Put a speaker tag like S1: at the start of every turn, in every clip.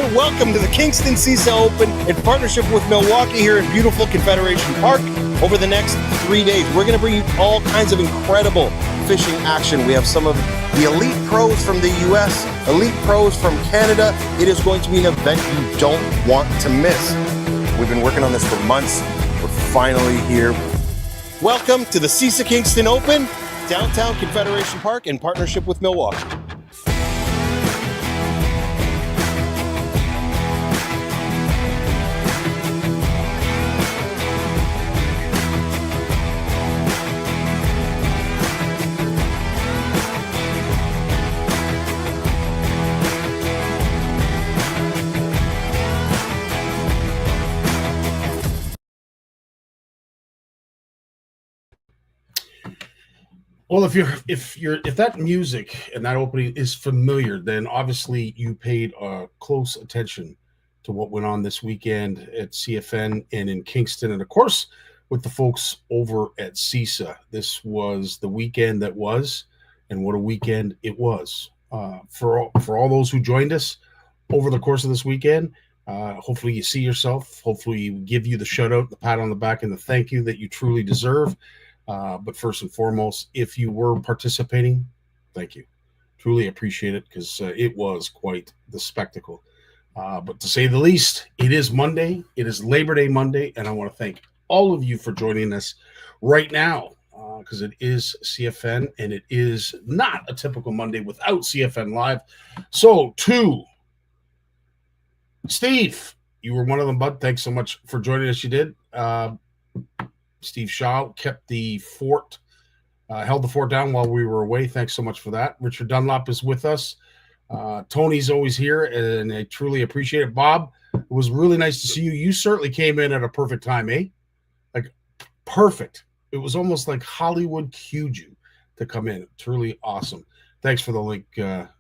S1: gentlemen, welcome to the Kingston CISA Open in partnership with Milwaukee here in beautiful Confederation Park. Over the next 3 days, we're going to bring you all kinds of incredible fishing action. We have some of the elite pros from the U.S., elite pros from Canada. It is going to be an event you don't want to miss. We've been working on this for months. We're finally here. Welcome to the CISA Kingston Open, downtown Confederation Park in partnership with Milwaukee.
S2: Well, if that music and that opening is familiar, then obviously you paid close attention to what went on this weekend at CFN and in Kingston, and of course with the folks over at CISA. This was the weekend that was, and what a weekend it was for all those who joined us over the course of this weekend. Hopefully you see yourself. Hopefully we give you the shout out, the pat on the back, and the thank you that you truly deserve. But first and foremost, if you were participating, thank you. Truly appreciate it, because it was quite the spectacle. But to say the least, it is Monday. It is Labor Day Monday, and I want to thank all of you for joining us right now, because it is CFN, and it is not a typical Monday without CFN Live. So to Steve, you were one of them, bud. Thanks so much for joining us. You did. Steve Shaw kept the fort, held the fort down while we were away. Thanks so much for that. Richard Dunlop is with us. Tony's always here, and I truly appreciate it. Bob, it was really nice to see you. You certainly came in at a perfect time, eh? Like, perfect. It was almost like Hollywood cued you to come in. Truly awesome. Thanks for the link,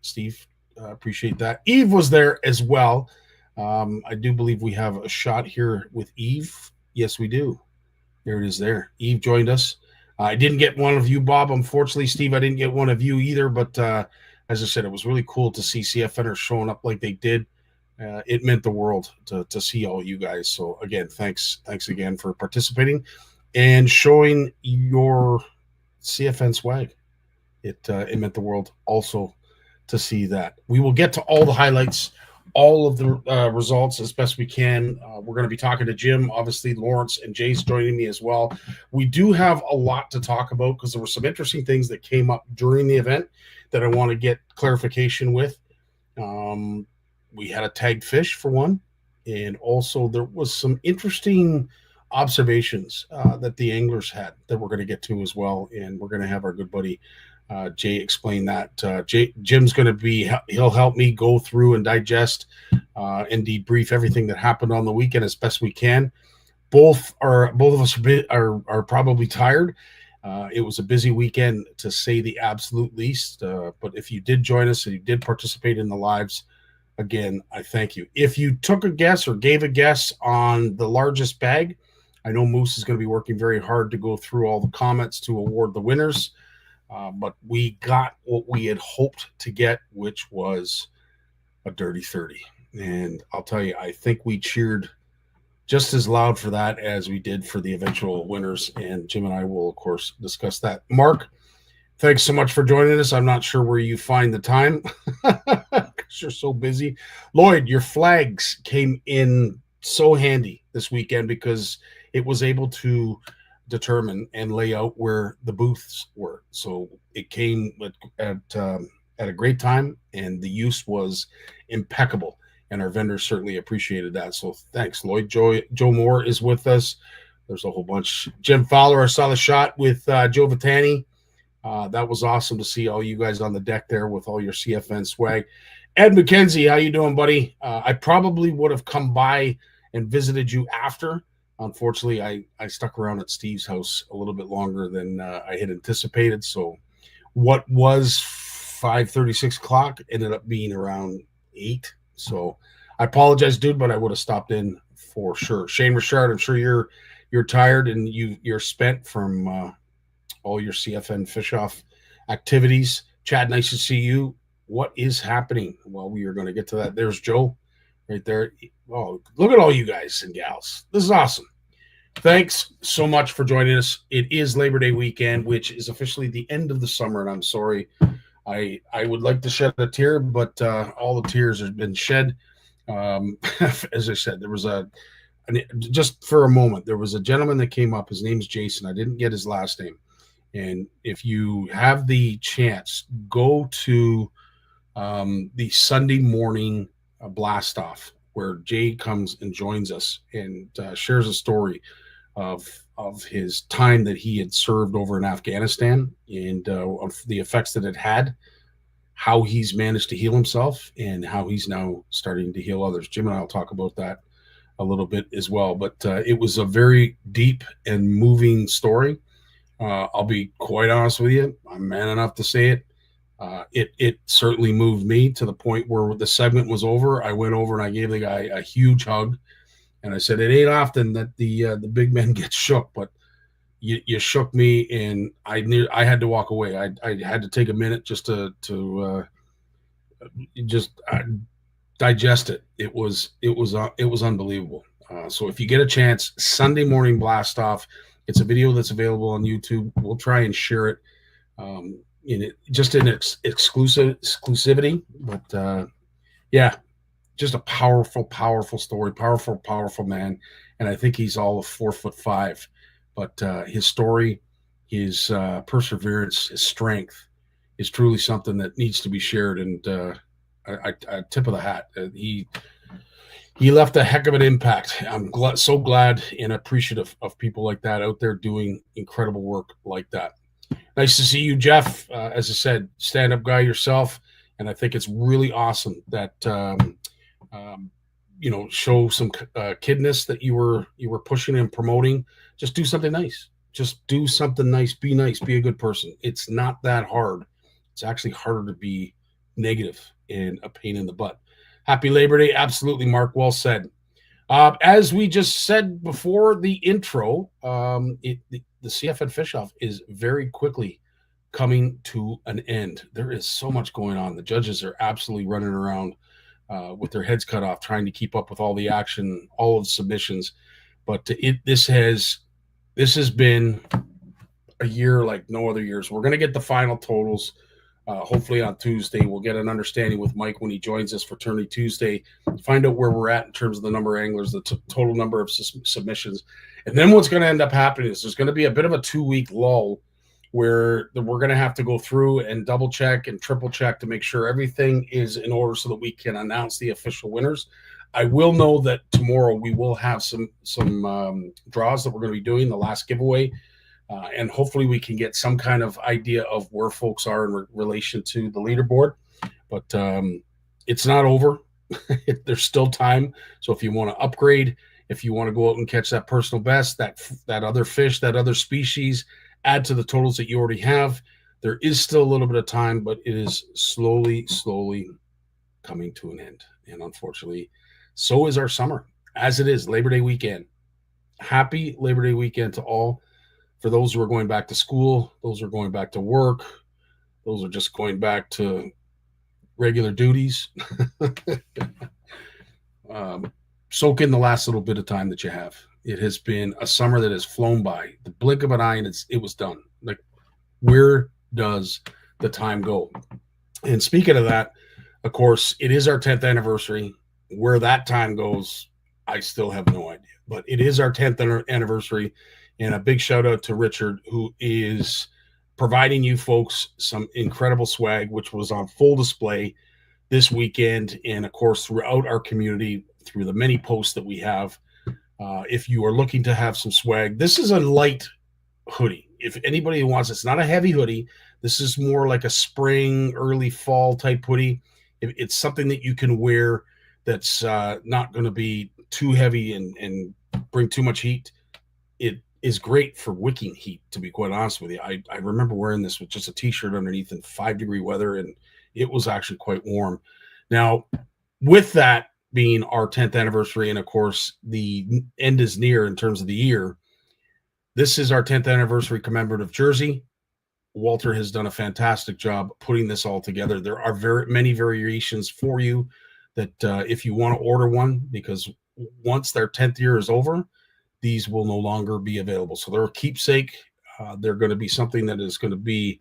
S2: Steve. Appreciate that. Eve was there as well. I do believe we have a shot here with Eve. Yes, we do. There it is there. Eve joined us. I didn't get one of you, Bob. Unfortunately, Steve, I didn't get one of you either. But as I said, it was really cool to see CFNers showing up like they did. It meant the world to see all you guys. So, again, thanks again for participating and showing your CFN swag. It meant the world also to see that. We will get to all the highlights, all of the results as best we can. We're going to be talking to Jim, obviously Lawrence and Jace joining me as well. We do have a lot to talk about because there were some interesting things that came up during the event that I want to get clarification with. We had a tagged fish for one, and also there was some interesting observations that the anglers had that we're going to get to as well, and we're going to have our good buddy Jay explain that. Jim's going to be, he'll help me go through and digest and debrief everything that happened on the weekend as best we can. Both of us are probably tired. It was a busy weekend, to say the absolute least. But if you did join us and you did participate in the lives, again, I thank you. If you took a guess or gave a guess on the largest bag, I know Moose is going to be working very hard to go through all the comments to award the winners. But we got what we had hoped to get, which was a dirty 30. And I'll tell you, I think we cheered just as loud for that as we did for the eventual winners. And Jim and I will, of course, discuss that. Mark, thanks so much for joining us. I'm not sure where you find the time because you're so busy. Lloyd, your flags came in so handy this weekend because it was able to determine and lay out where the booths were. So it came at a great time, and the use was impeccable, and our vendors certainly appreciated that. So thanks, Lloyd. Joe Moore is with us. There's a whole bunch. Jim Fowler, I saw the shot with Joe Vitani. That was awesome to see all you guys on the deck there with all your CFN swag. Ed McKenzie, how you doing, buddy? I probably would have come by and visited you after. Unfortunately, I stuck around at Steve's house a little bit longer than I had anticipated. So what was 5:30, 6 o'clock ended up being around 8. So I apologize, dude, but I would have stopped in for sure. Shane Richard, I'm sure you're tired and you're spent from all your CFN FishOFF activities. Chad, nice to see you. What is happening? Well, we are going to get to that. There's Joe. right there. Oh, look at all you guys and gals. This is awesome. Thanks so much for joining us. It is Labor Day weekend, which is officially the end of the summer, and I'm sorry. I would like to shed a tear, but all the tears have been shed. As I said, there was just for a moment, there was a gentleman that came up. His name's Jason. I didn't get his last name. And if you have the chance, go to the Sunday morning blast off where Jay comes and joins us and shares a story of his time that he had served over in Afghanistan and of the effects that it had, how he's managed to heal himself, and how he's now starting to heal others. Jim and I will talk about that a little bit as well. But it was a very deep and moving story. I'll be quite honest with you. I'm man enough to say it. It certainly moved me to the point where the segment was over. I went over and I gave the guy a huge hug. And I said, it ain't often that the big men get shook, but you shook me, and I had to walk away. I had to take a minute just to digest it. It was unbelievable. So if you get a chance, Sunday morning blast off. It's a video that's available on YouTube. We'll try and share it in exclusivity. But yeah. Just a powerful story, powerful man. And I think he's all of 4'5", but his story, his perseverance, his strength is truly something that needs to be shared. And I tip of the hat. He left a heck of an impact. I'm so glad and appreciative of people like that out there doing incredible work like that. Nice to see you, Jeff. As I said, stand-up guy yourself. And I think it's really awesome that, show some kidness that you were pushing and promoting. Just do something nice. Just do something nice. Be nice. Be a good person. It's not that hard. It's actually harder to be negative and a pain in the butt. Happy Labor Day. Absolutely, Mark. Well said. As we just said before the intro, the CFN FishOFF is very quickly coming to an end. There is so much going on. The judges are absolutely running around with their heads cut off, trying to keep up with all the action, all of the submissions. But this has been a year like no other years. We're going to get the final totals. Hopefully on Tuesday, we'll get an understanding with Mike when he joins us for Fraternity Tuesday, find out where we're at in terms of the number of anglers, the total number of submissions. And then what's going to end up happening is there's going to be a bit of a 2-week lull where we're going to have to go through and double check and triple check to make sure everything is in order so that we can announce the official winners. I will know that tomorrow we will have some draws that we're going to be doing, the last giveaway, and hopefully we can get some kind of idea of where folks are in relation to the leaderboard. But it's not over. There's still time. So if you want to upgrade, if you want to go out and catch that personal best, that other fish, that other species, add to the totals that you already have. There is still a little bit of time, but it is slowly coming to an end. And unfortunately, so is our summer, as it is Labor Day weekend. Happy Labor Day weekend to all. For those who are going back to school, those who are going back to work, those are just going back to regular duties. Soak in the last little bit of time that you have. It has been a summer that has flown by. The blink of an eye, and it was done. Like, where does the time go? And speaking of that, of course, it is our 10th anniversary. Where that time goes, I still have no idea. But it is our 10th anniversary, and a big shout out to Richard, who is providing you folks some incredible swag, which was on full display this weekend, and of course throughout our community through the many posts that we have. If you are looking to have some swag, this is a light hoodie. If anybody wants, it's not a heavy hoodie. This is more like a spring, early fall type hoodie. It's something that you can wear that's not going to be too heavy and bring too much heat. It is great for wicking heat, to be quite honest with you. I remember wearing this with just a t-shirt underneath in 5-degree weather, and it was actually quite warm. Now, with that being our 10th anniversary, and of course the end is near in terms of the year, this is our 10th anniversary commemorative jersey. Walter has done a fantastic job putting this all together. There are many variations for you that if you want to order one, because once their 10th year is over, these will no longer be available. So they're a keepsake. They're going to be something that is going to be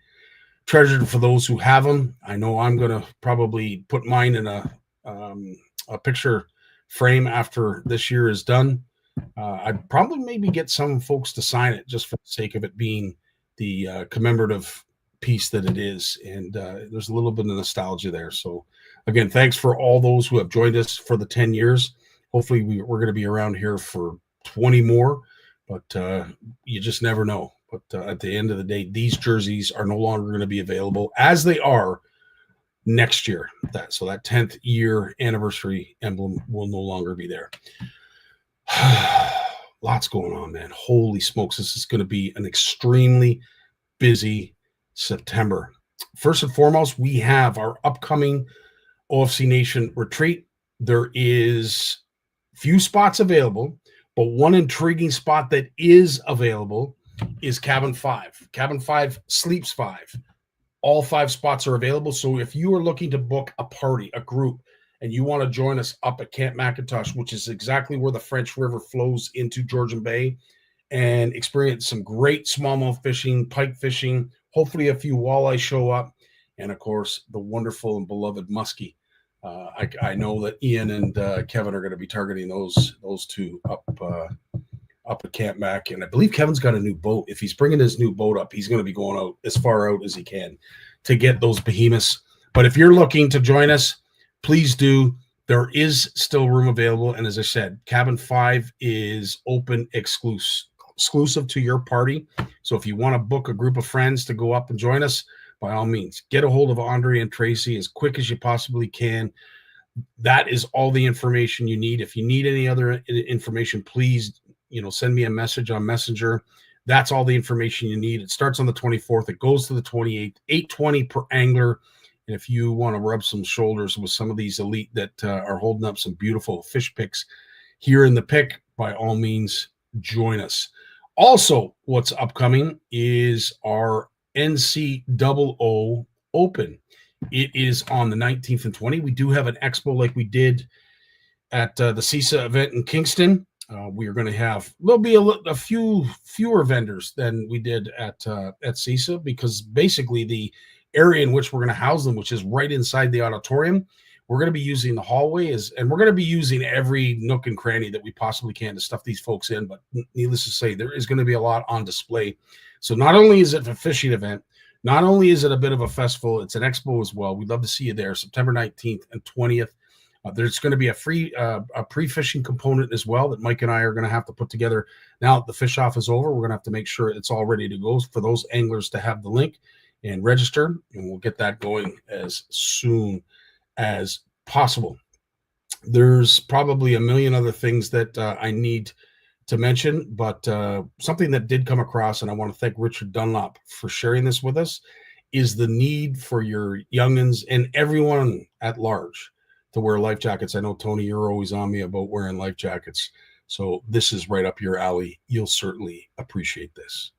S2: treasured for those who have them. I know I'm going to probably put mine in a picture frame after this year is done. I'd probably maybe get some folks to sign it just for the sake of it being the commemorative piece that it is. And there's a little bit of nostalgia there. So again, thanks for all those who have joined us for the 10 years. Hopefully we're going to be around here for 20 more, but you just never know. But at the end of the day, these jerseys are no longer going to be available as they are next year. So that 10th year anniversary emblem will no longer be there. Lots going on, man. Holy smokes. This is going to be an extremely busy September. First and foremost, we have our upcoming OFC Nation retreat. There is few spots available, but one intriguing spot that is available is Cabin 5. Cabin 5 sleeps 5. All 5 spots are available. So if you are looking to book a party, a group, and you want to join us up at Camp McIntosh, which is exactly where the French River flows into Georgian Bay, and experience some great smallmouth fishing, pike fishing, hopefully a few walleye show up, and of course, the wonderful and beloved muskie. I know that Ian and Kevin are going to be targeting those two up at Camp Mac, and I believe Kevin's got a new boat. If he's bringing his new boat up, he's going to be going out as far out as he can to get those behemoths. But if you're looking to join us, please do. There is still room available, and as I said, Cabin 5 is open exclusive to your party. So if you want to book a group of friends to go up and join us, by all means, get a hold of Andre and Tracy as quick as you possibly can. That is all the information you need. If you need any other information, please, send me a message on Messenger. That's all the information you need. It starts on the 24th. It goes to the 28th, $820 per angler. And if you want to rub some shoulders with some of these elite that are holding up some beautiful fish picks here in the pick, by all means, join us. Also, what's upcoming is our NCOO Open. It is on the 19th and 20th. We do have an expo like we did at the CISA event in Kingston. We are going to have, there'll be a few fewer vendors than we did at CISA, because basically the area in which we're going to house them, which is right inside the auditorium, we're going to be using the hallway and we're going to be using every nook and cranny that we possibly can to stuff these folks in. But needless to say, there is going to be a lot on display. So not only is it a fishing event, not only is it a bit of a festival, it's an expo as well. We'd love to see you there, September 19th and 20th. There's going to be a free a pre-fishing component as well that Mike and I are going to have to put together. Now that the fish off is over, we're going to have to make sure it's all ready to go for those anglers to have the link and register, and we'll get that going as soon as possible. There's probably a million other things that I need to mention, but something that did come across, and I want to thank Richard Dunlop for sharing this with us, is the need for your youngins and everyone at large to wear life jackets. I know, Tony, you're always on me about wearing life jackets, so this is right up your alley. You'll certainly appreciate this.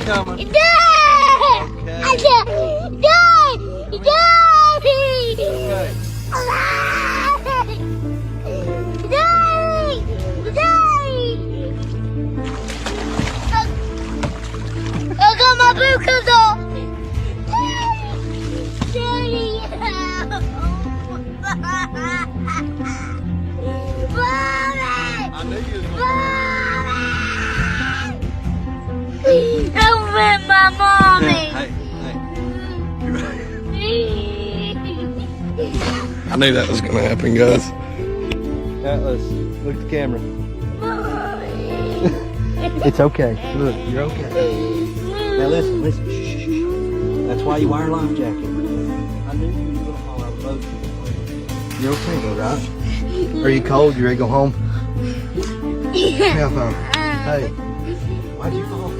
S3: Coming. Dad! Okay. Dad! Daddy! Okay. Daddy! Daddy! I got my bookers off! Daddy! Mommy!
S4: I knew you was
S3: Don't rip my mommy!
S4: Hey. I knew that was going to happen, guys. Atlas, look at the camera. It's okay. Look, you're okay. Now listen. Shh. That's why you wear a life jacket. I knew you were going to fall out of the boat. You're okay though, right? Are you cold? You ready to go home? Have fun. Hey, why'd you fall?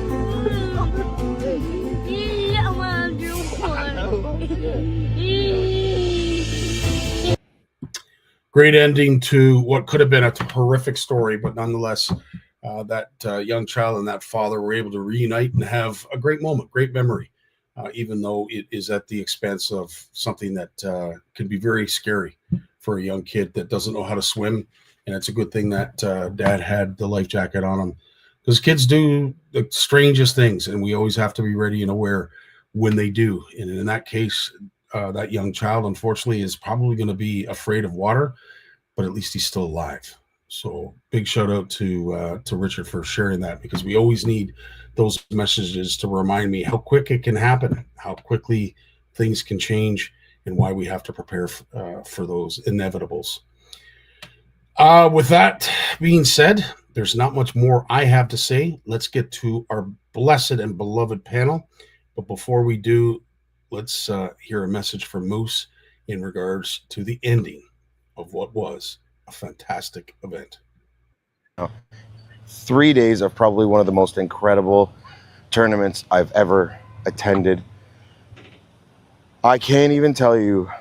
S2: great ending to what could have been a horrific story, but nonetheless, that young child and that father were able to reunite and have a great moment, great memory, even though it is at the expense of something that can be very scary for a young kid that doesn't know how to swim. And it's a good thing that dad had the life jacket on him, because kids do the strangest things, and we always have to be ready and aware when they do. And in that case, that young child, unfortunately, is probably going to be afraid of water, but at least he's still alive. So big shout out to Richard for sharing that, because we always need those messages to remind me how quick it can happen, how quickly things can change, and why we have to prepare for those inevitables. With that being said, there's not much more I have to say. Let's get to our blessed and beloved panel. But before we do, let's hear a message from Moose in regards to the ending of what was a fantastic event.
S1: 3 days of probably one of the most incredible tournaments I've ever attended. I can't even tell you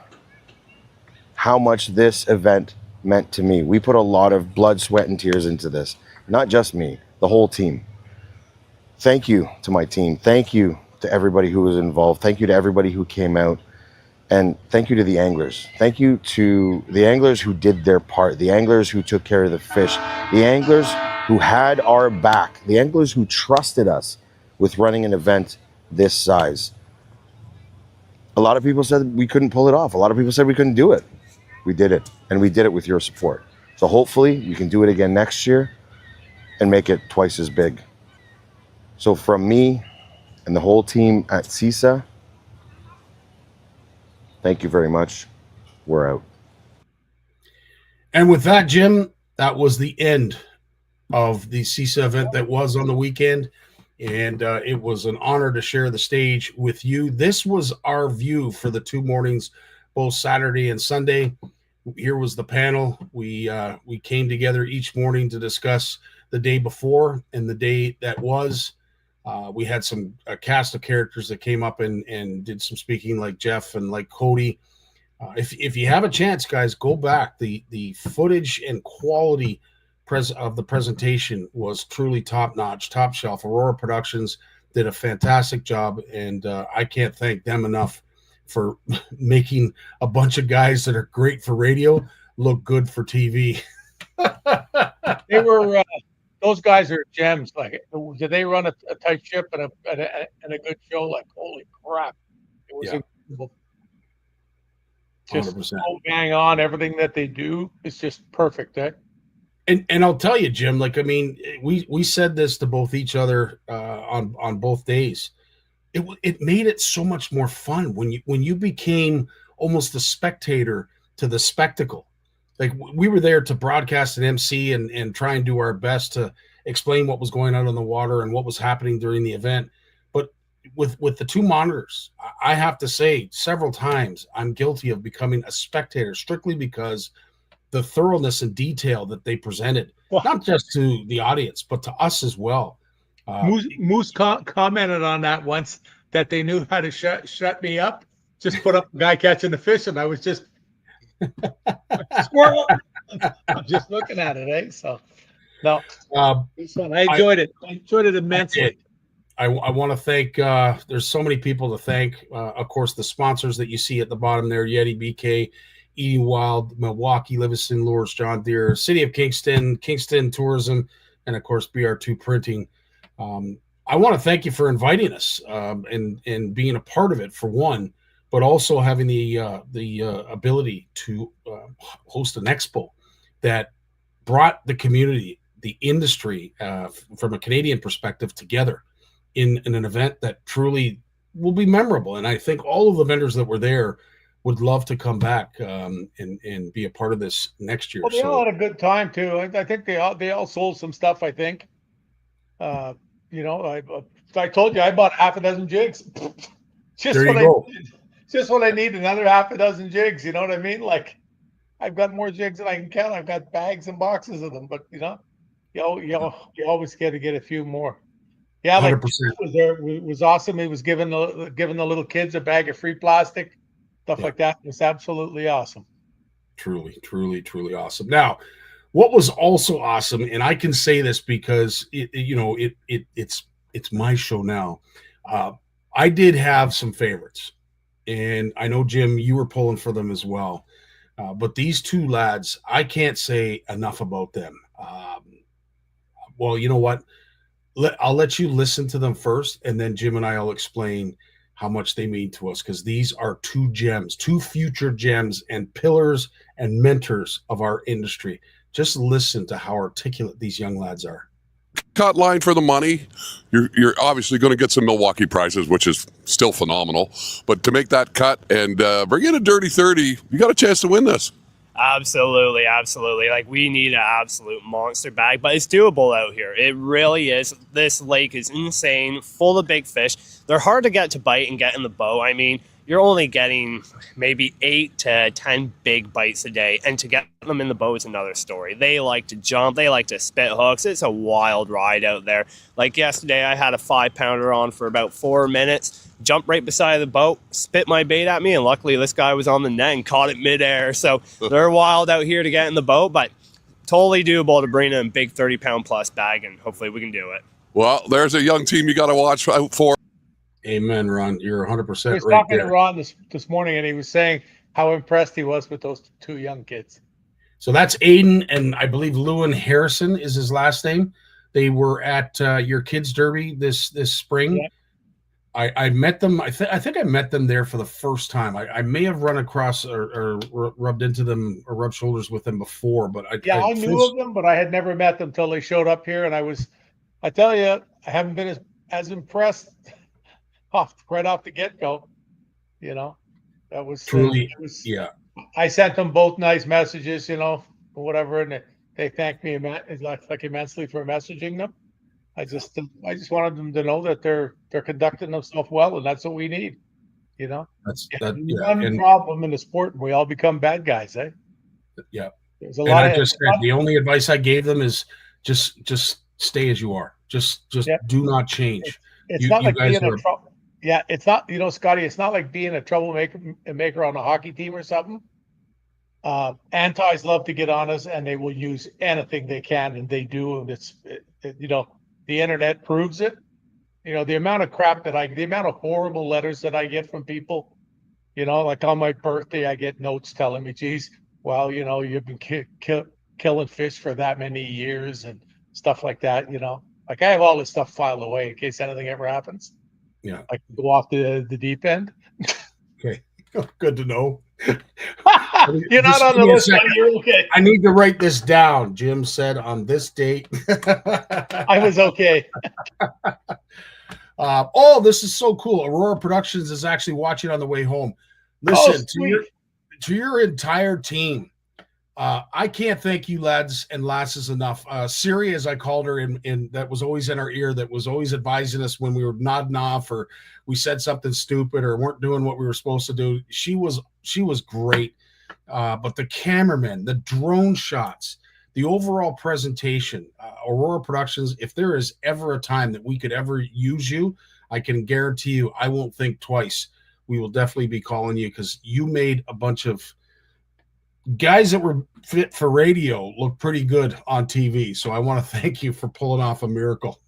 S1: how much this event meant to me. We put a lot of blood, sweat, and tears into this. Not just me, the whole team. Thank you to my team. Thank you to everybody who was involved. Thank you to everybody who came out. And thank you to the anglers. Thank you to the anglers who did their part, the anglers who took care of the fish, the anglers who had our back, the anglers who trusted us with running an event this size. A lot of people said we couldn't pull it off. A lot of people said we couldn't do it. We did it, and we did it with your support. So hopefully we can do it again next year and make it twice as big. So from me and the whole team at CISA, thank you very much. We're out.
S2: And with that, Jim, that was the end of the CISA event that was on the weekend. And it was an honor to share the stage with you. This was our view for the 2 mornings, both Saturday and Sunday. Here was the panel. We came together each morning to discuss the day before and the day that was. We had a cast of characters that came up and did some speaking, like Jeff and like Cody. If you have a chance, guys, go back. The footage and quality of the presentation was truly top-notch, top shelf. Aurora Productions did a fantastic job, and I can't thank them enough for making a bunch of guys that are great for radio look good for TV.
S5: They were those guys are gems. Like, did they run a tight ship and a good show? Like, holy crap! It was incredible. Just
S2: 100%.
S5: so bang on. Everything that they do is just perfect. Eh?
S2: And I'll tell you, Jim. Like, I mean, we said this to both each other on both days. It made it so much more fun when you became almost the spectator to the spectacle. Like, we were there to broadcast and MC and try and do our best to explain what was going on in the water and what was happening during the event. But with the 2 monitors, I have to say several times I'm guilty of becoming a spectator strictly because the thoroughness and detail that they presented, not just to the audience, but to us as well.
S5: Moose commented on that once, that they knew how to shut me up. Just put up a guy catching the fish, and I was just squirrel. I'm just looking at it, eh? So no, I enjoyed it. I enjoyed it immensely.
S2: I want to thank. There's so many people to thank. Of course, the sponsors that you see at the bottom there: Yeti, BK, Eating Wild, Milwaukee, Livingston Lures, John Deere, City of Kingston, Kingston Tourism, and of course BR2 Printing. I want to thank you for inviting us and being a part of it, for one, but also having the ability to host an expo that brought the community, the industry, from a Canadian perspective together in an event that truly will be memorable. And I think all of the vendors that were there would love to come back and be a part of this next year.
S5: Well, they all had a good time too. I think they all sold some stuff. I think. You know, I told you I bought half a dozen jigs. Just what I need, another half a dozen jigs. You know what I mean? Like, I've got more jigs than I can count. I've got bags and boxes of them. But you know, you always got to get a few more. Yeah, like 100%. Was awesome. He was giving the little kids a bag of free plastic, stuff like that. It was absolutely awesome.
S2: Truly, truly, truly awesome. Now, what was also awesome, and I can say this because it's my show now. I did have some favorites, and I know Jim, you were pulling for them as well. But these two lads, I can't say enough about them. Well, you know what? I'll let you listen to them first, and then Jim and I will explain how much they mean to us, because these are two gems, two future gems and pillars and mentors of our industry. Just listen to how articulate these young lads are.
S6: Cut line for the money. You're obviously going to get some Milwaukee prizes, which is still phenomenal. But to make that cut and bring in a dirty 30, you got a chance to win this.
S7: Absolutely. Like, we need an absolute monster bag, but it's doable out here. It really is. This lake is insane, full of big fish. They're hard to get to bite and get in the boat. I mean, you're only getting maybe 8 to 10 big bites a day, and to get them in the boat is another story. They like to jump, they like to spit hooks. It's a wild ride out there. Like yesterday, I had a 5-pounder on for about 4 minutes, jumped right beside the boat, spit my bait at me, and luckily this guy was on the net and caught it midair. So they're wild out here to get in the boat, but totally doable to bring in a big 30-pound plus bag, and hopefully we can do it.
S6: Well, there's a young team you got to watch out for.
S2: Amen, Ron. You're 100%
S5: I was
S2: right
S5: talking
S2: there.
S5: to Ron this morning, and he was saying how impressed he was with those two young kids.
S2: So that's Aiden, and I believe Lewin Harrison is his last name. They were at your kids' derby this spring.
S5: Yeah.
S2: I met them. I think I met them there for the first time. I may have run across or rubbed into them or rubbed shoulders with them before, but
S5: I knew of them, but I had never met them till they showed up here, and I tell you, I haven't been as impressed right off the get-go. You know, that was
S2: truly, yeah.
S5: I sent them both nice messages, or whatever, and they thanked me immensely for messaging them. I just wanted them to know that they're conducting themselves well, and that's what we need.
S2: That's
S5: one problem in the sport, and we all become bad guys, eh?
S2: Yeah.
S5: There's a lot.
S2: The only advice I gave them is just stay as you are. Just do not change.
S5: It's not like being a trouble. Yeah, it's not, Scotty, it's not like being a troublemaker on a hockey team or something. Antis love to get on us, and they will use anything they can, and they do. And the internet proves it. The amount of crap the amount of horrible letters that I get from people, like on my birthday, I get notes telling me, geez, well, you've been killing fish for that many years and stuff like that. Like, I have all this stuff filed away in case anything ever happens.
S2: Yeah.
S5: I can go off the deep end.
S2: Okay. Good to know.
S5: You're not on the list, buddy. You're okay.
S2: I need to write this down. Jim said on this date.
S5: I was okay.
S2: This is so cool. Aurora Productions is actually watching on the way home. Listen, to your entire team, I can't thank you lads and lasses enough. Siri, as I called her, and that was always in our ear, that was always advising us when we were nodding off or we said something stupid or weren't doing what we were supposed to do. She was great. But the cameramen, the drone shots, the overall presentation, Aurora Productions, if there is ever a time that we could ever use you, I can guarantee you I won't think twice. We will definitely be calling you, because you made a bunch of guys that were fit for radio look pretty good on TV. So I want to thank you for pulling off a miracle.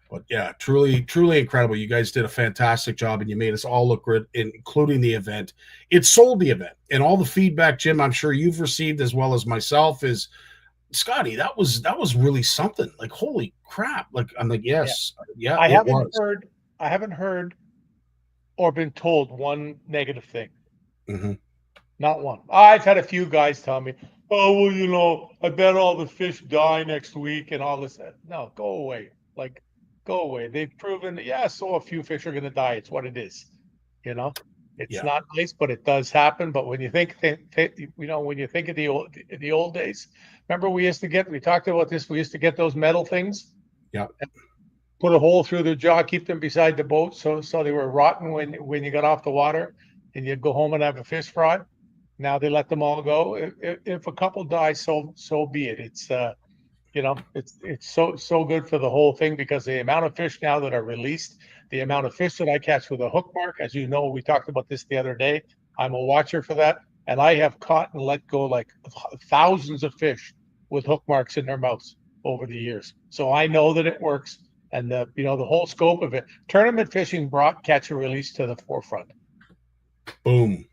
S2: But yeah, truly, truly incredible. You guys did a fantastic job, and you made us all look good, including the event. It sold the event, and all the feedback, Jim, I'm sure you've received as well as myself, is, Scotty, that was really something. Like, holy crap. Like, I'm like, yes. Yeah.
S5: I haven't heard or been told one negative thing.
S2: Mm-hmm.
S5: Not one. I've had a few guys tell me, oh, well, I bet all the fish die next week and all this. No, go away. Like, go away. They've proven that, so a few fish are going to die. It's what it is. It's not nice, but it does happen. But when you think of the old days, remember we talked about this. We used to get those metal things.
S2: Yeah.
S5: Put a hole through their jaw, keep them beside the boat, so they were rotten when you got off the water, and you'd go home and have a fish fry. Now they let them all go. If a couple die, so be it. It's it's so good for the whole thing, because the amount of fish now that are released, the amount of fish that I catch with a hook mark, as you know, we talked about this the other day. I'm a watcher for that. And I have caught and let go like thousands of fish with hook marks in their mouths over the years. So I know that it works. And the whole scope of it. Tournament fishing brought catch and release to the forefront.
S2: Boom.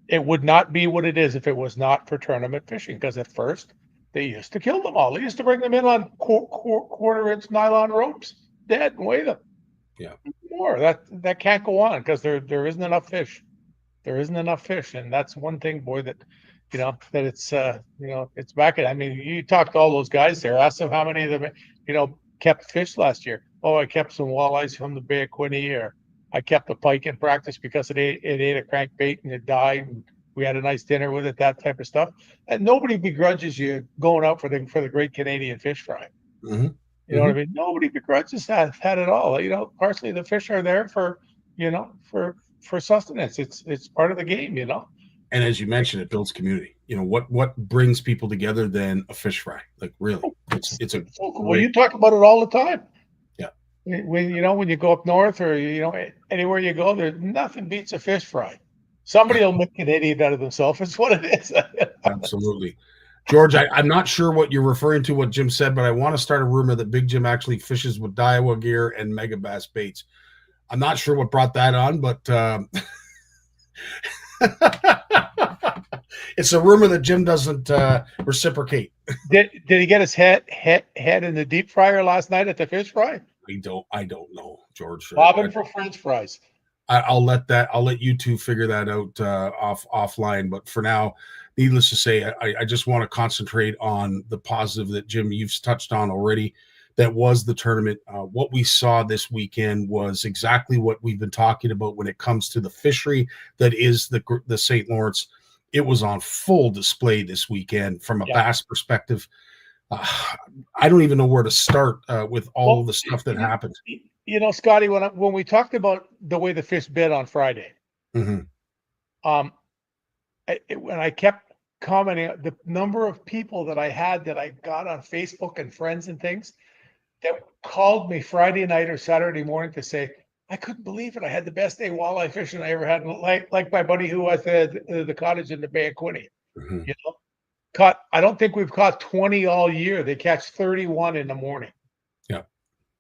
S5: It would not be what it is if it was not for tournament fishing. Because at first they used to kill them all. They used to bring them in on quarter-inch nylon ropes, dead, and weigh them.
S2: Yeah.
S5: More that can't go on because there isn't enough fish. There isn't enough fish, and that's one thing, boy. That that it's back at. I mean, you talked to all those guys there. Ask them how many of them kept fish last year. Oh, I kept some walleyes from the Bay of Quinte, or I kept a pike in practice because it ate a crankbait and it died. And we had a nice dinner with it, that type of stuff. And nobody begrudges you going out for the Great Canadian Fish Fry.
S2: Mm-hmm.
S5: You know what I mean? Nobody begrudges that at all. Partially the fish are there for sustenance. It's part of the game.
S2: And as you mentioned, it builds community. What brings people together than a fish fry? Like really, it's a
S5: well. You talk about it all the time.
S2: Yeah.
S5: When you go up north or anywhere you go, there's nothing beats a fish fry. Somebody will make an idiot out of themselves. It's what it is.
S2: Absolutely. George, I'm not sure what you're referring to, what Jim said, but I want to start a rumor that Big Jim actually fishes with Daiwa gear and mega bass baits. I'm not sure what brought that on, but it's a rumor that Jim doesn't reciprocate.
S5: Did he get his head in the deep fryer last night at the fish fry?
S2: I don't know, George.
S5: Bobbing for French fries.
S2: I'll let you two figure that out offline. But for now, needless to say, I just want to concentrate on the positive that Jim you've touched on already. That was the tournament. What we saw this weekend was exactly what we've been talking about when it comes to the fishery that is the St. Lawrence. It was on full display this weekend from a bass perspective. I don't even know where to start with all of the stuff that happened.
S5: Scotty, when we talked about the way the fish bid on Friday,
S2: when
S5: I kept commenting, the number of people that I got on Facebook and friends and things that called me Friday night or Saturday morning to say, I couldn't believe it. I had the best day walleye fishing I ever had. Like my buddy who was at the cottage in the Bay of Quinte. I don't think we've caught 20 all year. They catch 31 in the morning.
S2: Yeah.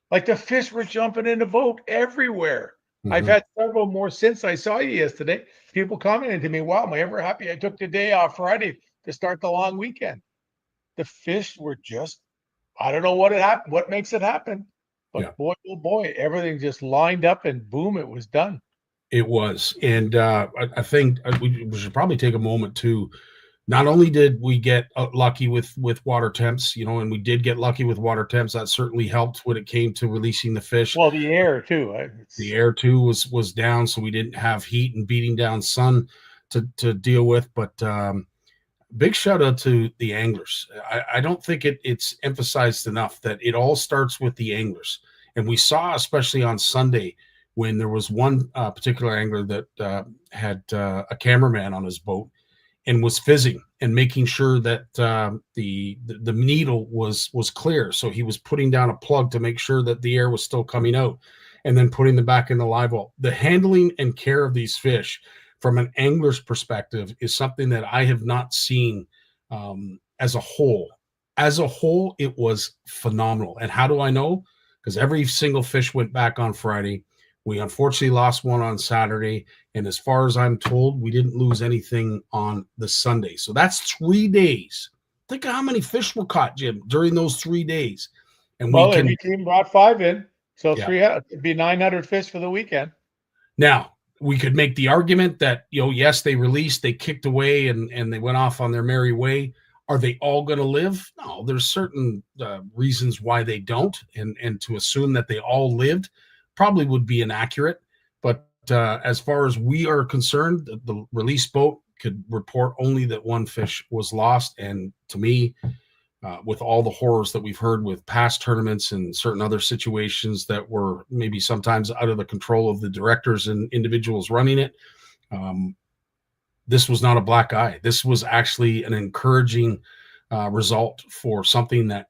S5: Like the fish were jumping in the boat everywhere. I've had several more since I saw you yesterday. People commenting to me, wow, am I ever happy I took the day off Friday to start the long weekend? The fish were just, I don't know what makes it happen. But boy, oh boy, everything just lined up and boom, it was done.
S2: It was. And I think we should probably take a moment to, not only did we get lucky with water temps, and we did get lucky with water temps. That certainly helped when it came to releasing the fish.
S5: Well, the air too.
S2: The air too was down, so we didn't have heat and beating down sun to deal with. But big shout out to the anglers. I don't think it's emphasized enough that it all starts with the anglers. And we saw, especially on Sunday, when there was one particular angler that had a cameraman on his boat and was fizzing and making sure that the needle was clear. So he was putting down a plug to make sure that the air was still coming out and then putting them back in the live well. The handling and care of these fish from an angler's perspective is something that I have not seen as a whole. As a whole, it was phenomenal. And how do I know? Because every single fish went back on Friday. We unfortunately lost one on Saturday. And as far as I'm told, we didn't lose anything on the Sunday. So that's 3 days. Think of how many fish were caught, Jim, during those 3 days. And
S5: every team brought 5 in. So it'd be 900 fish for the weekend.
S2: Now, we could make the argument that, yes, they released, they kicked away, and they went off on their merry way. Are they all going to live? No, there's certain reasons why they don't. And to assume that they all lived probably would be inaccurate. But as far as we are concerned, the release boat could report only that one fish was lost. And to me, with all the horrors that we've heard with past tournaments and certain other situations that were maybe sometimes out of the control of the directors and individuals running it, this was not a black eye. This was actually an encouraging result for something that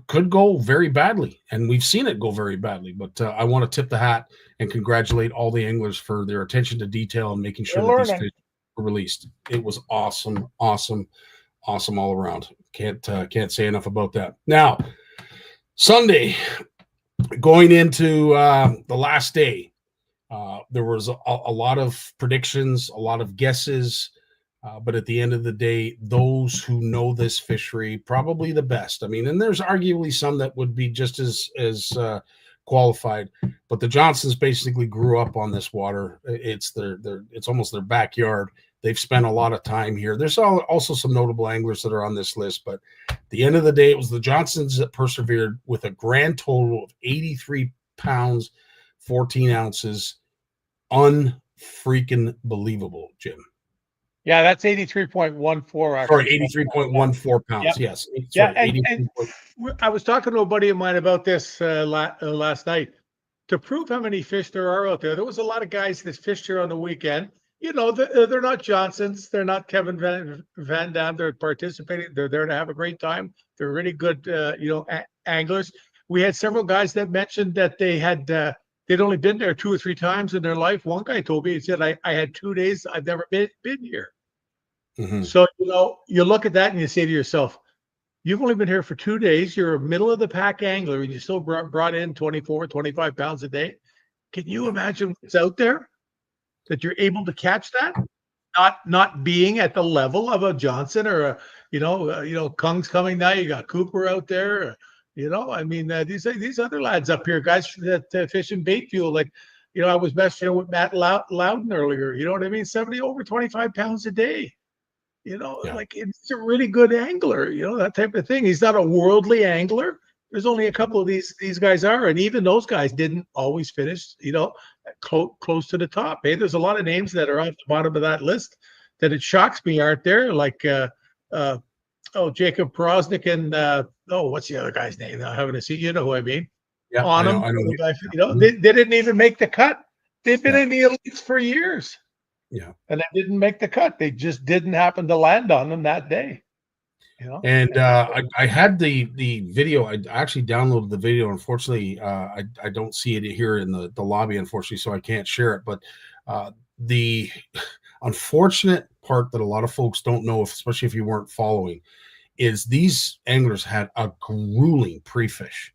S2: could go very badly. And we've seen it go very badly. But I want to tip the hat and congratulate all the anglers for their attention to detail and making sure that these fish released. It was awesome all around. Can't say enough about that. Now, Sunday, going into the last day, there was a lot of predictions, a lot of guesses, but at the end of the day, those who know this fishery probably the best. I mean, and there's arguably some that would be just as qualified, but the Johnsons basically grew up on this water. It's it's almost their backyard. They've spent a lot of time here. There's also some notable anglers that are on this list, but at the end of the day, it was the Johnsons that persevered with a grand total of 83 pounds, 14 ounces. Unfreaking believable, Jim.
S5: Yeah, that's 83.14.
S2: Sorry, 83.14 pounds.
S5: Yep.
S2: Yes.
S5: Yeah,
S2: Sorry,
S5: and I was talking to a buddy of mine about this last night. To prove how many fish there are out there, there was a lot of guys that fished here on the weekend. You know, they're not Johnsons. They're not Kevin Van Dam. They're participating. They're there to have a great time. They're really good, anglers. We had several guys that mentioned that they had they'd only been there 2 or 3 times in their life. One guy told me, he said, I had 2 days. I've never been here.
S2: Mm-hmm.
S5: So, you look at that and you say to yourself, you've only been here for 2 days. You're a middle of the pack angler and you still brought in 24, 25 pounds a day. Can you imagine what's out there that you're able to catch that? Not being at the level of a Johnson or Kung's coming now. You got Cooper out there. I mean, these other lads up here, guys that fish in bait fuel, like, I was messing with Matt Loudon earlier. You know what I mean? 70 over 25 pounds a day. Like, it's a really good angler, that type of thing. He's not a worldly angler. There's only a couple of these guys are, and even those guys didn't always finish, close to the top. Hey, there's a lot of names that are off the bottom of that list that it shocks me aren't there, like Jacob Prosnick and what's the other guy's name? I haven't seen. You know who I mean?
S2: Yeah,
S5: on
S2: I know.
S5: The guy, they didn't even make the cut. They've been in the elites for years.
S2: Yeah,
S5: and they didn't make the cut. They just didn't happen to land on them that day.
S2: And I had the video. I actually downloaded the video. Unfortunately, I don't see it here in the lobby, unfortunately, so I can't share it. But the unfortunate part that a lot of folks don't know, especially if you weren't following, is these anglers had a grueling pre-fish.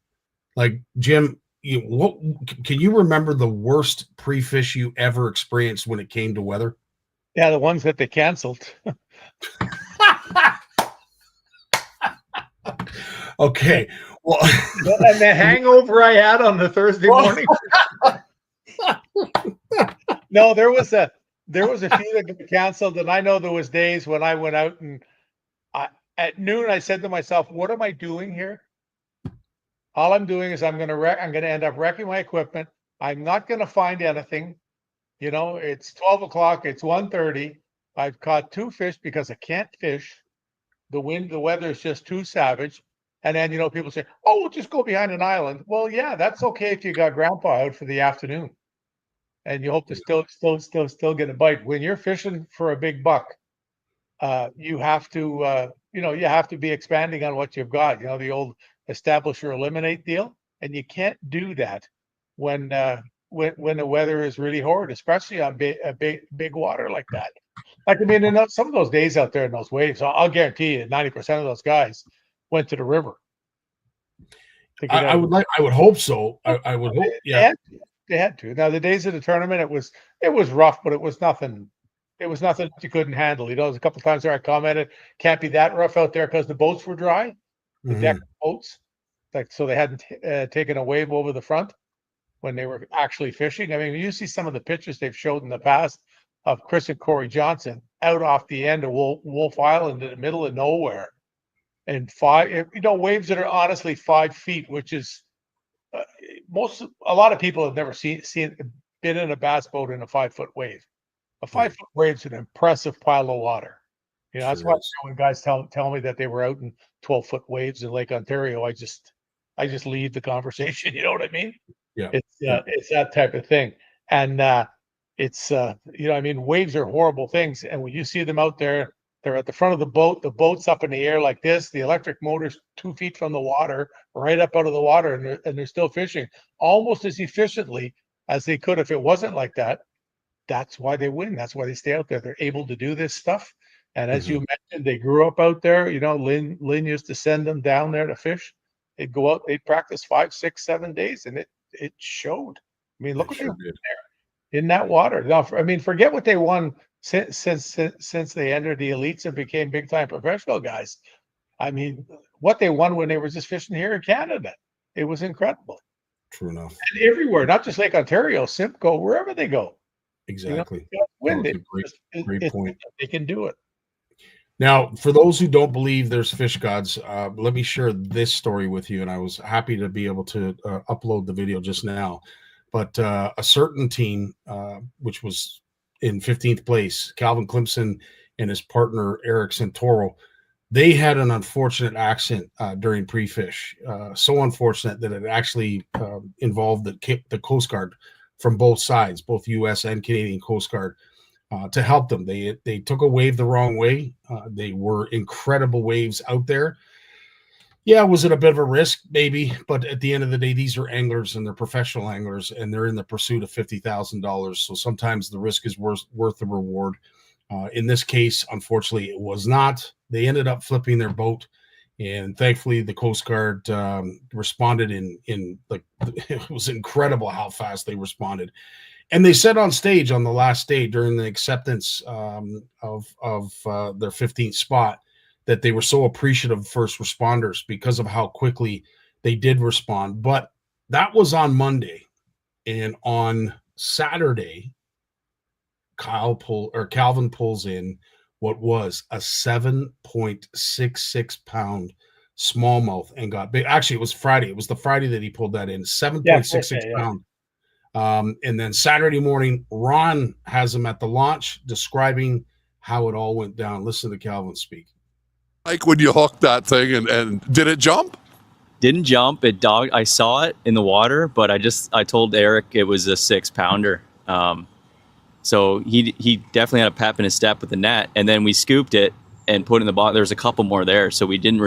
S2: Like, Jim, what can you remember the worst pre-fish you ever experienced when it came to weather?
S5: Yeah, the ones that they canceled.
S2: Okay. Well,
S5: and the hangover I had on the Thursday morning. No, there was a few that got canceled, and I know there was days when I went out and at noon I said to myself, "What am I doing here? All I'm doing is I'm going to end up wrecking my equipment. I'm not going to find anything. It's 12 o'clock. It's 1:30. I've caught 2 fish because I can't fish. The weather is just too savage." And then, people say, "Oh, we'll just go behind an island." Well, yeah, that's okay if you got grandpa out for the afternoon and you hope to still get a bite. When you're fishing for a big buck, you have to, you have to be expanding on what you've got, the old establish or eliminate deal. And you can't do that when the weather is really horrid, especially on big water like that. Like, I mean, in some of those days out there in those waves, I'll guarantee you 90% of those guys went to the river.
S2: I would hope so. I would hope. Yeah,
S5: they had to. Now, the days of the tournament, it was rough, but it was nothing. It was nothing you couldn't handle. There's a couple of times there I commented, can't be that rough out there because the boats were dry, the deck boats, so they hadn't taken a wave over the front when they were actually fishing. I mean, you see some of the pictures they've showed in the past of Chris and Corey Johnson out off the end of Wolf Island in the middle of nowhere. And waves that are honestly 5 feet, which is a lot of people have never been in a bass boat in a 5-foot wave. A 5-foot wave is an impressive pile of water. That's why when guys tell me that they were out in 12-foot waves in Lake Ontario, I just leave the conversation. You know what I mean?
S2: Yeah.
S5: It's that type of thing. And waves are horrible things. And when you see them out there, they're at the front of the boat's up in the air like this, the electric motor's 2 feet from the water, right up out of the water, and they're still fishing almost as efficiently as they could if it wasn't like that. that's why they win. That's why they stay out there. They're able to do this stuff. And as you mentioned, they grew up out there. You know, Lynn used to send them down there to fish. They'd go out, they'd practice 5, 6, 7 days, and it showed. I mean, look what they did there in that water. Now, I mean, forget what they won since they entered the elites and became big time professional guys. I mean, what they won when they were just fishing here in Canada, it was incredible.
S2: True enough.
S5: And everywhere, not just Lake Ontario, Simcoe, wherever they go.
S2: Exactly.
S5: You know, win.
S2: Great point.
S5: They can do it.
S2: Now, for those who don't believe there's fish gods, let me share this story with you. And I was happy to be able to upload the video just now. But a certain team, which was in 15th place, Calvin Clemson and his partner, Eric Santoro, they had an unfortunate accident during pre-fish. So unfortunate that it actually involved the Coast Guard from both sides, both U.S. and Canadian Coast Guard, to help them. They took a wave the wrong way. They were incredible waves out there. Yeah, was it a bit of a risk? Maybe. But at the end of the day, these are anglers and they're professional anglers and they're in the pursuit of $50,000. So sometimes the risk is worth the reward. In this case, unfortunately, it was not. They ended up flipping their boat. And thankfully, the Coast Guard responded in like, it was incredible how fast they responded. And they said on stage on the last day during the acceptance of their 15th spot that they were so appreciative of first responders because of how quickly they did respond. But that was on Monday. And on Saturday, Calvin pulls in what was a 7.66 pound smallmouth and got big. Actually, it was Friday. It was the Friday that he pulled that in, 7.66 pound. And then Saturday morning, Ron has him at the launch describing how it all went down. Listen to Calvin speak.
S6: Like when you hooked that thing and did it jump?
S8: Didn't jump. It dogged. I saw it in the water, but I told Eric it was a 6-pounder. So he definitely had a pep in his step with the net, and then we scooped it and put it in the bottom. There was a couple more there, so we didn't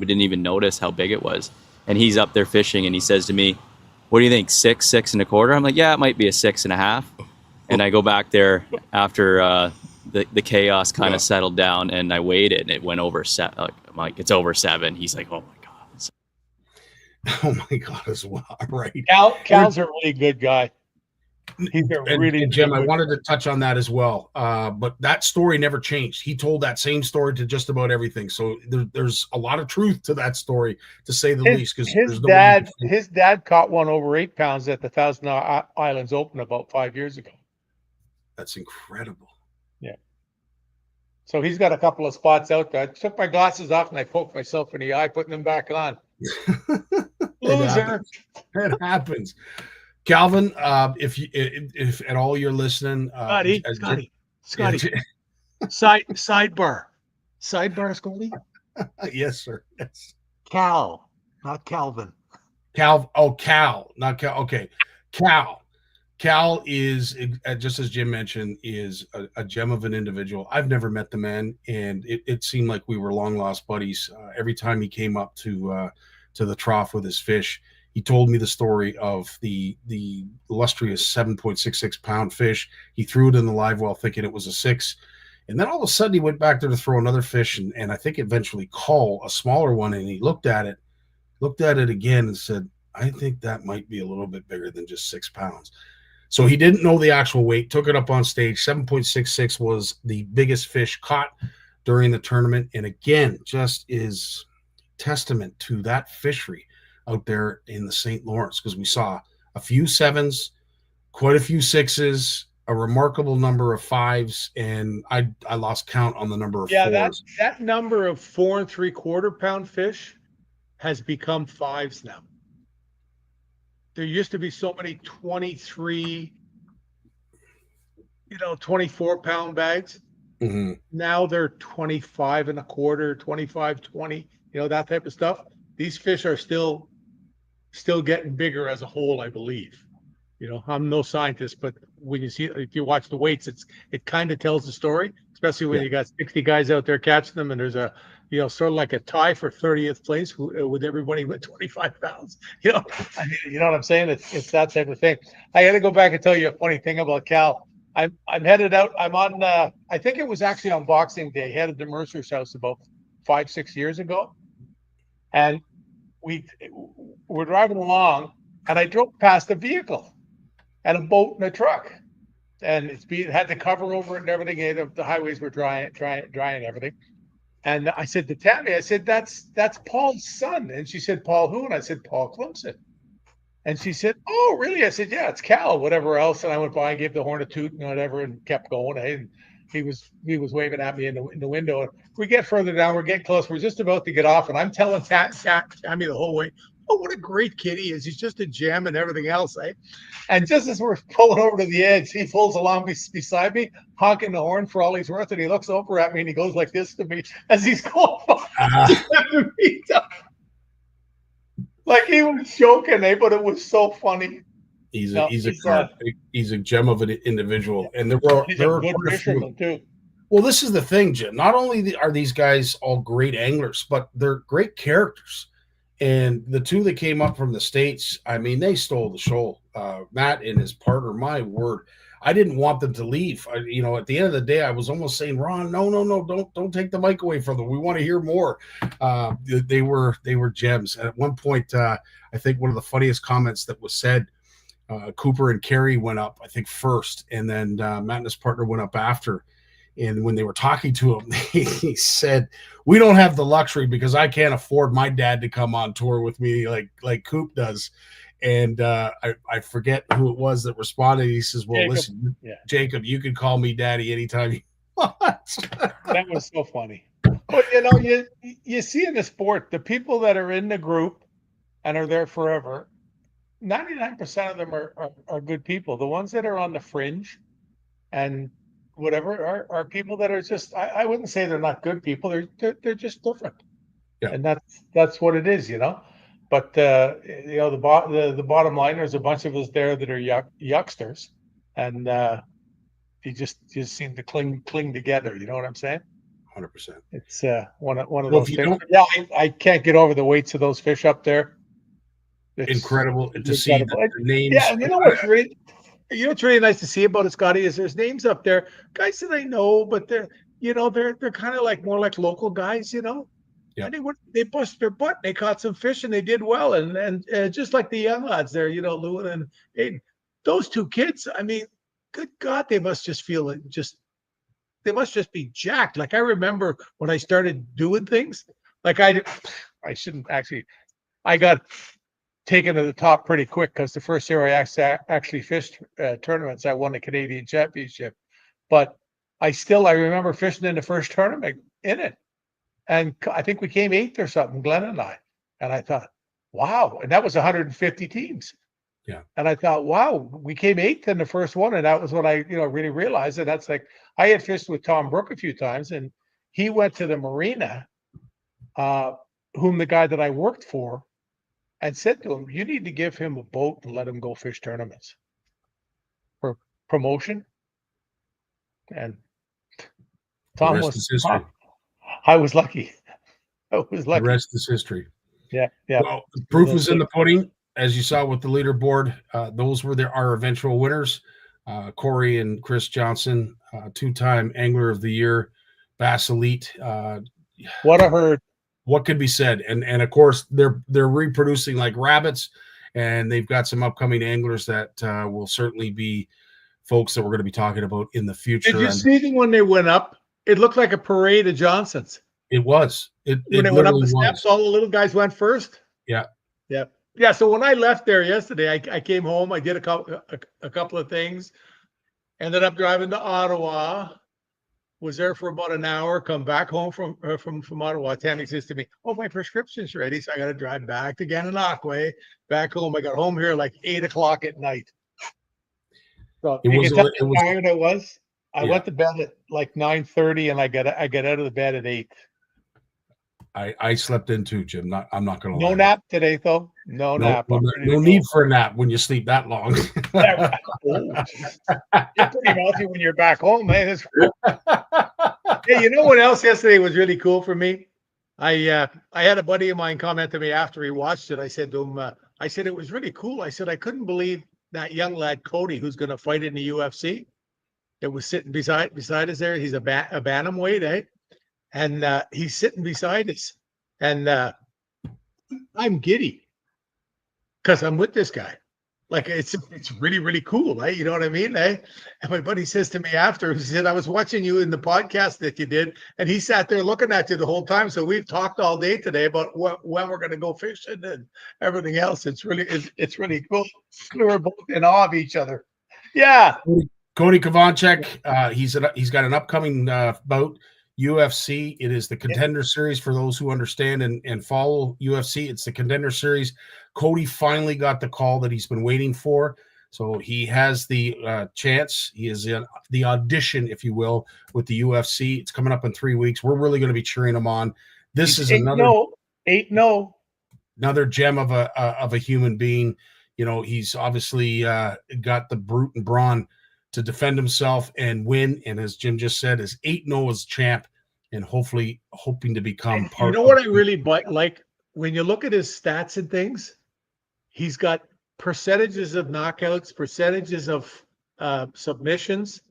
S8: even notice how big it was. And he's up there fishing, and he says to me, "What do you think? 6, 6.25?" I'm like, "Yeah, it might be a 6.5." And I go back there after the chaos kind of settled down, and I weighed it, and it went over 7. I'm like, "It's over 7." He's like, "Oh my god."
S2: Oh my god, as well. Right.
S5: Cal's a really good guy. He's a really
S2: and Jim, I wanted to touch on that as well. But that story never changed. He told that same story to just about everything. So there's a lot of truth to that story, to say the least. Because
S5: his dad caught one over 8 pounds at the Thousand Islands Open about 5 years ago.
S2: That's incredible.
S5: Yeah. So he's got a couple of spots out there. I took my glasses off and I poked myself in the eye, putting them back on. Loser.
S2: It happens. Calvin, if at all you're listening,
S5: Scotty, sidebar, Scotty.
S2: Yes, sir. Yes.
S5: Cal, not Calvin.
S2: Cal, not Cal. Okay, Cal is, just as Jim mentioned, is a gem of an individual. I've never met the man, and it seemed like we were long lost buddies. Every time he came up to the trough with his fish, he told me the story of the illustrious 7.66 pound fish. He threw it in the live well thinking it was a 6. And then all of a sudden he went back there to throw another fish and I think eventually call a smaller one. And he looked at it again and said, "I think that might be a little bit bigger than just 6 pounds." So he didn't know the actual weight, took it up on stage. 7.66 was the biggest fish caught during the tournament. And again, just is testament to that fishery out there in the St. Lawrence, because we saw a few 7s, quite a few 6s, a remarkable number of 5s, and I lost count on the number of 4s.
S5: That number of 4 3/4 pound fish has become 5s now. There used to be so many 23, 24 pound bags.
S2: Mm-hmm.
S5: Now they're 25 1/4, 25, 20, that type of stuff. These fish are still getting bigger as a whole, I believe. I'm no scientist, but when if you watch the weights, it kind of tells the story, especially when you got 60 guys out there catching them, and there's a, sort of like a tie for 30th place with everybody with 25 pounds. You know what I'm saying? It's that type of thing. I got to go back and tell you a funny thing about Cal. I'm headed out. I'm on. I think it was actually on Boxing Day. Headed to Mercer's house about 5-6 years ago, and we're driving along, and I drove past a vehicle, and a boat and a truck, and had the cover over it and everything. And the highways were dry and everything. And I said to Tammy, I said, that's Paul's son. And she said, Paul who? And I said, Paul Clemson. And she said, oh, really? I said, yeah, it's Cal, whatever else. And I went by and gave the horn a toot and whatever and kept going. And he was waving at me in the window. And we get further down, we're getting close. We're just about to get off. And I'm telling Tammy the whole way, oh, what a great kid he is. He's just a gem and everything else. Eh? And just as we're pulling over to the edge, he pulls along beside me, honking the horn for all he's worth. And he looks over at me and he goes like this to me as he's going like he was joking, eh? But it was so funny.
S2: He's a gem of an individual. And there are
S5: good fisherman too.
S2: Well, this is the thing, Jim. Not only are these guys all great anglers, but they're great characters. And the two that came up from the States, I mean, they stole the show. Matt and his partner, my word, I didn't want them to leave. At the end of the day, I was almost saying, Ron, no, don't take the mic away from them. We want to hear more. They were gems. And at one point, I think one of the funniest comments that was said, Cooper and Kerry went up, I think, first, and then Matt and his partner went up after. And when they were talking to him, he said, we don't have the luxury because I can't afford my dad to come on tour with me like Coop does. And I forget who it was that responded. He says, well, Jacob. Listen, Jacob, you can call me daddy anytime you want.
S5: That was so funny. But, you see in the sport, the people that are in the group and are there forever, 99% of them are good people. The ones that are on the fringe and whatever are people that are just, I wouldn't say they're not good people. They're just different. Yeah. And that's what it is, But the bottom line, there's a bunch of us there that are yucksters, and you just seem to cling together. You know what I'm saying?
S2: 100%.
S5: It's one of those things. Yeah, I can't get over the weights of those fish up there.
S2: It's incredible to see the names.
S5: Yeah, and what's really nice to see about it, Scotty, is there's names up there, guys that I know, but they're kind of like more like local guys, Yeah. And they busted their butt. They caught some fish and they did well. And just like the young lads there, Lewin and Aiden, those two kids, I mean, good God, they must just feel it. They must just be jacked. Like I remember when I started doing things, like I shouldn't actually, I got taken to the top pretty quick because the first year I actually fished tournaments, I won the Canadian Championship. But I remember fishing in the first tournament in it. And I think we came 8th or something, Glenn and I. And I thought, wow. And that was 150 teams.
S2: Yeah.
S5: And I thought, wow, we came 8th in the first one. And that was when I, really realized that that's like, I had fished with Tom Brook a few times. And he went to the marina, whom the guy that I worked for, and said to him, you need to give him a boat and let him go fish tournaments for promotion. And Tom was history. I was lucky. The
S2: rest is history.
S5: Yeah.
S2: Well, the proof is in the pudding, as you saw with the leaderboard. Those were our eventual winners. Corey and Chris Johnson, 2-time Angler of the Year, Bass Elite.
S5: What a herd!
S2: What could be said? And of course they're reproducing like rabbits, and they've got some upcoming anglers that will certainly be folks that we're going to be talking about in the future.
S5: Did you see them when they went up? It looked like a parade of Johnsons.
S2: It was.
S5: When they went up the steps, all the little guys went first.
S2: Yeah.
S5: So when I left there yesterday, I came home. I did a couple of things. Ended up driving to Ottawa. Was there for about an hour. Come back home from Ottawa. Tammy says to me, "Oh, my prescription's ready, so I got to drive back to Gananoque, back home." I got home here like 8:00 at night. So you can tell how tired I was. I went to bed at like 9:30, and I got out of the bed at 8.
S2: I slept in too, Jim. I'm not going to lie.
S5: No nap today, though. No nap.
S2: No need for a nap when you sleep that long.
S5: You're pretty healthy when you're back home, man. Hey, you know what else yesterday was really cool for me? I had a buddy of mine comment to me after he watched it. I said to him, I said it was really cool. I said I couldn't believe that young lad Cody, who's going to fight in the UFC. that was sitting beside us there. He's a bantamweight, eh? And he's sitting beside us, and I'm giddy because I'm with this guy. Like it's really, really cool, eh? You know what I mean, eh? And my buddy says to me after, he said, I was watching you in the podcast that you did, and he sat there looking at you the whole time. So we've talked all day today about when we're going to go fishing and everything else. It's really cool. We were both in awe of each other. Yeah.
S2: Cody Kovanchek, he's got an upcoming bout. UFC. It is the Contender Series for those who understand and follow UFC. It's the Contender Series. Cody finally got the call that he's been waiting for. So he has the chance. He is in the audition, if you will, with the UFC. It's coming up in 3 weeks. We're really going to be cheering him on. This is another
S5: 8-0.
S2: Another gem of a human being. You know, he's obviously got the brute and brawn to defend himself and win. And as Jim just said, is 8-0 as champ, and hopefully hoping to become part.
S5: You know what I really like when you look at his stats and things, he's got percentages of knockouts, percentages of submissions,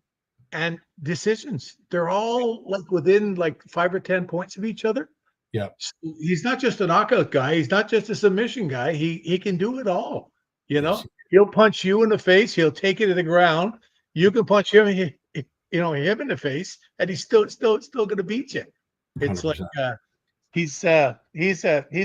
S5: and decisions. They're all like within like 5 or 10 points of each other.
S2: Yeah,
S5: so he's not just a knockout guy. He's not just a submission guy. He can do it all. You know, he'll punch you in the face. He'll take you to the ground. You can punch him, him in the face, and he's still going to beat you. It's 100%. Like he's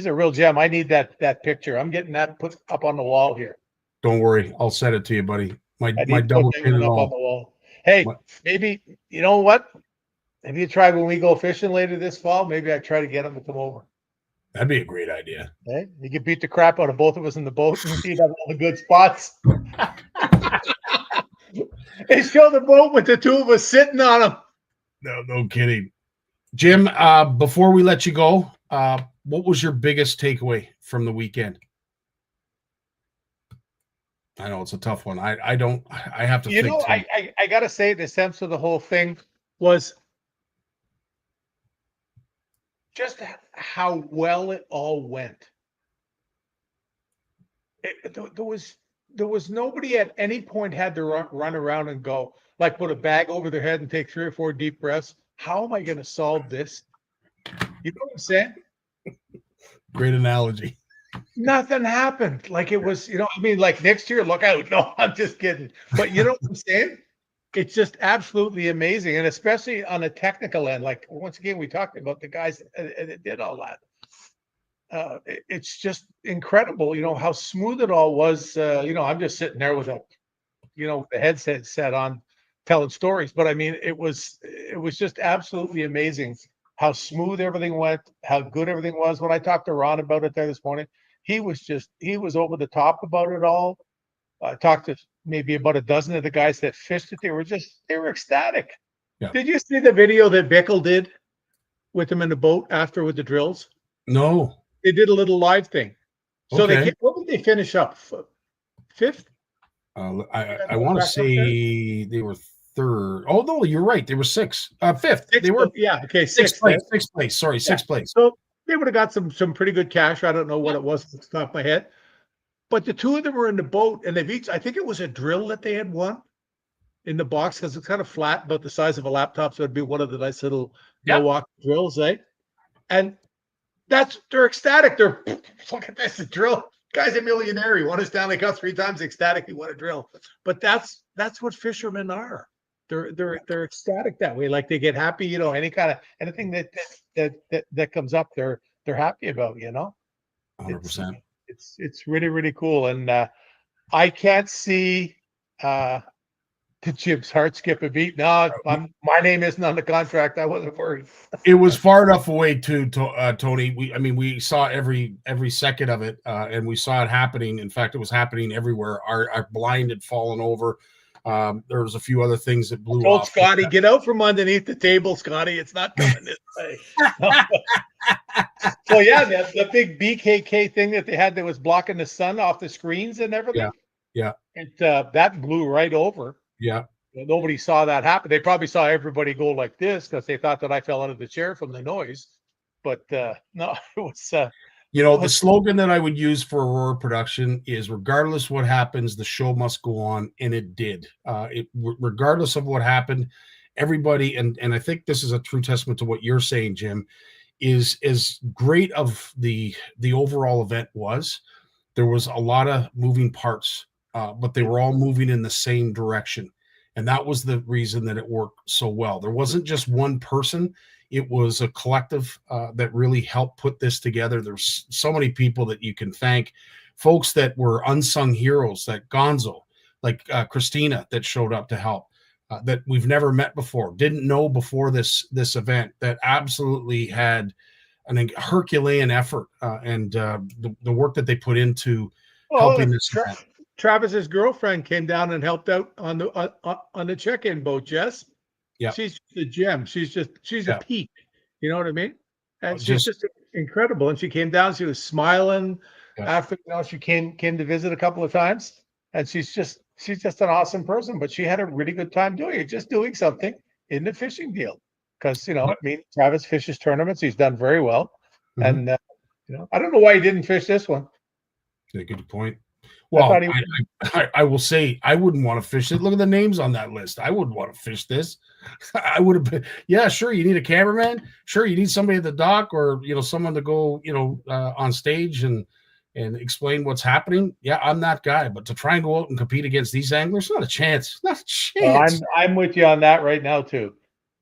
S5: a real gem. I need that picture. I'm getting that put up on the wall here.
S2: Don't worry, I'll send it to you, buddy. My double chin and
S5: all. On the wall. Hey, maybe you know what? Maybe you try when we go fishing later this fall. Maybe I try to get him to come over.
S2: That'd be a great idea.
S5: Hey, you could beat the crap out of both of us in the boat, and he'd have all the good spots. They show the boat with the two of us sitting on them.
S2: No kidding. Jim, before we let you go, what was your biggest takeaway from the weekend? I know it's a tough one. I have to think.
S5: I got to say the sense of the whole thing was just how well it all went. There was nobody at any point had to run around and go, like put a bag over their head and take 3 or 4 deep breaths. How am I going to solve this? You know what I'm saying?
S2: Great analogy.
S5: Nothing happened. Like it was, like next year, look out. No, I'm just kidding. But you know what I'm saying? It's just absolutely amazing. And especially on a technical end, like once again, we talked about the guys that did all that. It's just incredible, how smooth it all was. I'm just sitting there with the headset set on telling stories, but I mean, it was just absolutely amazing how smooth everything went, how good everything was. When I talked to Ron about it there this morning, he was over the top about it all. I talked to maybe about a dozen of the guys that fished it. They were ecstatic. Yeah. Did you see the video that Bickle did with them in the boat after with the drills?
S2: No.
S5: They did a little live thing. So what did they finish up? 5th?
S2: I want to say they were 3rd. Oh no, you're right. They were 6th. 5th. They were 6th place. 6th place. Sorry, 6th place.
S5: So they would have got some pretty good cash. I don't know what it was off the top of my head. But the two of them were in the boat, and they've each, I think it was a drill that they had won in the box because it's kind of flat, about the size of a laptop. So it'd be one of the nice little no-walk drills, eh? And they're ecstatic. They're look at this, the drill. Guy's a millionaire. He won a Stanley Cup 3 times. Ecstatic. He won a drill. But that's what fishermen are. They're ecstatic that way. Like they get happy. Anything that comes up, they're happy about.
S2: 100%.
S5: It's really, really cool. And I can't see the Jim's heart skip a beat. No, my name isn't on the contract. I wasn't worried.
S2: It was far enough away too, Tony. We saw every second of it, and we saw it happening. In fact, it was happening everywhere. Our blind had fallen over. There was a few other things that blew off.
S5: Scotty, get out from underneath the table, Scotty. It's not coming this way. So yeah, the big BKK thing that they had that was blocking the sun off the screens and everything.
S2: Yeah.
S5: And that blew right over.
S2: Yeah.
S5: Nobody saw that happen. They probably saw everybody go like this because they thought that I fell out of the chair from the noise. But no, it was
S2: The slogan that I would use for Aurora production is regardless what happens, the show must go on. And it did. Regardless of what happened, everybody, and I think this is a true testament to what you're saying, Jim, is as great of the overall event was. There was a lot of moving parts, but they were all moving in the same direction. And that was the reason that it worked so well. There wasn't just one person. It was a collective that really helped put this together. There's so many people that you can thank, folks that were unsung heroes, like Gonzo, like Christina that showed up to help, that we've never met before, didn't know before this event, that absolutely had an Herculean effort and the work that they put into helping this event.
S5: Travis's girlfriend came down and helped out on the check-in boat, Jess.
S2: Yeah,
S5: she's a gem. She's a peak. You know what I mean? And she's just incredible. And she came down. She was smiling after she came to visit a couple of times. And she's just an awesome person. But she had a really good time doing it, just doing something in the fishing deal. Because Travis fishes tournaments. He's done very well. And I don't know why he didn't fish this one.
S2: Yeah, good point. Well, I will say I wouldn't want to fish it. Look at the names on that list. I wouldn't want to fish this. I would have been, sure, you need a cameraman. Sure, you need somebody at the dock or, someone to go, on stage and explain what's happening. Yeah, I'm that guy. But to try and go out and compete against these anglers, not a chance. Not a chance.
S5: Well, I'm with you on that right now, too.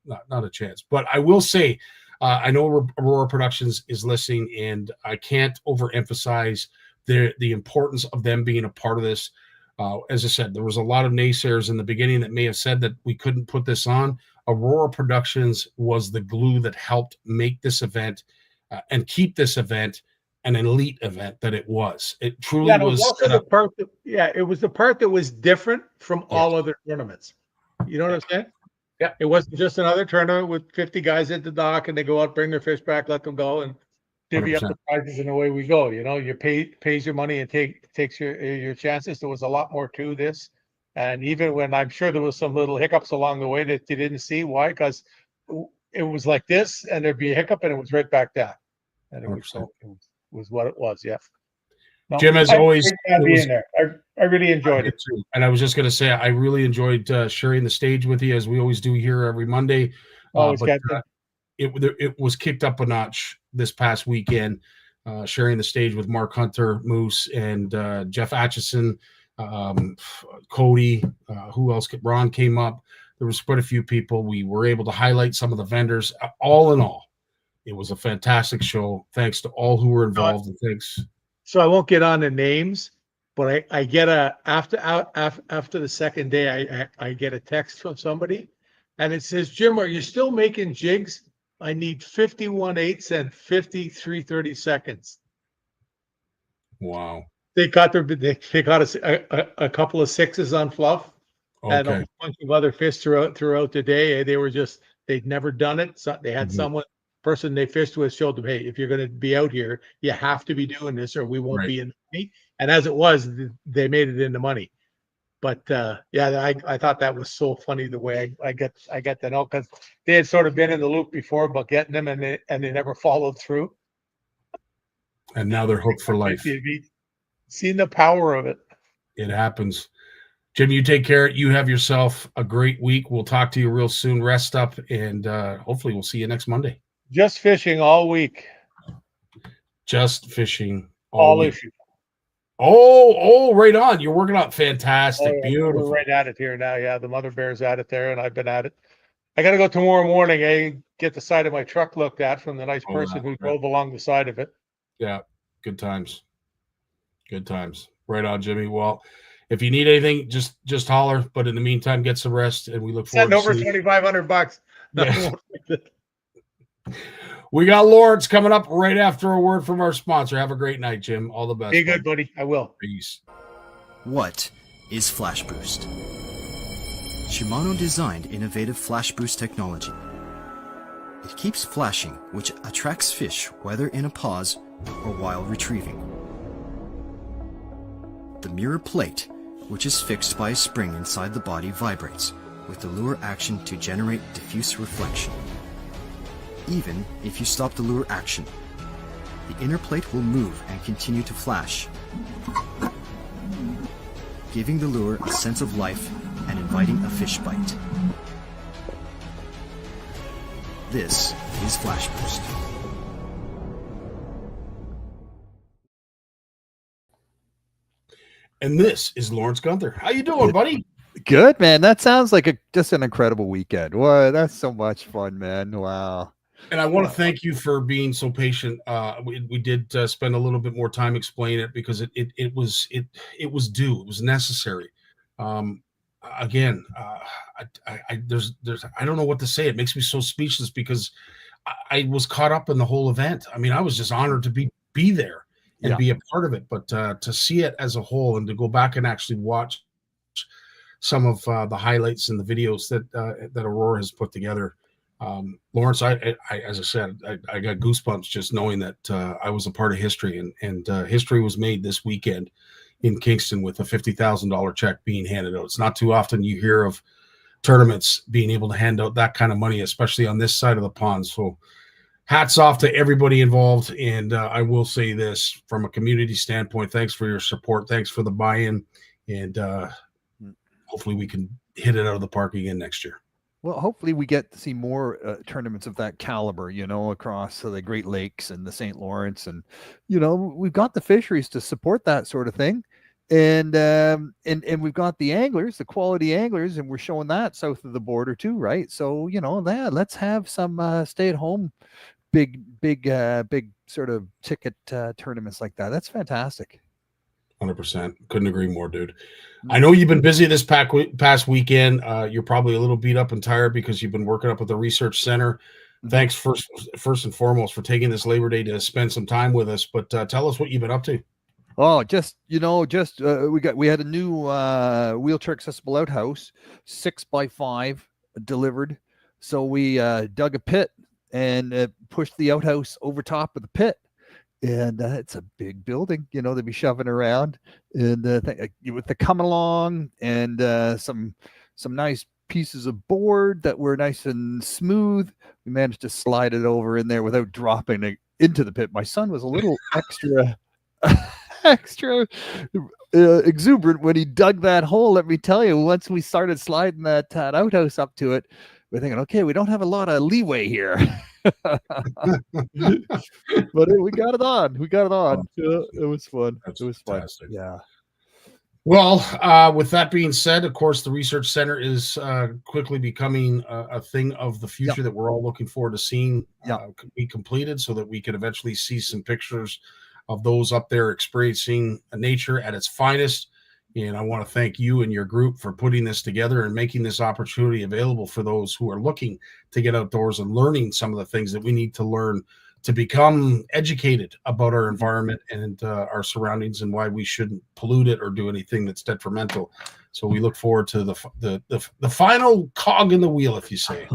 S2: Not a chance. But I will say, I know Aurora Productions is listening, and I can't overemphasize the importance of them being a part of this. As I said, there was a lot of naysayers in the beginning that may have said that we couldn't put this on. Aurora Productions was the glue that helped make this event and keep this event an elite event that it was. It truly was.
S5: Also the part that, it was the part that was different from all other tournaments. You know what I'm saying?
S2: Yeah.
S5: It wasn't just another tournament with 50 guys at the dock and they go out, bring their fish back, let them go, and divvy up the prizes, and away we go. You pays your money and takes your chances. There was a lot more to this, and even when I'm sure there was some little hiccups along the way that you didn't see. Why? Because it was like this, and there'd be a hiccup, and it was right back down, and it was what it was. Yeah. No,
S2: Jim, as always,
S5: being there. I really enjoyed it
S2: too. And I was just going to say, I really enjoyed sharing the stage with you, as we always do here every Monday. It was kicked up a notch this past weekend, sharing the stage with Mark Gunther, Moose, and Jeff Atchison, Cody, who else? Ron came up. There was quite a few people. We were able to highlight some of the vendors. All in all, it was a fantastic show. Thanks to all who were involved. And thanks.
S5: So I won't get on the names, but I get after the second day, I get a text from somebody, and it says, "Jim, are you still making jigs? I need 51/8 and 53/32."
S2: Wow.
S5: They got a couple of 6s on fluff, and a bunch of other fish throughout the day. They'd never done it. So they had person they fished with showed them, hey, if you're going to be out here, you have to be doing this or we won't be in the money. And as it was, they made it into money. But I thought that was so funny the way I get to know, because they had sort of been in the loop before about getting them, and they never followed through.
S2: And now they're hooked for life.
S5: Seen the power of it.
S2: It happens. Jim, you take care. You have yourself a great week. We'll talk to you real soon. Rest up, and hopefully we'll see you next Monday.
S5: Just fishing all week.
S2: Just fishing all week.
S5: Issue.
S2: Oh, right on. You're working out fantastic. Beautiful.
S5: We're right at it here now. Yeah, the mother bear's at it there, and I've been at it. I got to go tomorrow morning. Get the side of my truck looked at from the nice person who drove along the side of it.
S2: Yeah, good times. Good times. Right on, Jimmy. Well, if you need anything, just holler. But in the meantime, get some rest, and we look forward to
S5: seeing $2,500.
S2: Yes. We got Lawrence coming up right after a word from our sponsor. Have a great night, Jim. All the best.
S5: Be good, buddy. I will.
S2: Peace.
S9: What is Flash Boost? Shimano designed innovative Flash Boost technology. It keeps flashing, which attracts fish whether in a pause or while retrieving. The mirror plate, which is fixed by a spring inside the body, vibrates with the lure action to generate diffuse reflection. Even if you stop the lure action, the inner plate will move and continue to flash, giving the lure a sense of life and inviting a fish bite. This is Flash Boost.
S2: And this is Lawrence Gunther. How you doing, buddy?
S10: Good, man. That sounds like just an incredible weekend. Wow, that's so much fun, man. Wow.
S2: And I want to thank you for being so patient. We did spend a little bit more time explaining it because it was due. It was necessary. Again, I don't know what to say. It makes me so speechless because I was caught up in the whole event. I mean, I was just honored to be there and be a part of it. But to see it as a whole and to go back and actually watch some of the highlights and the videos that Aurora has put together. Lawrence, I as I said, I got goosebumps just knowing that I was a part of history, and history was made this weekend in Kingston with a $50,000 check being handed out. It's not too often you hear of tournaments being able to hand out that kind of money, especially on this side of the pond. So hats off to everybody involved. And I will say this from a community standpoint, thanks for your support. Thanks for the buy-in. And hopefully we can hit it out of the park again next year.
S10: Well, hopefully we get to see more tournaments of that caliber, across the Great Lakes and the St. Lawrence. And, we've got the fisheries to support that sort of thing. And we've got the anglers, the quality anglers, and we're showing that south of the border too, right? So, let's have some stay-at-home big sort of ticket tournaments like that. That's fantastic.
S2: 100%. Couldn't agree more, dude. I know you've been busy this past weekend. You're probably a little beat up and tired because you've been working up at the research center. Thanks first and foremost for taking this Labor Day to spend some time with us. But tell us what you've been up to.
S10: Oh, we had a new wheelchair accessible outhouse, 6x5 delivered. So we dug a pit and pushed the outhouse over top of the pit. And it's a big building, to be shoving around, and with the coming along and some nice pieces of board that were nice and smooth. We managed to slide it over in there without dropping it into the pit. My son was a little extra exuberant when he dug that hole. Let me tell you, once we started sliding that outhouse up to it, we're thinking, okay, we don't have a lot of leeway here. But we got it on. It was fun.
S2: That's
S10: it was
S2: fantastic.
S10: Fun. Yeah.
S2: Well, with that being said, of course, the research center is quickly becoming a thing of the future that we're all looking forward to seeing be completed so that we can eventually see some pictures of those up there experiencing nature at its finest. And I want to thank you and your group for putting this together and making this opportunity available for those who are looking to get outdoors and learning some of the things that we need to learn to become educated about our environment and our surroundings and why we shouldn't pollute it or do anything that's detrimental. So we look forward to the final cog in the wheel, if you say.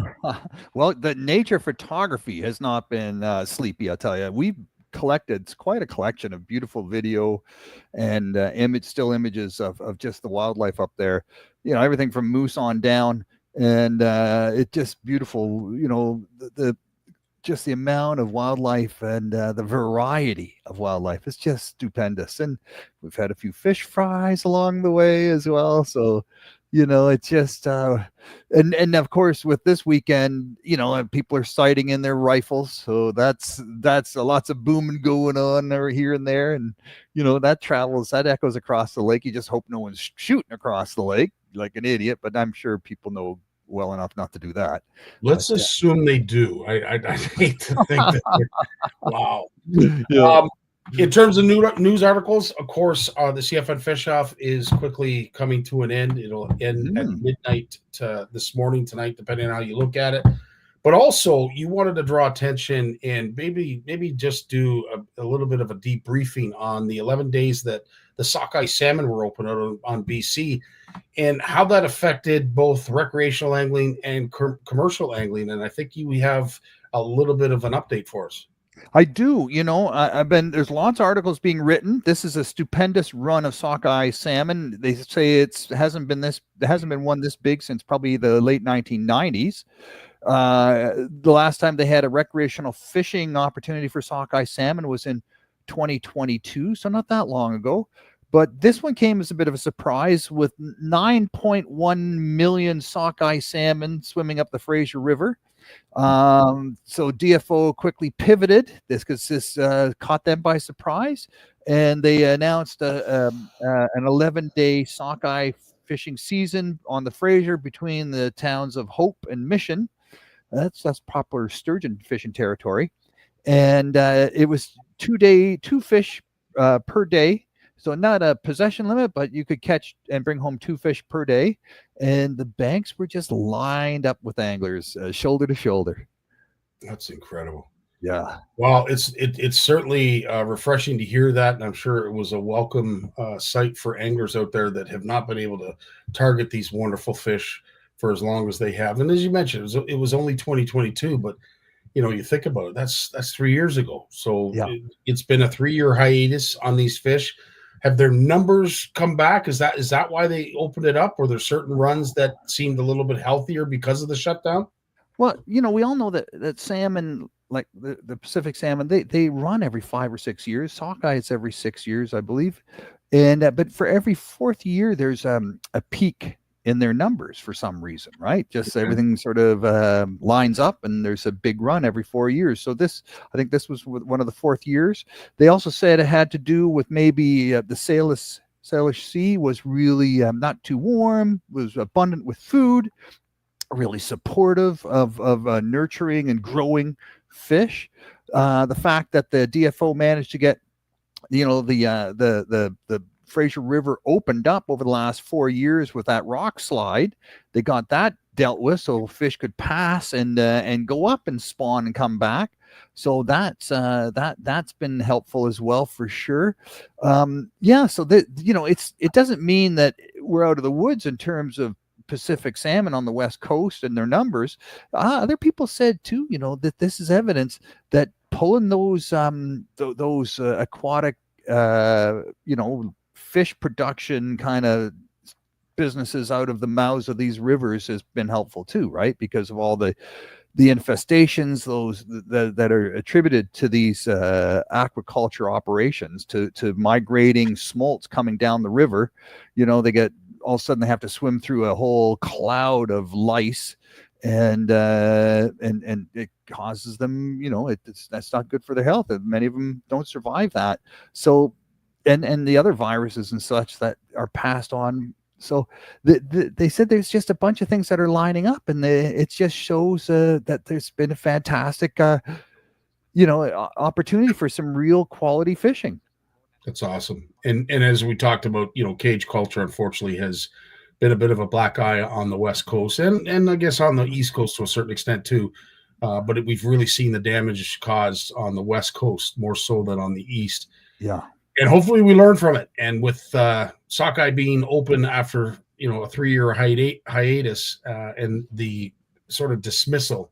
S10: Well, the nature photography has not been sleepy, I'll tell you. We've collected quite a collection of beautiful video and still images of just the wildlife up there, everything from moose on down, and it's just beautiful, just the amount of wildlife and the variety of wildlife is just stupendous. And we've had a few fish fries along the way as well, so it's just and of course with this weekend, people are sighting in their rifles, so that's lots of booming going on here and there, and that echoes across the lake. You just hope no one's shooting across the lake like an idiot, but I'm sure people know well enough not to do that.
S2: Let's assume they do. I hate to think that. Wow.
S10: Yeah.
S2: In terms of news articles, of course, the CFN FishOFF is quickly coming to an end. It'll end at midnight this morning, tonight, depending on how you look at it. But also, you wanted to draw attention and maybe just do a little bit of a debriefing on the 11 days that the sockeye salmon were open out on BC and how that affected both recreational angling and commercial angling. And I think we have a little bit of an update for us.
S10: I do. There's lots of articles being written. This is a stupendous run of sockeye salmon. They say it hasn't been one this big since probably the late 1990s. The last time they had a recreational fishing opportunity for sockeye salmon was in 2022, so not that long ago. But this one came as a bit of a surprise with 9.1 million sockeye salmon swimming up the Fraser River. So DFO quickly pivoted this because this caught them by surprise, and they announced an 11-day sockeye fishing season on the Fraser between the towns of Hope and Mission. That's proper sturgeon fishing territory, and it was 2 fish per day. So not a possession limit, but you could catch and bring home 2 fish per day. And the banks were just lined up with anglers, shoulder to shoulder.
S2: That's incredible.
S10: Yeah.
S2: Well, it's certainly refreshing to hear that. And I'm sure it was a welcome sight for anglers out there that have not been able to target these wonderful fish for as long as they have. And as you mentioned, it was only 2022, but you think about it, that's 3 years ago. So
S10: yeah.
S2: It's been a 3-year hiatus on these fish. Have their numbers come back? Is that why they opened it up? Or there certain runs that seemed a little bit healthier because of the shutdown?
S10: Well, we all know that salmon, like the Pacific salmon, they run every 5 or 6 years. Sockeye, it's every 6 years, I believe. And but for every 4th year, there's a peak in their numbers for some reason, right? Just everything sort of lines up, and there's a big run every 4 years. So I think this was one of the 4th years. They also said it had to do with maybe the Salish Sea was really not too warm, was abundant with food, really supportive of nurturing and growing fish. The fact that the DFO managed to get, the Fraser River opened up over the last 4 years with that rock slide. They got that dealt with so fish could pass and go up and spawn and come back. So that's been helpful as well for sure. So it doesn't mean that we're out of the woods in terms of Pacific salmon on the West Coast and their numbers. Other people said too, that this is evidence that pulling those aquatic fish production kind of businesses out of the mouths of these rivers has been helpful too, right? Because of all the infestations, those that are attributed to these aquaculture operations, to migrating smolts coming down the river. They get, all of a sudden they have to swim through a whole cloud of lice, and it causes them, that's not good for their health, and many of them don't survive that. So and the other viruses and such that are passed on. So they said there's just a bunch of things that are lining up, and it just shows that there's been a fantastic opportunity for some real quality fishing.
S2: That's awesome. And as we talked about, cage culture unfortunately has been a bit of a black eye on the West Coast, and I guess on the East Coast to a certain extent too. But we've really seen the damage caused on the West Coast more so than on the East.
S10: Yeah.
S2: And hopefully we learn from it. And with sockeye being open after, a 3-year hiatus and the sort of dismissal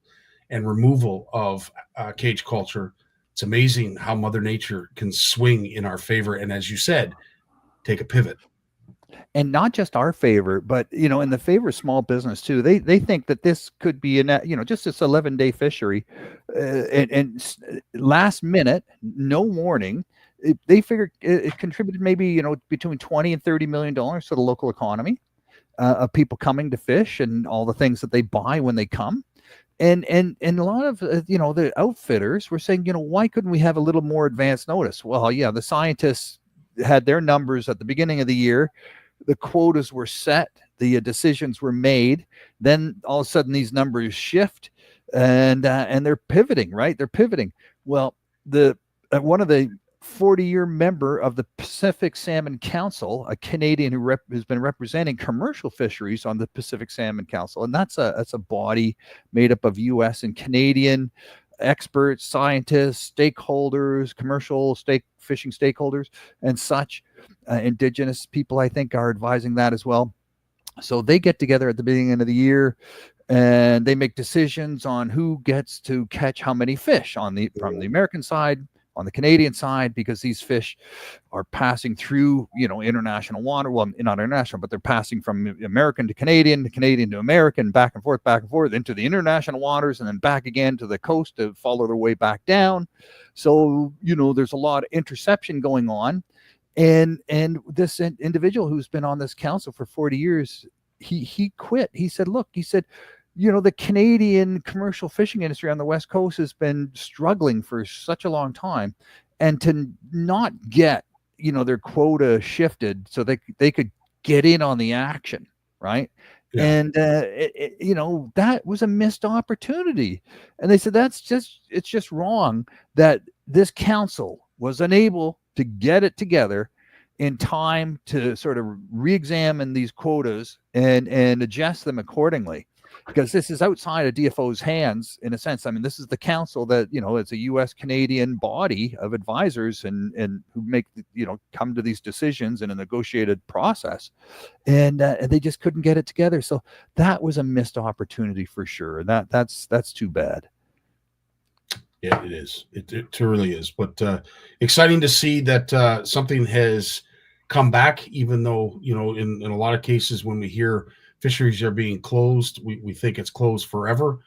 S2: and removal of cage culture, it's amazing how Mother Nature can swing in our favor. And as you said, take a pivot.
S10: And not just our favor, but, in the favor of small business too. They think that this could be just this 11-day fishery and last minute, no warning. They figured it contributed maybe, between $20 and $30 million to the local economy of people coming to fish and all the things that they buy when they come. And a lot of, the outfitters were saying, why couldn't we have a little more advance notice? Well, yeah, the scientists had their numbers at the beginning of the year. The quotas were set. The decisions were made. Then all of a sudden these numbers shift and they're pivoting, right? They're pivoting. Well, one of the 40-year member of the Pacific Salmon Council, a Canadian who has been representing commercial fisheries on the Pacific Salmon Council, and that's a body made up of U.S. and Canadian experts, scientists, stakeholders, commercial fishing stakeholders, and such. Indigenous people, I think, are advising that as well. So they get together at the beginning of the year, and they make decisions on who gets to catch how many fish from the American side. on the Canadian side, because these fish are passing through, international water. Well, not international, but they're passing from American to Canadian to American, back and forth into the international waters, and then back again to the coast to follow their way back down. So, there's a lot of interception going on. And this individual who's been on this council for 40 years, he quit. He said, the Canadian commercial fishing industry on the West Coast has been struggling for such a long time, and to not get, their quota shifted so they could get in on the action, right? Yeah. And that was a missed opportunity. And they said it's just wrong that this council was unable to get it together in time to sort of re-examine these quotas and adjust them accordingly, because this is outside of DFO's hands in a sense. I mean, this is the council that, it's a US Canadian body of advisors and who make, come to these decisions in a negotiated process, and they just couldn't get it together. So that was a missed opportunity for sure. That's too bad.
S2: Yeah, it is. It truly is. But exciting to see that something has come back, even though, in a lot of cases when we hear fisheries are being closed, we think it's closed forever.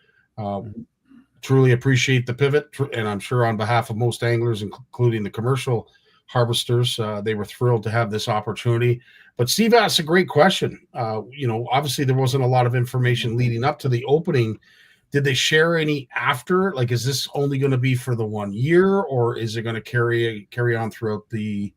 S2: Truly appreciate the pivot. And I'm sure on behalf of most anglers, including the commercial harvesters, they were thrilled to have this opportunity. But Steve asked a great question. Obviously there wasn't a lot of information leading up to the opening. Did they share any after? Like, is this only going to be for the 1 year, or is it going to carry on throughout the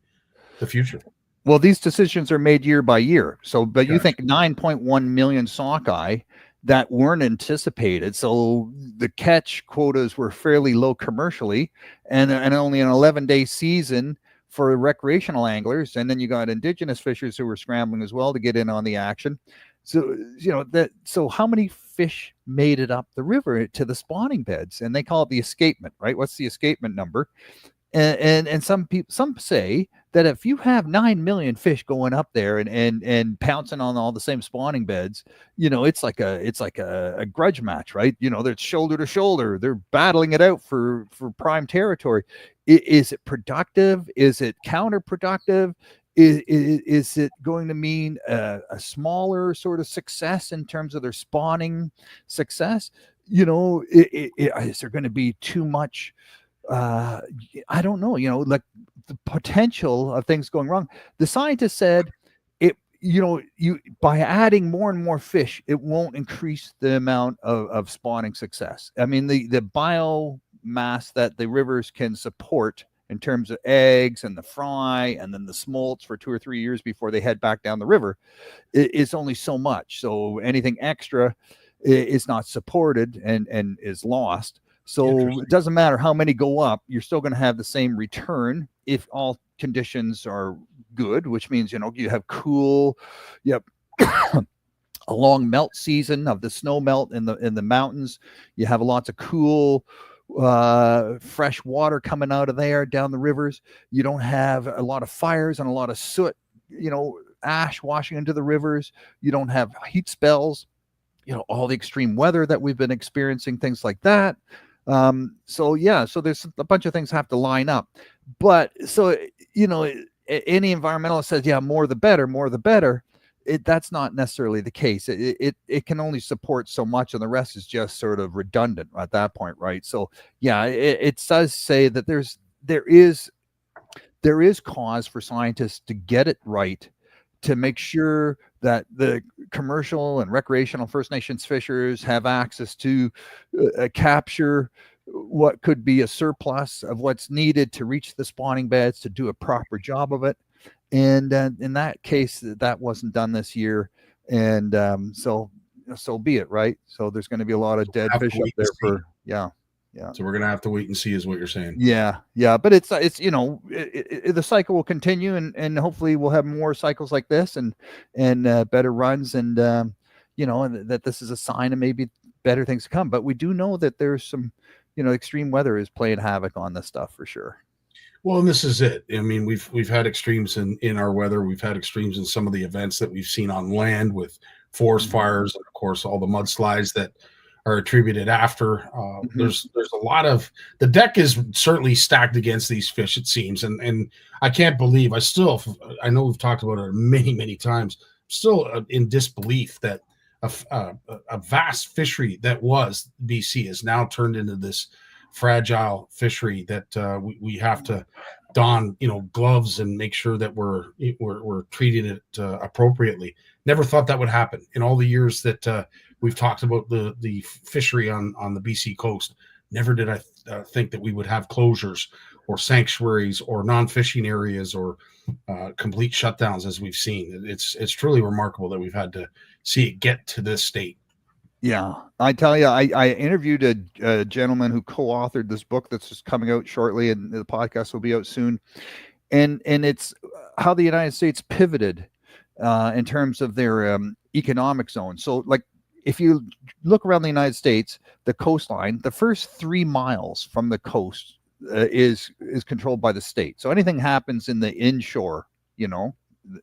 S2: future?
S10: Well, these decisions are made year by year. So, but you think 9.1 million sockeye that weren't anticipated. So the catch quotas were fairly low commercially, and only an 11-day season for recreational anglers. And then you got indigenous fishers who were scrambling as well to get in on the action. So, so how many fish made it up the river to the spawning beds? And they call it the escapement, right? What's the escapement number? And some say that if you have 9 million fish going up there and pouncing on all the same spawning beds, it's like a grudge match, right? They're shoulder to shoulder. They're battling it out for prime territory. Is it productive? Is it counterproductive? Is it going to mean a smaller sort of success in terms of their spawning success? Is there going to be too much? I don't know, like the potential of things going wrong. The scientists said by adding more and more fish, it won't increase the amount of spawning success. I mean, the biomass that the rivers can support in terms of eggs and the fry and then the smolts for 2 or 3 years before they head back down the river is only so much. So anything extra is not supported and is lost. So it doesn't matter how many go up, you're still going to have the same return if all conditions are good, which means, you have cool, a long melt season of the snow melt in the mountains. You have lots of cool, fresh water coming out of there down the rivers. You don't have a lot of fires and a lot of soot, ash washing into the rivers. You don't have heat spells, all the extreme weather that we've been experiencing, things like that. So there's a bunch of things have to line up. But so, any environmentalist says, more the better. That's not necessarily the case. It can only support so much, and the rest is just sort of redundant at that point, right? So it does say that there is cause for scientists to get it right, to make sure that the commercial and recreational First Nations fishers have access to capture what could be a surplus of what's needed to reach the spawning beds to do a proper job of it. And in that case, that wasn't done this year. And so be it, right? So there's going to be a lot of dead fish up there for, yeah.
S2: So we're going to have to wait and see is what you're saying.
S10: Yeah. But it's the cycle will continue, and hopefully we'll have more cycles like this and better runs, and that this is a sign of maybe better things to come. But we do know that there's some, extreme weather is playing havoc on this stuff for sure.
S2: Well, and this is it. I mean, we've had extremes in our weather. We've had extremes in some of the events that we've seen on land with forest fires, and of course all the mudslides that are attributed after. There's a lot of, the deck is certainly stacked against these fish, it seems, and I can't believe, I know we've talked about it many times, still in disbelief that a vast fishery that was BC is now turned into this fragile fishery that we have to don gloves and make sure that we're treating it appropriately. Never thought that would happen in all the years that we've talked about the fishery on the BC coast. Never did I think that we would have closures or sanctuaries or non-fishing areas or complete shutdowns as we've seen. It's truly remarkable that we've had to see it get to this state.
S10: Yeah, I tell you, I interviewed a gentleman who co-authored this book that's just coming out shortly, and the podcast will be out soon. And it's how the United States pivoted in terms of their economic zone. So, like, if you look around the United States, the coastline, the first 3 miles from the coast is controlled by the state. So anything happens in the inshore,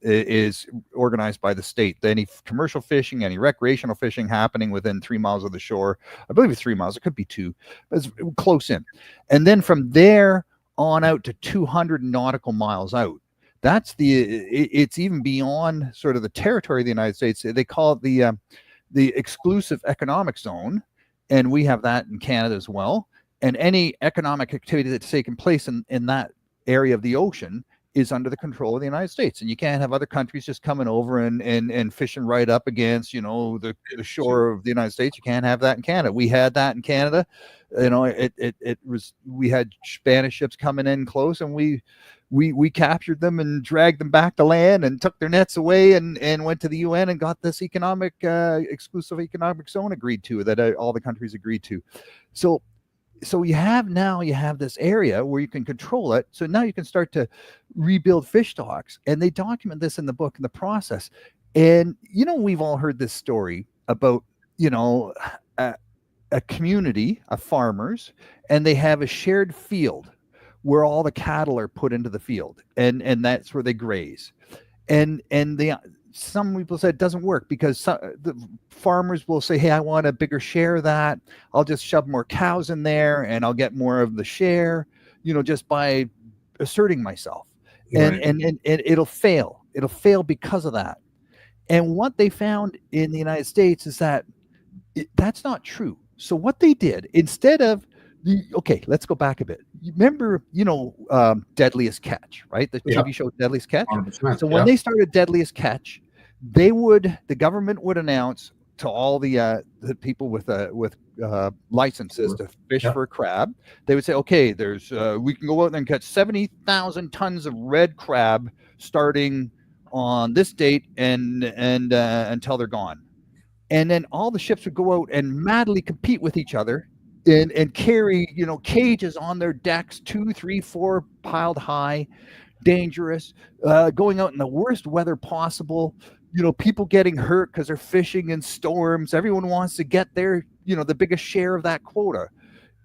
S10: is organized by the state. Any commercial fishing, any recreational fishing happening within 3 miles of the shore, I believe it's 3 miles, it could be 2, but it's close in. And then from there on out to 200 nautical miles out, that's it's even beyond sort of the territory of the United States. They call it the exclusive economic zone, and we have that in Canada as well. And any economic activity that's taken place in that area of the ocean is under the control of the United States. And you can't have other countries just coming over and fishing right up against, the shore of the United States. You can't have that in Canada. We had that in Canada. We had Spanish ships coming in close, and we captured them and dragged them back to land and took their nets away and went to the UN and got this exclusive economic zone agreed to that all the countries agreed to. So you have this area where you can control it. So now you can start to rebuild fish stocks, and they document this in the book in the process. And we've all heard this story about a community of farmers, and they have a shared field where all the cattle are put into the field, and that's where they graze. And some people said it doesn't work because the farmers will say, hey, I want a bigger share of that. I'll just shove more cows in there and I'll get more of the share, just by asserting myself. Right. And it'll fail. It'll fail because of that. And what they found in the United States is that that's not true. So what they did, instead of let's go back a bit. You remember, Deadliest Catch, right? The TV show Deadliest Catch. 100%, so when they started Deadliest Catch, the government would announce to all the people with licenses to fish for a crab. They would say, okay, we can go out and catch 70,000 tons of red crab starting on this date and until they're gone. And then all the ships would go out and madly compete with each other and carry, cages on their decks, 2, 3, 4 piled high, dangerous, going out in the worst weather possible, people getting hurt because they're fishing in storms. Everyone wants to get their, the biggest share of that quota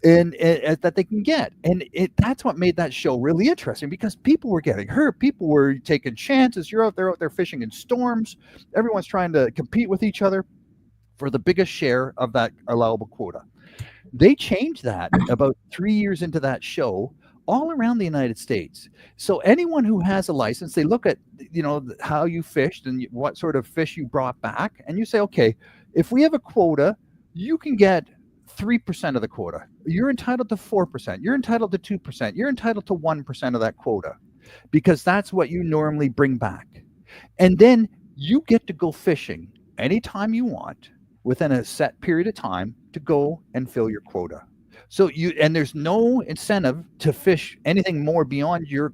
S10: and that they can get. And that's what made that show really interesting, because people were getting hurt. People were taking chances. You're out there fishing in storms. Everyone's trying to compete with each other for the biggest share of that allowable quota. They changed that about 3 years into that show all around the United States. So anyone who has a license, they look at, how you fished and what sort of fish you brought back. And you say, okay, if we have a quota, you can get 3% of the quota. You're entitled to 4%. You're entitled to 2%. You're entitled to 1% of that quota, because that's what you normally bring back. And then you get to go fishing anytime you want within a set period of time to go and fill your quota. So there's no incentive to fish anything more beyond your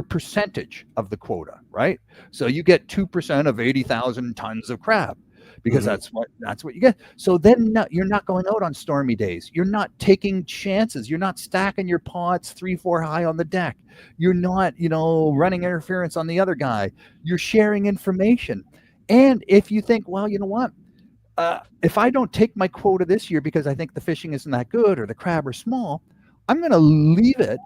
S10: percentage of the quota, right? So you get 2% of 80,000 tons of crab, because that's what you get. So then you're not going out on stormy days. You're not taking chances. You're not stacking your pots 3, 4 high on the deck. You're not, running interference on the other guy. You're sharing information. And if you think, well, you know what? If I don't take my quota this year because I think the fishing isn't that good or the crab are small, I'm going to leave it.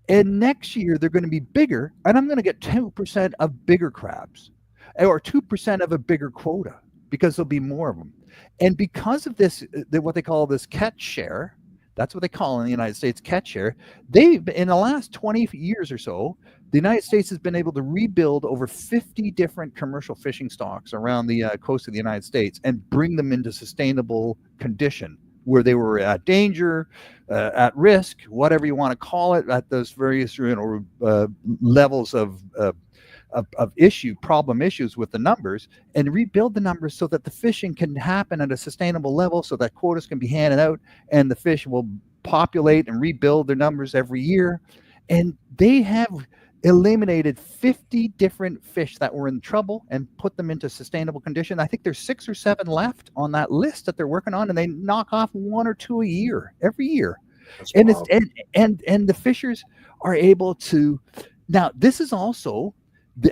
S10: And next year they're going to be bigger, and I'm going to get 2% of bigger crabs or 2% of a bigger quota. because there'll be more of them. And because of this, what they call this catch share, that's what they call in the United States catch share. They've, in the last 20 years or so, the United States has been able to rebuild over 50 different commercial fishing stocks around the coast of the United States and bring them into sustainable condition where they were at danger, at risk, whatever you want to call it, at those various levels of problem issues with the numbers, and rebuild the numbers so that the fishing can happen at a sustainable level, so that quotas can be handed out and the fish will populate and rebuild their numbers every year. And they have eliminated 50 different fish that were in trouble and put them into sustainable condition. I think there's 6 or 7 left on that list that they're working on, and they knock off 1 or 2 a year every year. And it's and the fishers are able to. Now, this is also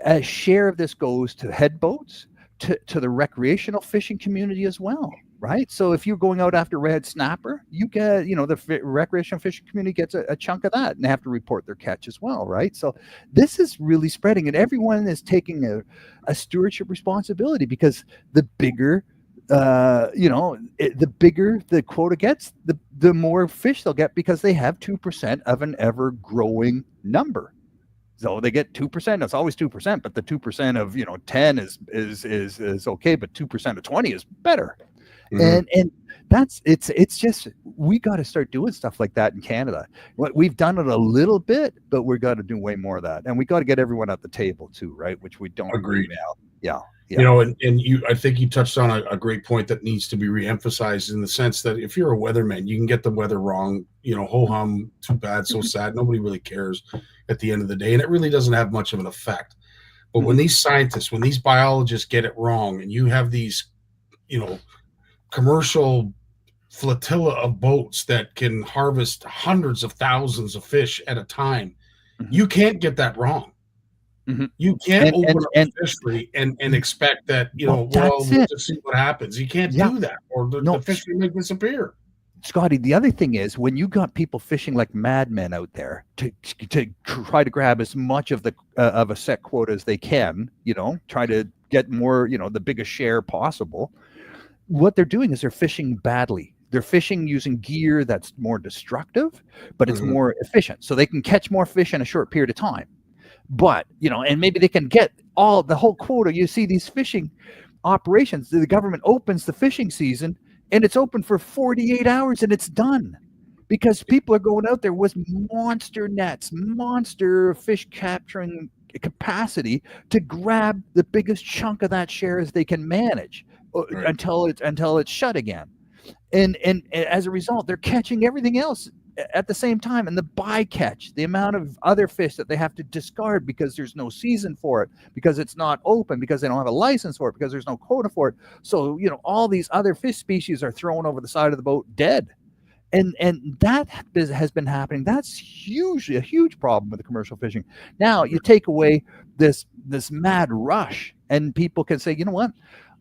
S10: a share of this goes to head boats, to the recreational fishing community as well, right? So if you're going out after red snapper, you get, the recreational fishing community gets a chunk of that, and they have to report their catch as well, right? So this is really spreading, and everyone is taking a stewardship responsibility, because the bigger the bigger the quota gets, the more fish they'll get, because they have 2% of an ever growing number. So they get 2%. It's always 2%, but the 2% of 10 is okay, but 2% of 20 is better. Mm-hmm. And it's just, we got to start doing stuff like that in Canada. We've done it a little bit, but we've got to do way more of that, and we got to get everyone at the table too, right? Which we don't agree now. Yeah.
S2: I think you touched on a great point that needs to be reemphasized, in the sense that if you're a weatherman, you can get the weather wrong, ho hum, too bad, so sad. Nobody really cares at the end of the day, and it really doesn't have much of an effect. But when these scientists, when these biologists get it wrong, and you have these, commercial flotilla of boats that can harvest hundreds of thousands of fish at a time, you can't get that wrong. Mm-hmm. You can't open up a fishery and expect that, we'll just see what happens. You can't do that, or the fish may disappear.
S10: Scotty, the other thing is, when you got people fishing like madmen out there to try to grab as much of a set quota as they can, try to get more, the biggest share possible, what they're doing is they're fishing badly. They're fishing using gear that's more destructive, but it's more efficient. So they can catch more fish in a short period of time. But, and maybe they can get the whole quota. You see these fishing operations, the government opens the fishing season, and it's open for 48 hours and it's done, because people are going out there with monster nets, monster fish capturing capacity to grab the biggest chunk of that share as they can manage until it's shut again. And as a result, they're catching everything else at the same time, and the bycatch, the amount of other fish that they have to discard because there's no season for it, because it's not open, because they don't have a license for it, because there's no quota for it. So all these other fish species are thrown over the side of the boat dead, and that has been happening. That's a huge problem with the commercial fishing. Now you take away this mad rush, and people can say, you know what,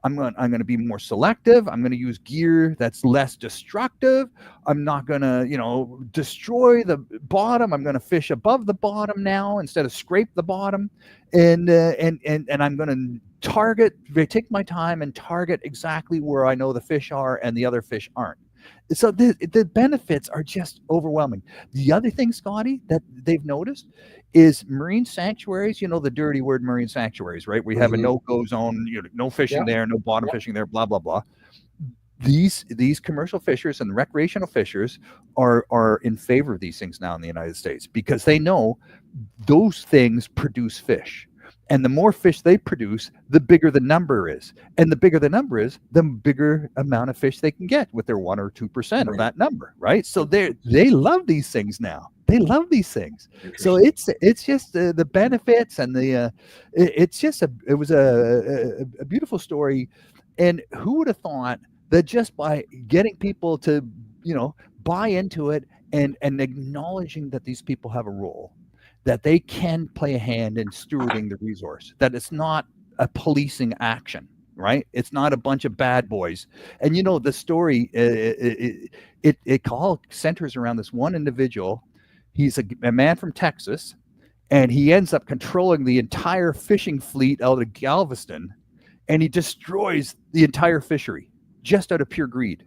S10: I'm going to be more selective. I'm going to use gear that's less destructive. I'm not going to, destroy the bottom. I'm going to fish above the bottom now instead of scrape the bottom. And I'm going to take my time and target exactly where I know the fish are and the other fish aren't. So the benefits are just overwhelming. The other thing, Scotty, that they've noticed is marine sanctuaries. The dirty word marine sanctuaries, right? We have a no-go zone, no fishing there, no bottom fishing there, blah, blah, blah. These commercial fishers and recreational fishers are in favor of these things now in the United States, because they know those things produce fish. And the more fish they produce, the bigger the number is. And the bigger the number is, the bigger amount of fish they can get with their 1 or 2% of that number, right? So they love these things now. They love these things. So it's just the benefits, and it was a beautiful story. And who would have thought that just by getting people to buy into it and acknowledging that these people have a role, that they can play a hand in stewarding the resource, that it's not a policing action, right? It's not a bunch of bad boys. And the story, it all centers around this one individual. He's a man from Texas, and he ends up controlling the entire fishing fleet out of Galveston. and he destroys the entire fishery just out of pure greed.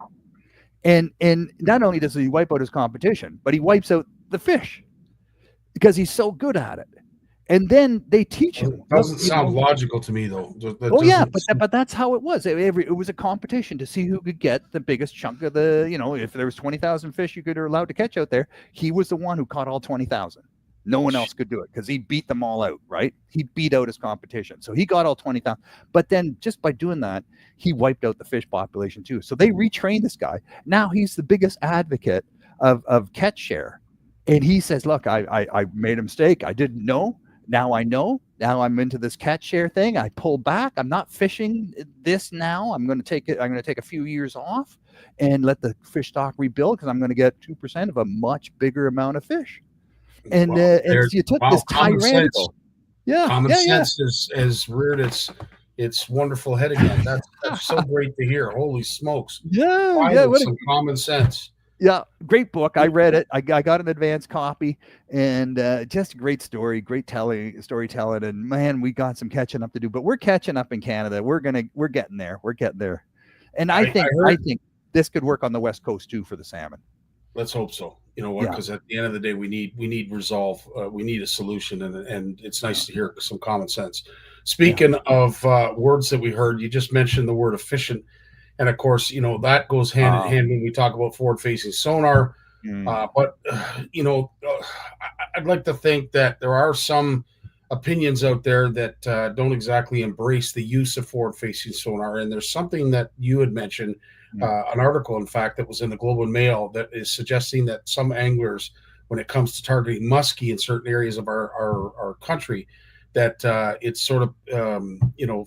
S10: And not only does he wipe out his competition, but he wipes out the fish because he's so good at it. And then they teach him.
S2: It doesn't sound logical to me, though.
S10: Yeah, but that's how it was. It was a competition to see who could get the biggest chunk of the, if there was 20,000 fish you are allowed to catch out there, he was the one who caught all 20,000. No one else could do it because he beat them all out, right? He beat out his competition. So he got all 20,000. But then just by doing that, he wiped out the fish population too. So they retrained this guy. Now he's the biggest advocate of catch share. And he says, look, I made a mistake. I didn't know. Now I know. Now I'm into this catch share thing. I pull back. I'm not fishing this now. I'm going to take it. I'm going to take a few years off and let the fish stock rebuild because I'm going to get 2% of a much bigger amount of fish. And you took this tyrannical.
S2: Common sense has reared its wonderful head again. That's so great to hear. Holy smokes! What some common sense.
S10: Yeah, great book. I read it. I got an advanced copy, and just a great story, great storytelling. And man, we got some catching up to do. But we're catching up in Canada. We're getting there. We're getting there. And I think this could work on the West Coast too for the salmon.
S2: Let's hope so. You know what? Because at the end of the day, we need resolve. We need a solution, and it's nice to hear some common sense. Speaking of words that we heard, you just mentioned the word efficient. And of course, that goes hand in hand when we talk about forward-facing sonar. But I'd like to think that there are some opinions out there that don't exactly embrace the use of forward-facing sonar. And there's something that you had mentioned, an article, in fact, that was in the Globe and Mail that is suggesting that some anglers, when it comes to targeting muskie in certain areas of our country, that it's sort of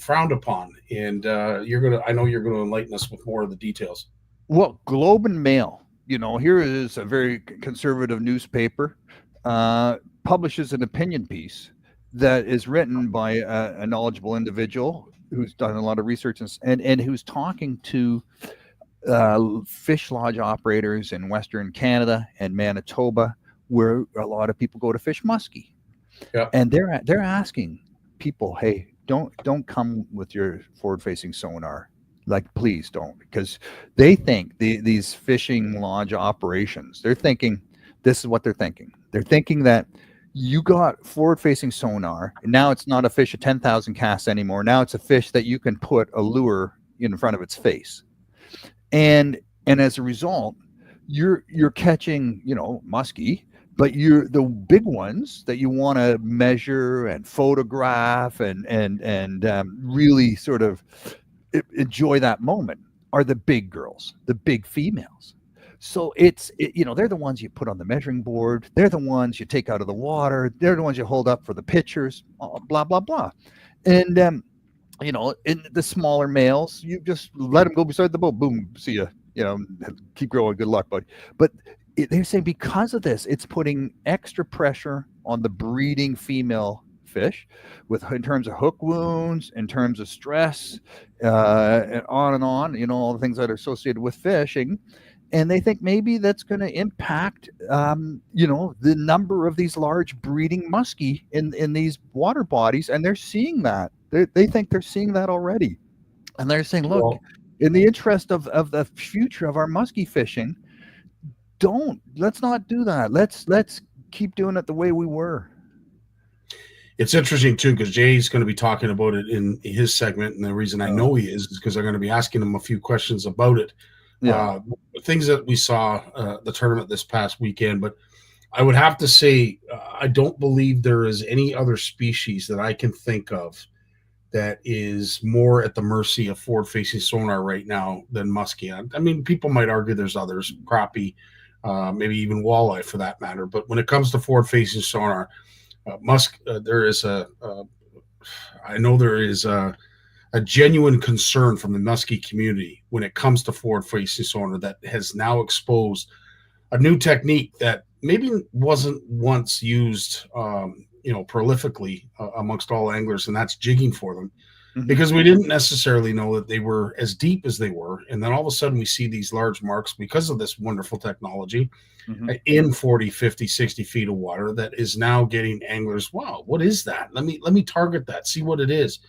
S2: frowned upon, and I know you're gonna enlighten us with more of the details.
S10: Well, Globe and Mail, here is a very conservative newspaper, publishes an opinion piece that is written by a knowledgeable individual who's done a lot of research and who's talking to fish lodge operators in Western Canada and Manitoba, where a lot of people go to fish muskie. Yeah. And they're asking people, hey, don't come with your forward-facing sonar. Like, please don't, because they think these fishing lodge operations, they're thinking, this is what they're thinking. They're thinking that you got forward-facing sonar, and now it's not a fish of 10,000 casts anymore. Now it's a fish that you can put a lure in front of its face. And as a result, you're catching, muskie, but you're the big ones that you want to measure and photograph and really sort of enjoy that moment are the big girls, the big females. So they're the ones you put on the measuring board. They're the ones you take out of the water. They're the ones you hold up for the pictures, blah, blah, blah. And, in the smaller males, you just let them go beside the boat. Boom, see ya. Keep growing. Good luck, buddy. But they're saying because of this, it's putting extra pressure on the breeding female fish in terms of hook wounds, in terms of stress, and on, all the things that are associated with fishing. And they think maybe that's going to impact, the number of these large breeding muskie in these water bodies. And they're seeing that. They think they're seeing that already. And they're saying, look, in the interest of the future of our muskie fishing, let's not do that. Let's keep doing it the way we were.
S2: It's interesting too, because Jay's going to be talking about it in his segment, and the reason I know he is because I'm going to be asking him a few questions about it. Things that we saw the tournament this past weekend, but I would have to say I don't believe there is any other species that I can think of that is more at the mercy of forward-facing sonar right now than muskie. I mean, people might argue there's others, crappie, maybe even walleye for that matter. But when it comes to forward-facing sonar, there is a genuine concern from the muskie community when it comes to forward-facing sonar that has now exposed a new technique that maybe wasn't once used, prolifically amongst all anglers, and that's jigging for them. Because we didn't necessarily know that they were as deep as they were. And then all of a sudden we see these large marks because of this wonderful technology in 40, 50, 60 feet of water that is now getting anglers, wow, what is that? Let me target that, see what it is.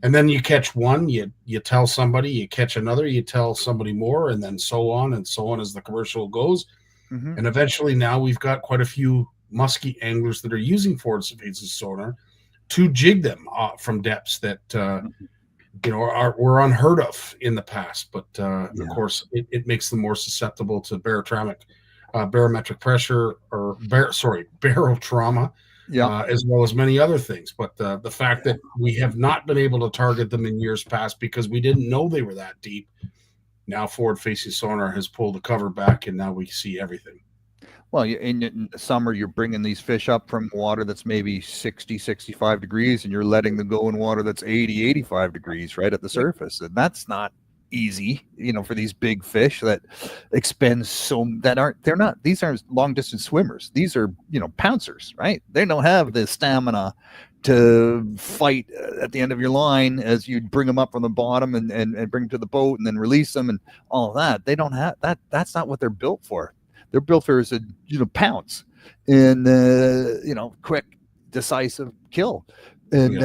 S2: And then you catch one, you tell somebody, you catch another, you tell somebody more, and then so on as the commercial goes.
S10: Mm-hmm.
S2: And eventually now we've got quite a few muskie anglers that are using forward-facing sonar to jig them from depths that were unheard of in the past. But of course, it makes them more susceptible to barometric pressure, or barotrauma, as well as many other things. But the fact that we have not been able to target them in years past because we didn't know they were that deep, now forward-facing sonar has pulled the cover back, and now we see everything.
S10: Well, in the summer, you're bringing these fish up from water that's maybe 60, 65 degrees, and you're letting them go in water that's 80, 85 degrees right at the surface. And that's not easy, for these big fish that expend these aren't long distance swimmers. These are, pouncers, right? They don't have the stamina to fight at the end of your line as you bring them up from the bottom and bring them to the boat and then release them and all of that. They don't have that. That's not what they're built for. They're built for is a pounce and quick, decisive kill. And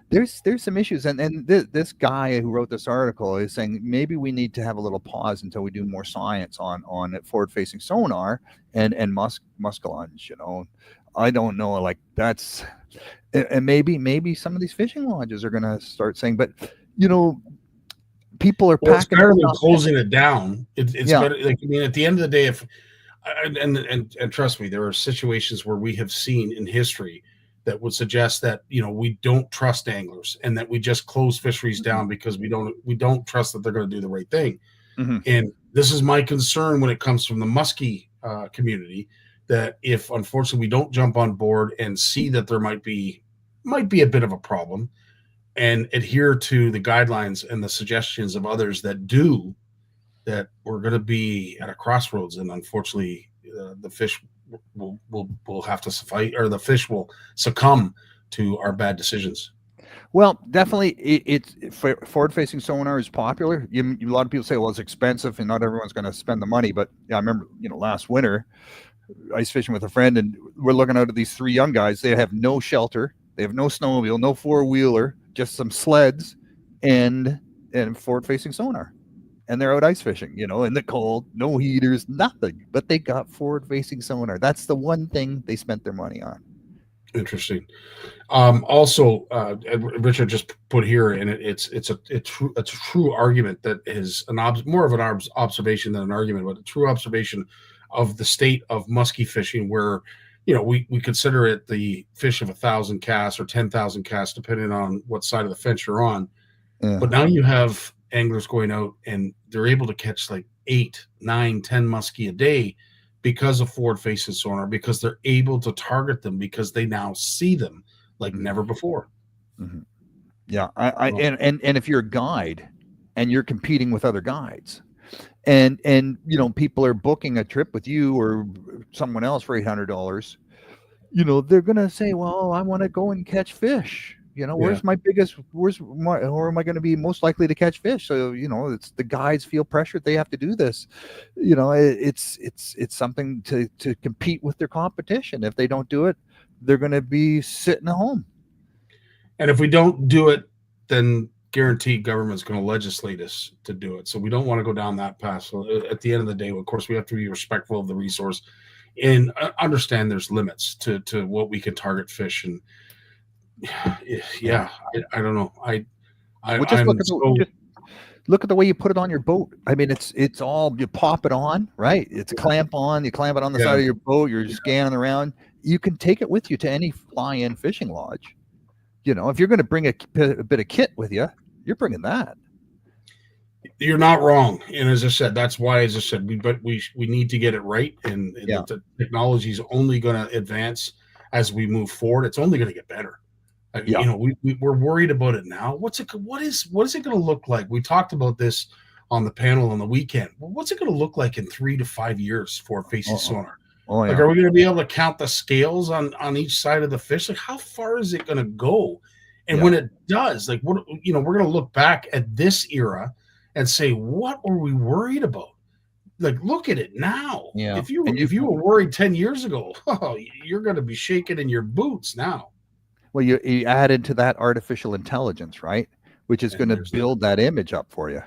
S10: there's some issues. And this guy who wrote this article is saying maybe we need to have a little pause until we do more science on forward-facing sonar and muskellunge. I don't know. Like that's, and maybe some of these fishing lodges are going to start saying, but people are packing.
S2: It's better than closing it down. It's better. Like, at the end of the day, and trust me, there are situations where we have seen in history that would suggest that we don't trust anglers and that we just close fisheries down because we don't trust that they're going to do the right thing.
S10: Mm-hmm.
S2: And this is my concern when it comes from the muskie community, that if unfortunately we don't jump on board and see that there might be a bit of a problem, and adhere to the guidelines and the suggestions of others that do, that we're going to be at a crossroads, and unfortunately the fish will have to fight, or the fish will succumb to our bad decisions.
S10: Well, definitely, forward-facing sonar is popular. A lot of people say, well, it's expensive and not everyone's going to spend the money. But I remember, last winter, ice fishing with a friend, and we're looking out at these three young guys. They have no shelter. They have no snowmobile, no four-wheeler, just some sleds and forward-facing sonar. And they're out ice fishing, in the cold, no heaters, nothing. But they got forward-facing sonar. That's the one thing they spent their money on.
S2: Interesting. Also, Richard just put here, and it's a true argument that is more of an observation than an argument, but a true observation of the state of muskie fishing, where we consider it the fish of 1,000 casts or 10,000 casts, depending on what side of the fence you're on.
S10: Yeah.
S2: But now you have anglers going out and they're able to catch like 8, 9, 10 muskie a day because of forward-facing sonar, because they're able to target them, because they now see them like never before.
S10: Mm-hmm. Yeah, and if you're a guide and you're competing with other guides, and people are booking a trip with you or someone else for $800, they're gonna say, well, I want to go and catch fish. Where am I going to be most likely to catch fish? So, it's the guides feel pressured. They have to do this. It's something to compete with their competition. If they don't do it, they're going to be sitting at home.
S2: And if we don't do it, then guaranteed government's going to legislate us to do it. So we don't want to go down that path. So at the end of the day, of course, we have to be respectful of the resource and understand there's limits to what we can target fish. And I don't know.
S10: Look at the way you put it on your boat. I mean, it's all, you pop it on, right? It's a clamp on. You clamp it on the side of your boat. You're scanning around. You can take it with you to any fly-in fishing lodge. If you're going to bring a bit of kit with you, you're bringing that.
S2: You're not wrong. And as I said, that's why, we need to get it right. And the technology is only going to advance as we move forward. It's only going to get better. We're worried about it now. What is it going to look like? We talked about this on the panel on the weekend. Well, what's it going to look like in 3 to 5 years for facing sonar? Are we going to be able to count the scales on each side of the fish? Like, how far is it going to go? And when it does, we're going to look back at this era and say, what were we worried about? Like, look at it now.
S10: Yeah.
S2: If you were worried 10 years ago, you're going to be shaking in your boots now.
S10: Well, you add into that artificial intelligence, right? Which is going to build that image up for you,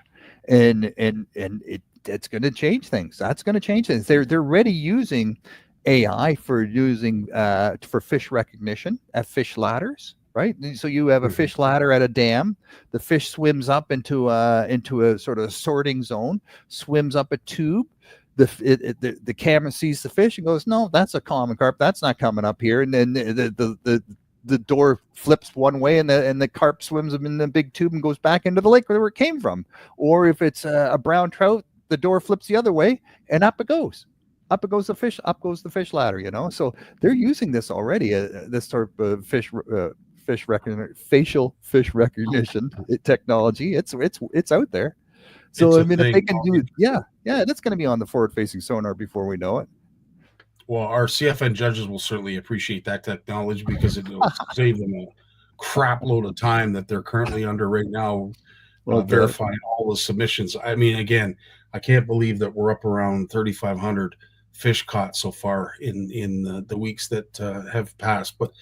S10: and it's going to change things. That's going to change things. They're already using AI for fish recognition at fish ladders, right? So you have a fish ladder at a dam. The fish swims up into a sort of sorting zone, swims up a tube. The camera sees the fish and goes, no, that's a common carp. That's not coming up here. And then the door flips one way and the carp swims in the big tube and goes back into the lake where it came from. Or if it's a brown trout, the door flips the other way and up it goes. Up goes the fish ladder, you know. So they're using this already, this sort of facial fish recognition technology. It's out there. So I mean, if they can do, that's going to be on the forward-facing sonar before we know it.
S2: Well, our CFN judges will certainly appreciate that technology because it will save them a crap load of time that they're currently under right now, verifying all the submissions. I mean, again, I can't believe that we're up around 3,500 fish caught so far in the weeks that have passed. But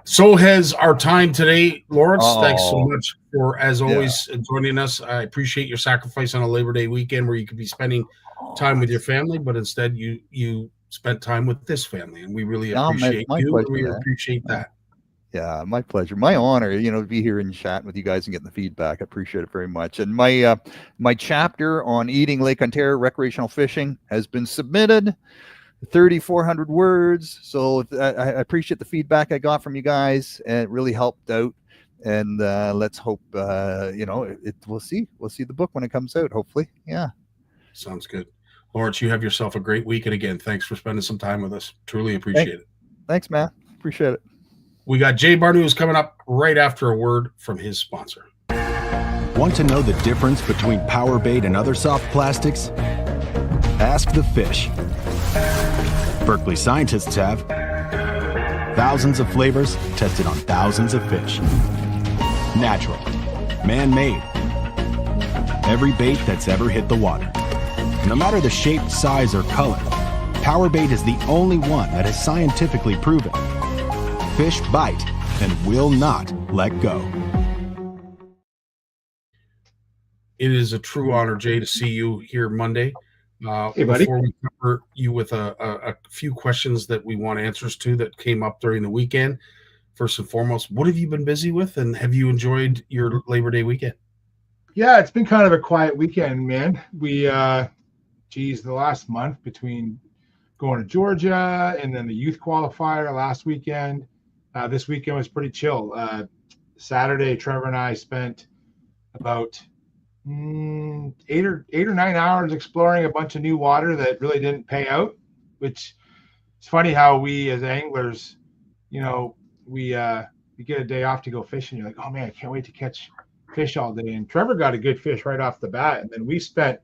S2: so has our time today, Lawrence. Thanks so much for, as always, joining us. I appreciate your sacrifice on a Labor Day weekend where you could be spending time with your family, but instead you spent time with this family, and we really appreciate you. And we appreciate that.
S10: Yeah, my pleasure. My honor, to be here and chatting with you guys and getting the feedback. I appreciate it very much. And my chapter on eating Lake Ontario recreational fishing has been submitted, 3,400 words. So I appreciate the feedback I got from you guys, and it really helped out. And let's hope, we'll see the book when it comes out, hopefully. Yeah.
S2: Sounds good. Lawrence, you have yourself a great week. And again, thanks for spending some time with us. Truly appreciate it.
S10: Thanks, man. Appreciate it.
S2: We got Jay Barnucz coming up right after a word from his sponsor.
S11: Want to know the difference between power bait and other soft plastics? Ask the fish. Berkeley scientists have thousands of flavors tested on thousands of fish. Natural, man-made. Every bait that's ever hit the water. No matter the shape, size, or color, power bait is the only one that is scientifically proven. Fish bite and will not let go.
S2: It is a true honor, Jay, to see you here Monday.
S12: Hey, buddy.
S2: Before we cover you with a few questions that we want answers to that came up during the weekend, first and foremost, what have you been busy with, and have you enjoyed your Labor Day weekend?
S12: Yeah, it's been kind of a quiet weekend, man. We, the last month between going to Georgia and then the youth qualifier last weekend, this weekend was pretty chill. Saturday, Trevor and I spent about 8 or 9 hours exploring a bunch of new water that really didn't pay out, which it's funny how we as anglers, we get a day off to go fishing. You're like, oh man, I can't wait to catch fish all day. And Trevor got a good fish right off the bat. And then we spent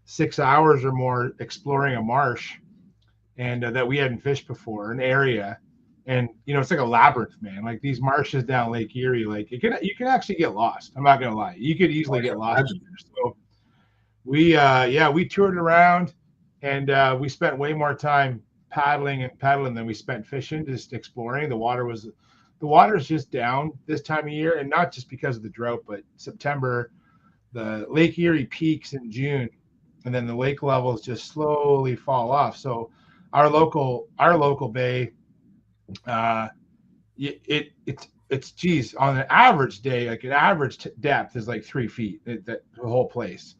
S12: 6 hours or more exploring a marsh and that we hadn't fished before, an area. And, it's like a labyrinth, man. Like these marshes down Lake Erie, like you can actually get lost. I'm not going to lie. You could easily get lost in there. So we toured around and we spent way more time paddling than we spent fishing, just exploring. The water is just down this time of year, and not just because of the drought, but September, the Lake Erie peaks in June, and then the lake levels just slowly fall off. So our local bay, it's on an average day, like an average depth is like 3 feet, the whole place,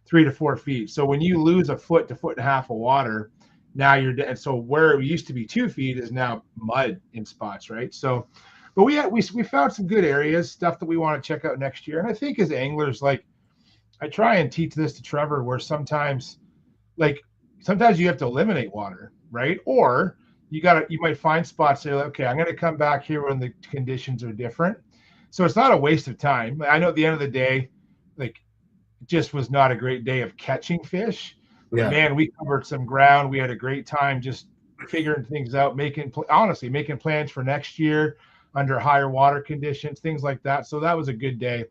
S12: 3 to 4 feet. So when you lose a foot to foot and a half of water, now you're dead. So where it used to be 2 feet is now mud in spots, right? So, but we found some good areas, stuff that we want to check out next year. And I think as anglers, like I try and teach this to Trevor, where sometimes you have to eliminate water, right? Or you might find spots that you're like, okay, I'm going to come back here when the conditions are different. So it's not a waste of time. I know at the end of the day, like it just was not a great day of catching fish. Yeah. Man, we covered some ground. We had a great time just figuring things out, making plans for next year under higher water conditions, things like that. So that was a good day.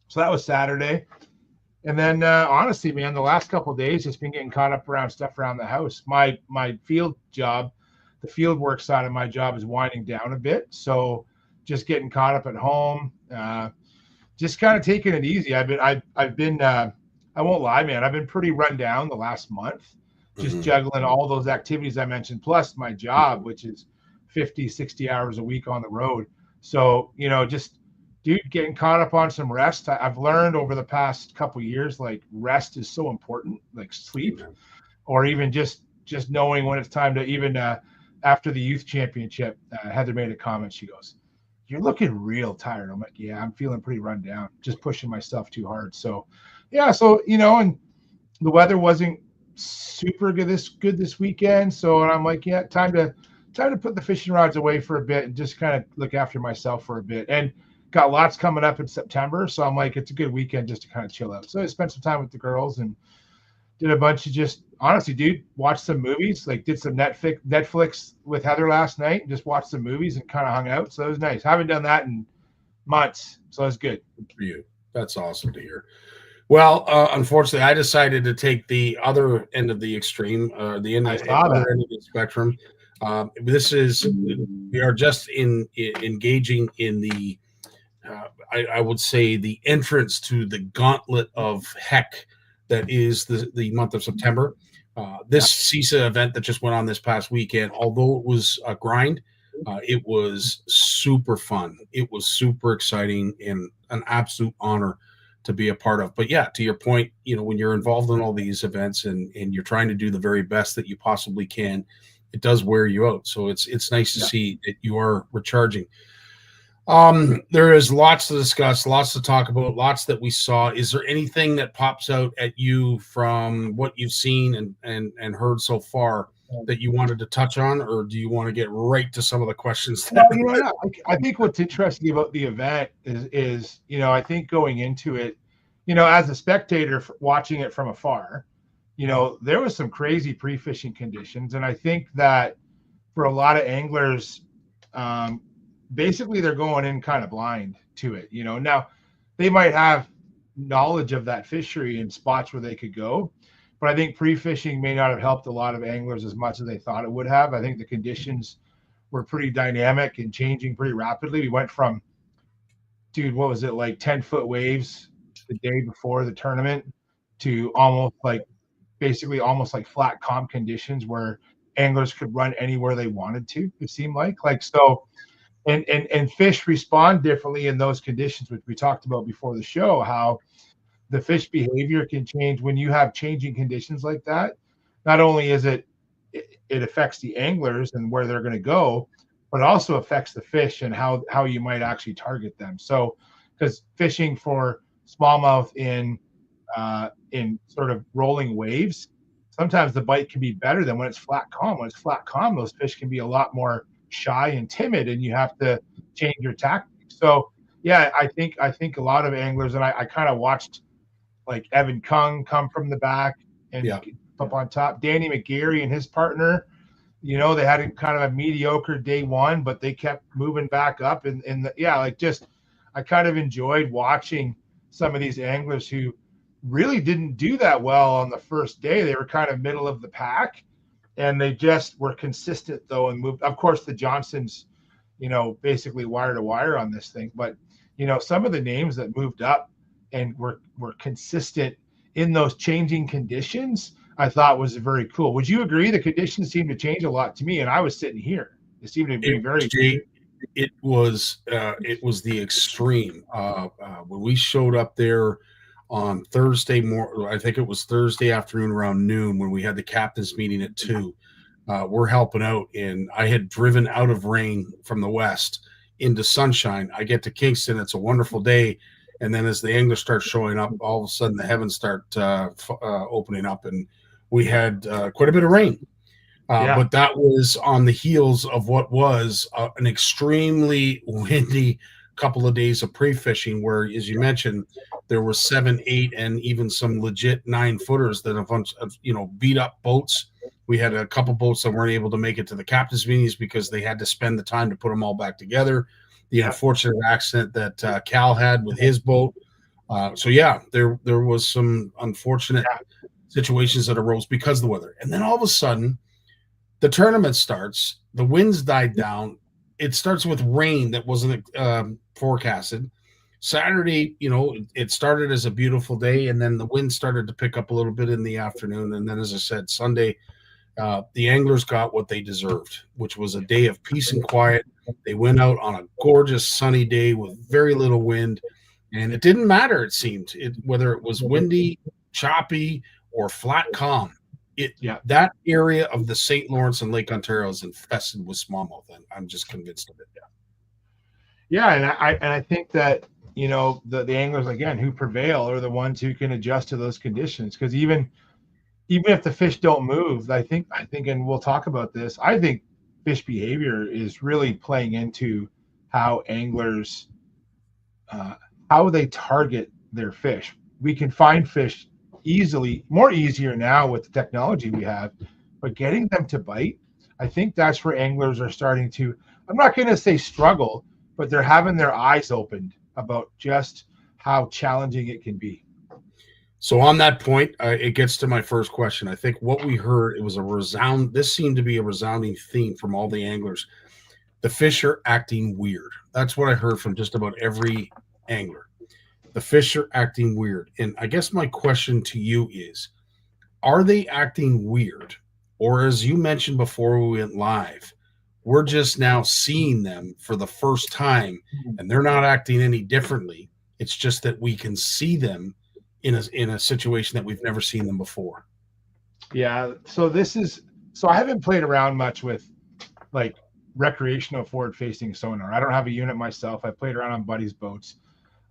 S12: So that was Saturday. And then honestly, man, the last couple of days, just been getting caught up around stuff around the house. My field job, the field work side of my job is winding down a bit. So just getting caught up at home. Just kind of taking it easy. I've been I won't lie, man. I've been pretty run down the last month, just juggling all those activities I mentioned, plus my job, which is 50, 60 hours a week on the road. So, just getting caught up on some rest. I've learned over the past couple of years, like rest is so important, like sleep, or even just knowing when it's time to even after the youth championship, Heather made a comment. She goes, "You're looking real tired." I'm like, "Yeah, I'm feeling pretty run down, just pushing myself too hard." So, yeah. So, and the weather wasn't super good this weekend. So, and I'm like, yeah, time to put the fishing rods away for a bit and just kind of look after myself for a bit. And got lots coming up in September. So I'm like, it's a good weekend just to kind of chill out. So I spent some time with the girls and did a bunch of just honestly, watched some movies, like did some Netflix with Heather last night and just watched some movies and kind of hung out. So it was nice. I haven't done that in months. So it's good.
S2: Good for you. That's awesome to hear. Well, unfortunately, I decided to take the other end of the extreme, the other end of the spectrum. We are just engaging in the, I would say, the entrance to the gauntlet of heck that is the month of September. This CISA event that just went on this past weekend, although it was a grind, it was super fun. It was super exciting and an absolute honor to be a part of. But yeah, to your point, when you're involved in all these events and you're trying to do the very best that you possibly can, it does wear you out. So it's nice to see that you are recharging. There is lots to discuss, lots to talk about, lots that we saw. Is there anything that pops out at you from what you've seen and heard so far that you wanted to touch on, or do you want to get right to some of the questions?
S12: I think what's interesting about the event is I think going into it, as a spectator watching it from afar, there was some crazy pre-fishing conditions. And I think that for a lot of anglers, basically they're going in kind of blind to it. Now they might have knowledge of that fishery and spots where they could go, but I think pre-fishing may not have helped a lot of anglers as much as they thought it would have. I think the conditions were pretty dynamic and changing pretty rapidly. We went from, what was it, like 10-foot waves the day before the tournament to almost like flat calm conditions where anglers could run anywhere they wanted to, it seemed like so. And fish respond differently in those conditions, which we talked about before the show, how the fish behavior can change when you have changing conditions like that. Not only is it affects the anglers and where they're going to go, but it also affects the fish and how you might actually target them. So, because fishing for smallmouth in sort of rolling waves, sometimes the bite can be better than when it's flat calm. When it's flat calm, those fish can be a lot more shy and timid, and you have to change your tactics. So yeah, I think a lot of anglers, and I kind of watched like Evan Kung come from the back and up on top. Danny McGarry and his partner, they had kind of a mediocre day one, but they kept moving back up. I kind of enjoyed watching some of these anglers who really didn't do that well on the first day. They were kind of middle of the pack, and they just were consistent though and moved. Of course, the Johnsons, basically wire to wire on this thing, but some of the names that moved up and were consistent in those changing conditions, I thought was very cool. Would you agree? The conditions seemed to change a lot to me, and I was sitting here. It seemed to be very.
S2: It was the extreme. When we showed up there on Thursday morning, I think it was Thursday afternoon around noon when we had the captain's meeting at 2. We're helping out, and I had driven out of rain from the west into sunshine. I get to Kingston. It's a wonderful day. And then as the anglers start showing up, all of a sudden the heavens start opening up, and we had quite a bit of rain. But that was on the heels of what was an extremely windy couple of days of pre-fishing where, as you mentioned, there were 7, 8, and even some legit 9-footers that have beat up boats. We had a couple boats that weren't able to make it to the captain's meetings because they had to spend the time to put them all back together. The unfortunate accident that Cal had with his boat. There was some unfortunate situations that arose because of the weather. And then all of a sudden, the tournament starts, the winds died down, it starts with rain that wasn't forecasted. Saturday, it started as a beautiful day, and then the wind started to pick up a little bit in the afternoon. And then, as I said, Sunday, the anglers got what they deserved, which was a day of peace and quiet. They went out on a gorgeous sunny day with very little wind, and it didn't matter, it seemed, whether it was windy, choppy, or flat calm. That area of the St. Lawrence and Lake Ontario is infested with smallmouth, and I'm just convinced of it.
S12: Yeah, and I think that the anglers, again, who prevail are the ones who can adjust to those conditions, because even if the fish don't move, I think, and we'll talk about this, I think fish behavior is really playing into how anglers how they target their fish. We can find fish easier now with the technology we have, but getting them to bite, I think that's where anglers are starting to, I'm not going to say struggle, but they're having their eyes opened about just how challenging it can be.
S2: So on that point, it gets to my first question. I think what we heard, this seemed to be a resounding theme from all the anglers. The fish are acting weird. That's what I heard from just about every angler. The fish are acting weird. And I guess my question to you is, are they acting weird? Or, as you mentioned before we went live, we're just now seeing them for the first time and they're not acting any differently. It's just that we can see them in a situation that we've never seen them before.
S12: Yeah. So I haven't played around much with like recreational forward facing sonar. I don't have a unit myself. I played around on buddies' boats.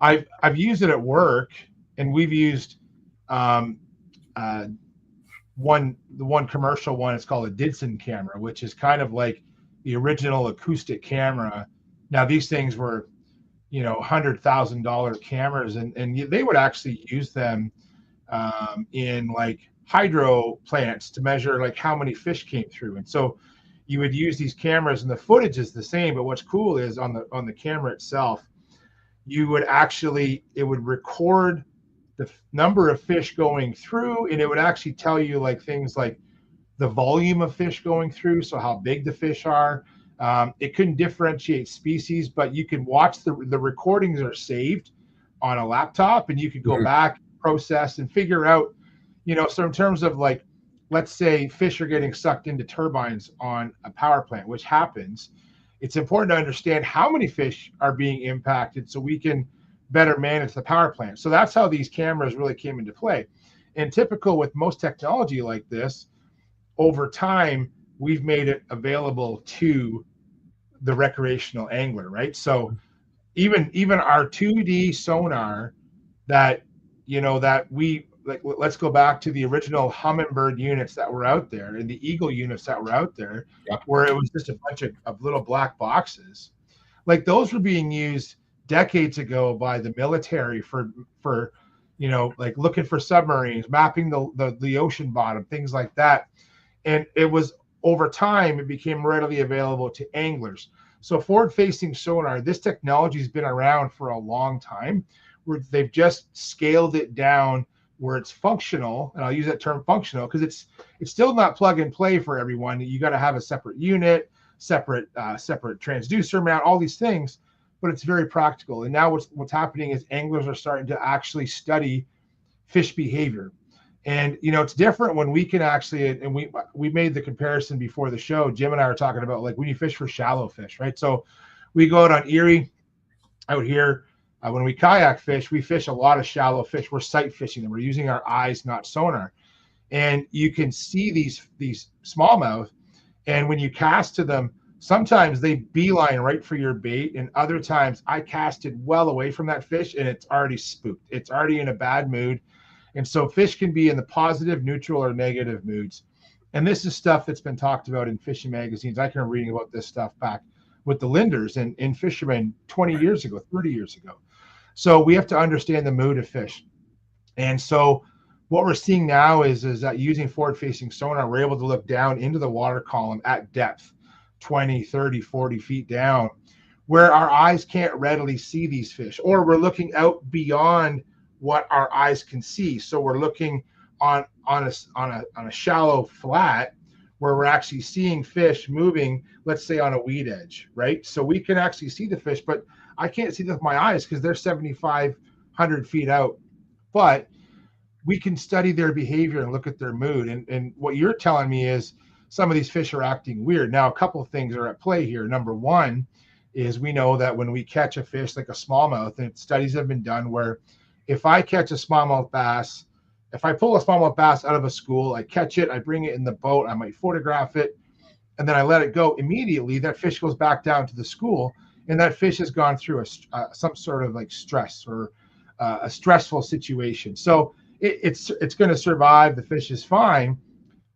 S12: I've used it at work, and we've used the one commercial one. It's called a Didson camera, which is kind of like the original acoustic camera. Now these things were, $100,000 cameras, and they would actually use them in like hydro plants to measure like how many fish came through. And so you would use these cameras, and the footage is the same, but what's cool is on the camera itself, it would record the number of fish going through, and it would actually tell you like things like the volume of fish going through, so how big the fish are. It couldn't differentiate species, but you can watch the recordings are saved on a laptop, and you could go back, process, and figure out, so in terms of like, let's say fish are getting sucked into turbines on a power plant, which happens. It's important to understand how many fish are being impacted so we can better manage the power plant. So that's how these cameras really came into play. And typical with most technology like this, over time, we've made it available to the recreational angler, right? So even our 2D sonar that, that we, like, let's go back to the original Humminbird units that were out there and the Eagle units that were out there, where it was just a bunch of little black boxes. Like those were being used decades ago by the military for like looking for submarines, mapping the ocean bottom, things like that. And it was, over time, it became readily available to anglers. So forward-facing sonar, this technology has been around for a long time, where they've just scaled it down where it's functional, and I'll use that term functional because it's still not plug and play for everyone. You got to have a separate unit, separate transducer mount, all these things, but it's very practical. And now what's happening is anglers are starting to actually study fish behavior. And it's different when we can actually, and we made the comparison before the show. Jim and I were talking about like when you fish for shallow fish, right? So we go out on Erie, out here. When we kayak fish, we fish a lot of shallow fish. We're sight fishing them. We're using our eyes, not sonar. And you can see these smallmouth. And when you cast to them, sometimes they beeline right for your bait. And other times I casted well away from that fish and it's already spooked. It's already in a bad mood. And so fish can be in the positive, neutral, or negative moods. And this is stuff that's been talked about in fishing magazines. I can remember reading about this stuff back with the Linders and in fishermen 20 years ago, 30 years ago. So we have to understand the mood of fish. And so what we're seeing now is that using forward-facing sonar, we're able to look down into the water column at depth, 20, 30, 40 feet down, where our eyes can't readily see these fish, or we're looking out beyond what our eyes can see. So we're looking on a shallow flat where we're actually seeing fish moving, let's say on a weed edge, right? So we can actually see the fish, but I can't see them with my eyes because they're 7,500 feet out. But we can study their behavior and look at their mood. And what you're telling me is some of these fish are acting weird. Now, a couple of things are at play here. Number one is we know that when we catch a fish like a smallmouth, and studies have been done where if I catch a smallmouth bass, if I pull a smallmouth bass out of a school, I catch it, I bring it in the boat, I might photograph it, and then I let it go immediately, that fish goes back down to the school, and that fish has gone through some sort of like stress or a stressful situation. So it's going to survive. The fish is fine,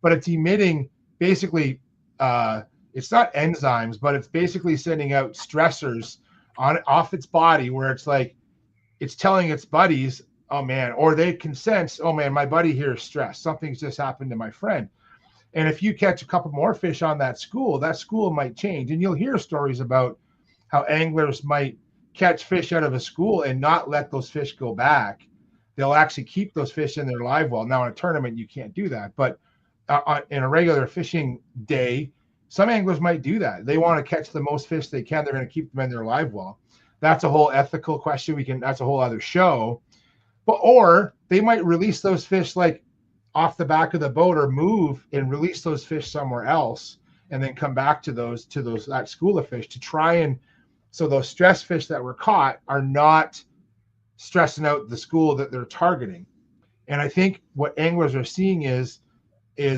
S12: but it's emitting basically, it's not enzymes, but it's basically sending out stressors off its body where it's like, it's telling its buddies, oh man, or they can sense, oh man, my buddy here is stressed. Something's just happened to my friend. And if you catch a couple more fish on that school might change. And you'll hear stories about how anglers might catch fish out of a school and not let those fish go back. They'll actually keep those fish in their live well. Now in a tournament, you can't do that, but in a regular fishing day, some anglers might do that. They want to catch the most fish they can. They're going to keep them in their live well. That's a whole ethical question. That's a whole other show. Or they might release those fish like off the back of the boat or move and release those fish somewhere else and then come back to that school of fish to try and, so those stress fish that were caught are not stressing out the school that they're targeting. And I think what anglers are seeing is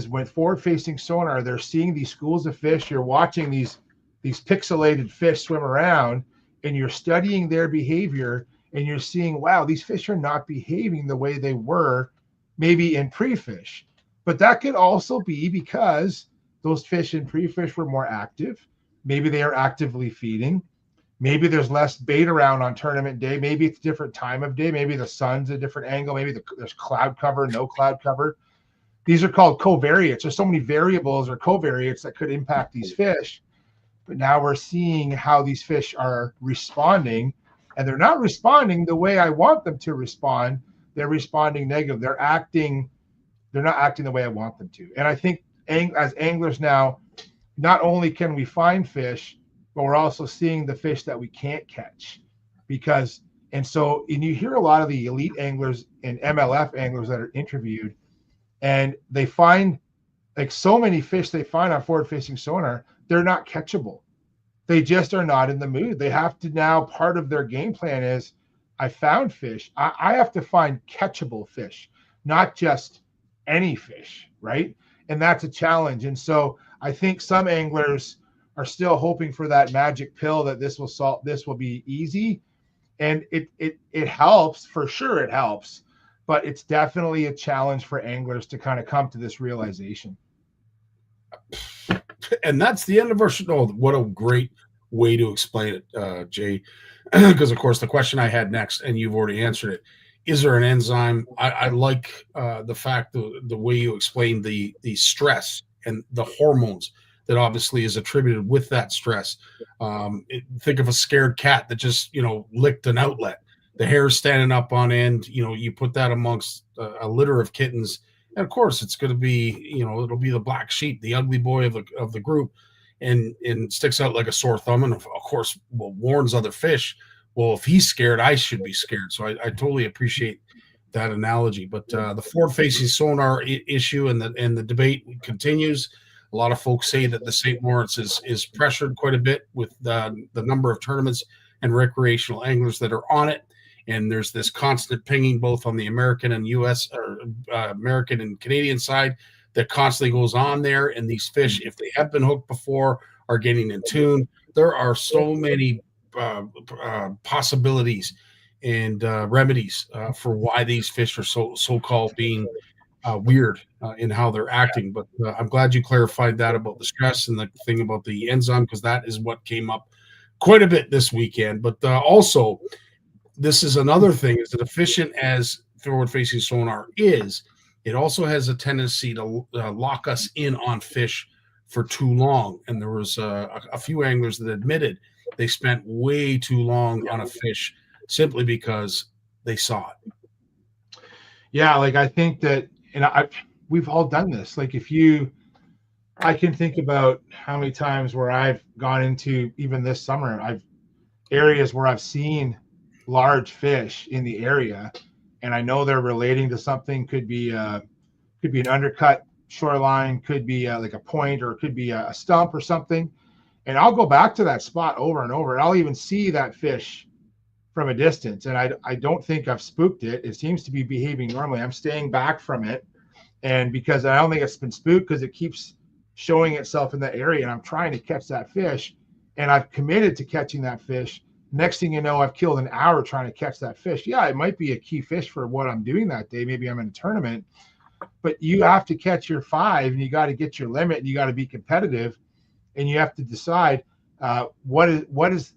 S12: when forward-facing sonar, they're seeing these schools of fish. You're watching these pixelated fish swim around, and you're studying their behavior, and you're seeing, wow, these fish are not behaving the way they were maybe in pre-fish. But that could also be because those fish in pre-fish were more active. Maybe they are actively feeding. Maybe there's less bait around on tournament day. Maybe it's a different time of day. Maybe the sun's a different angle. Maybe there's cloud cover, no cloud cover. These are called covariates. There's so many variables or covariates that could impact these fish. But now we're seeing how these fish are responding, and they're not responding the way I want them to respond. They're responding negative. They're not acting the way I want them to. And I think as anglers now, not only can we find fish, but we're also seeing the fish that we can't catch and you hear a lot of the elite anglers and MLF anglers that are interviewed, and they find like so many fish they find on forward-facing sonar, they're not catchable. They just are not in the mood. They have to now, part of their game plan is, I found fish. I have to find catchable fish, not just any fish, right? And that's a challenge. And so I think some anglers are still hoping for that magic pill that this will be easy. And it helps, for sure it helps, but it's definitely a challenge for anglers to kind of come to this realization.
S2: And that's the end of our show. What a great way to explain it, Jay. Because of course the question I had next, and you've already answered it, is there an enzyme? I like the fact the way you explained the stress and the hormones that obviously is attributed with that stress. Think of a scared cat that just, licked an outlet. The hair's standing up on end. You put that amongst a litter of kittens, and of course it's going to be, it'll be the black sheep, the ugly boy of the group, and sticks out like a sore thumb, and of course warns other fish. Well, if he's scared, I should be scared. So I totally appreciate that analogy. But the forward-facing sonar issue and the debate continues. A lot of folks say that the St. Lawrence is pressured quite a bit with the number of tournaments and recreational anglers that are on it. And there's this constant pinging both on the American and U.S. or American and Canadian side that constantly goes on there. And these fish, if they have been hooked before, are getting in tune. There are so many possibilities and remedies for why these fish are so-called being weird in how they're acting. But I'm glad you clarified that about the stress and the thing about the enzyme, because that is what came up quite a bit this weekend. But also, this is another thing, is that efficient as forward-facing sonar is, it also has a tendency to lock us in on fish for too long. And there was a few anglers that admitted they spent way too long on a fish simply because they saw it.
S12: Yeah, like I think that, and we've all done this. Like if you I can think about how many times where I've gone into, even this summer, areas where I've seen large fish in the area, and I know they're relating to something. Could be an undercut shoreline, could be like a point, or it could be a stump or something. And I'll go back to that spot over and over, and I'll even see that fish from a distance. And I don't think I've spooked it. It seems to be behaving normally. I'm staying back from it, and because I don't think it's been spooked, because it keeps showing itself in that area, and I'm trying to catch that fish, and I've committed to catching that fish. Next thing you know, I've killed an hour trying to catch that fish. Yeah, it might be a key fish for what I'm doing that day. Maybe I'm in a tournament, but you have to catch your 5, and you got to get your limit, and you got to be competitive, and you have to decide what is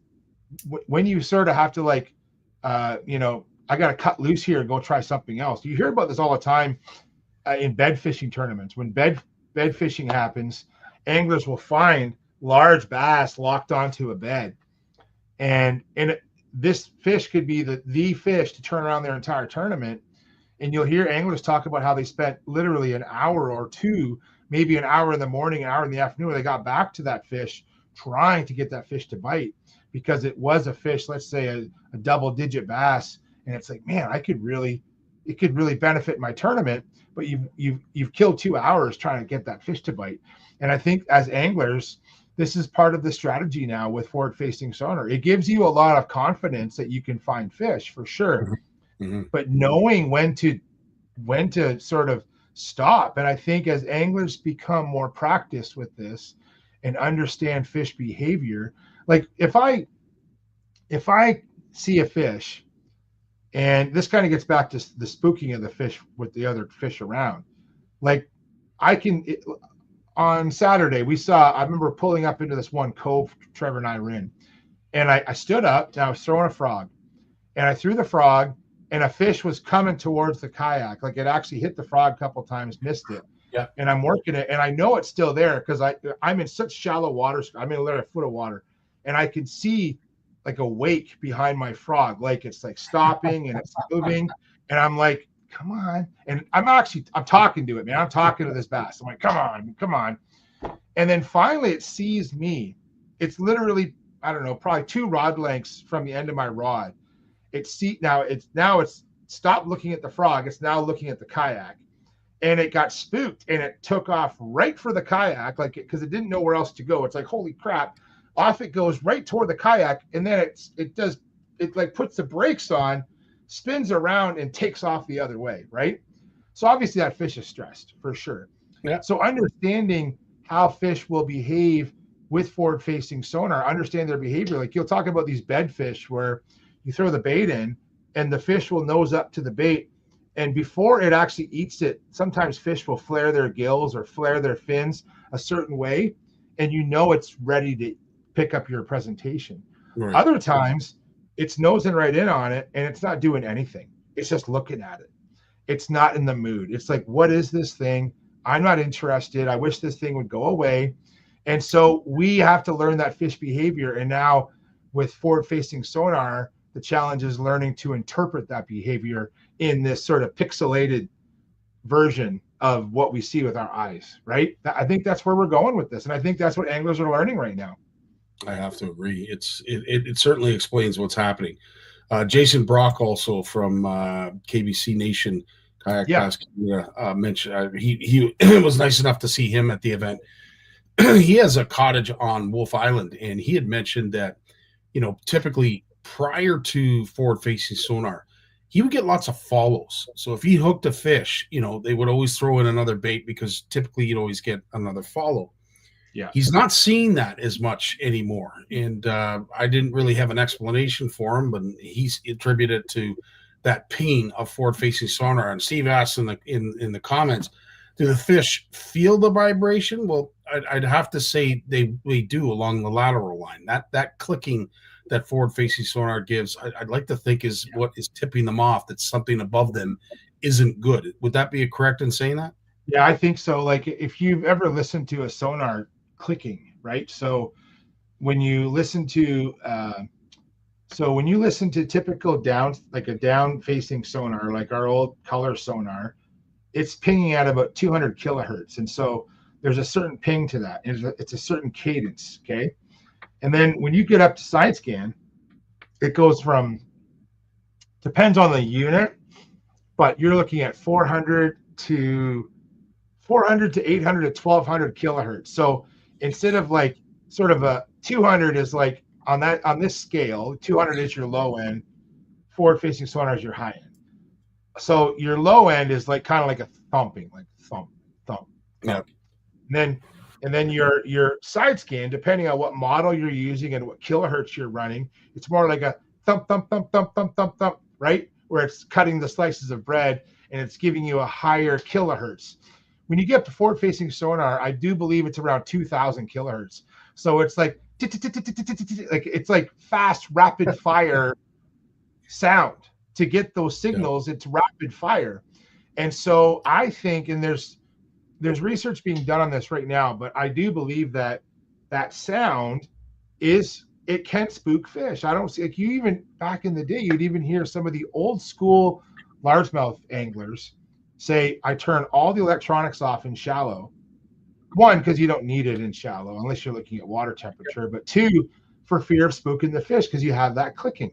S12: when you sort of have to, like, I got to cut loose here and go try something else. You hear about this all the time in bed fishing tournaments. When bed fishing happens, anglers will find large bass locked onto a bed, and this fish could be the fish to turn around their entire tournament. And you'll hear anglers talk about how they spent literally an hour or two, maybe an hour in the morning, an hour in the afternoon, where they got back to that fish trying to get that fish to bite, because it was a fish, let's say a double-digit bass, and it's like, man, it could really benefit my tournament, but you've killed 2 hours trying to get that fish to bite. And I think as anglers, this is part of the strategy now with forward-facing sonar. It gives you a lot of confidence that you can find fish for sure. Mm-hmm. But knowing when to sort of stop. And I think as anglers become more practiced with this and understand fish behavior, like if I see a fish, and this kind of gets back to the spooking of the fish with the other fish around, like on Saturday I remember pulling up into this one cove Trevor and I were in, and I stood up and I was throwing a frog, and I threw the frog, and a fish was coming towards the kayak. Like, it actually hit the frog a couple times, missed it. Yeah. And I'm working it, and I know it's still there because I'm in such shallow water. I'm in literally a foot of water, and I can see like a wake behind my frog, like it's like stopping and it's moving, and I'm like, come on. And I'm talking to it, man. I'm talking to this bass. I'm like, come on. And then finally it sees me. It's literally, I don't know, probably 2 rod lengths from the end of my rod. It's stopped looking at the frog. It's now looking at the kayak, and it got spooked, and it took off right for the kayak, like, because it didn't know where else to go. It's like, holy crap, off it goes right toward the kayak, and then it like puts the brakes on, spins around, and takes off the other way, right? So obviously that fish is stressed for sure. Yeah. So understanding how fish will behave with forward-facing sonar, understand their behavior. Like, you'll talk about these bed fish where you throw the bait in, and the fish will nose up to the bait, and before it actually eats it, sometimes fish will flare their gills or flare their fins a certain way, and it's ready to pick up your presentation. Right. Other times it's nosing right in on it, and it's not doing anything. It's just looking at it. It's not in the mood. It's like, what is this thing? I'm not interested. I wish this thing would go away. And so we have to learn that fish behavior. And now with forward-facing sonar, the challenge is learning to interpret that behavior in this sort of pixelated version of what we see with our eyes, right? I think that's where we're going with this. And I think that's what anglers are learning right now.
S2: I have to agree. It certainly explains what's happening. Jason Brock, also from KBC Nation Kayak Bass, mentioned he it was nice enough to see him at the event. He has a cottage on Wolf Island, and he had mentioned that, typically prior to forward-facing sonar, he would get lots of follows. So if he hooked a fish, they would always throw in another bait, because typically you'd always get another follow. Yeah, he's not seeing that as much anymore, and I didn't really have an explanation for him, but he's attributed to that ping of forward-facing sonar. And Steve asked in the comments, do the fish feel the vibration? Well, I'd have to say they do along the lateral line. That clicking that forward-facing sonar gives, I'd like to think is what is tipping them off, that something above them isn't good. Would that be correct in saying that?
S12: Yeah, I think so. Like, if you've ever listened to a sonar clicking, right? So when you listen to typical down, like a down-facing sonar, like our old color sonar, it's pinging at about 200 kilohertz. And so there's a certain ping to that. It's a certain cadence, okay? And then when you get up to side scan, it goes from, depends on the unit, but you're looking at 400 to 800 to 1200 kilohertz. So instead of like sort of a 200 is like on this scale, 200 is your low end, forward facing sonar is your high end. So your low end is like kind of like a thumping, like thump, thump, thump.
S2: Yeah.
S12: And then your side scan, depending on what model you're using and what kilohertz you're running, it's more like a thump, thump, thump, thump, thump, thump, thump, right? Where it's cutting the slices of bread and it's giving you a higher kilohertz. When you get to forward-facing sonar, I do believe it's around 2,000 kilohertz. So it's like it's like fast, rapid fire sound. To get those signals, it's rapid fire. And so I think, and there's research being done on this right now, but I do believe that sound it can spook fish. I don't see, like, you even back in the day, you'd even hear some of the old school largemouth anglers say, I turn all the electronics off in shallow. One, because you don't need it in shallow unless you're looking at water temperature, but two, for fear of spooking the fish because you have that clicking.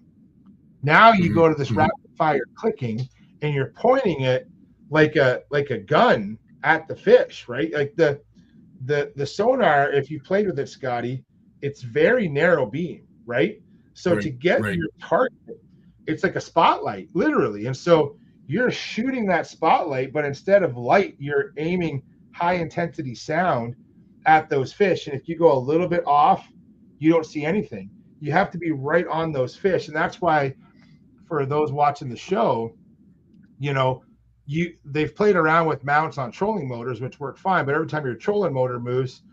S12: Now you go to this rapid fire clicking and you're pointing it like a gun at the fish, right? Like the sonar, if you played with it, Scotty, it's very narrow beam, right? So to get your target, it's like a spotlight, literally. And so you're shooting that spotlight, but instead of light, you're aiming high intensity sound at those fish. And if you go a little bit off, you don't see anything. You have to be right on those fish. And that's why, for those watching the show, they've played around with mounts on trolling motors, which work fine, but every time your trolling motor moves,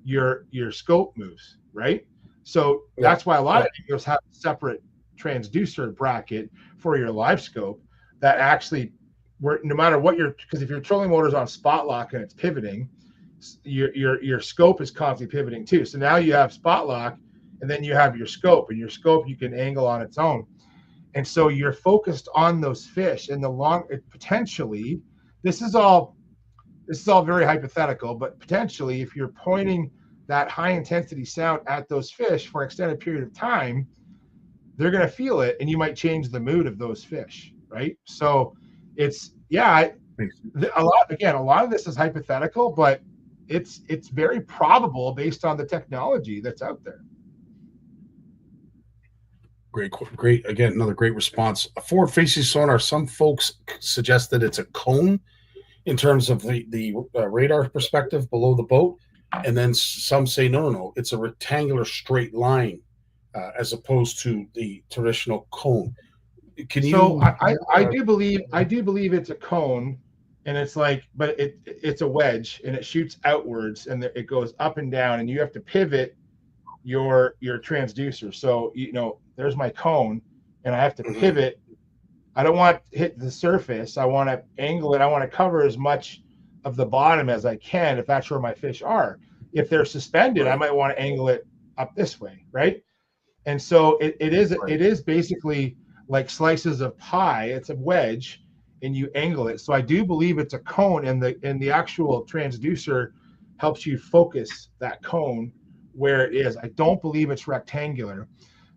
S12: your scope moves, right? So that's why a lot of anglers have a separate transducer bracket for your live scope that actually, no matter what because if your trolling motor is on spot lock and it's pivoting, your scope is constantly pivoting too. So now you have spot lock, and then you have your scope, and your scope you can angle on its own. And so you're focused on those fish, and potentially, this is all very hypothetical, but potentially if you're pointing that high intensity sound at those fish for an extended period of time, they're going to feel it, and you might change the mood of those fish, right? So it's, a lot of this is hypothetical, but it's very probable based on the technology that's out there.
S2: Great. Again, another great response. A forward-facing sonar, some folks suggest that it's a cone in terms of the radar perspective below the boat, and then some say no, it's a rectangular straight line as opposed to the traditional cone.
S12: I do believe it's a cone, and it's like, but it's a wedge, and it shoots outwards, and it goes up and down, and you have to pivot your transducer. So there's my cone, and I have to pivot. I don't want to hit the surface. I want to angle it. I want to cover as much of the bottom as I can if that's where my fish are. If they're suspended, I might want to angle it up this way, right? And so it is basically like slices of pie. It's a wedge, and you angle it. So I do believe it's a cone, and the actual transducer helps you focus that cone where it is. I don't believe it's rectangular.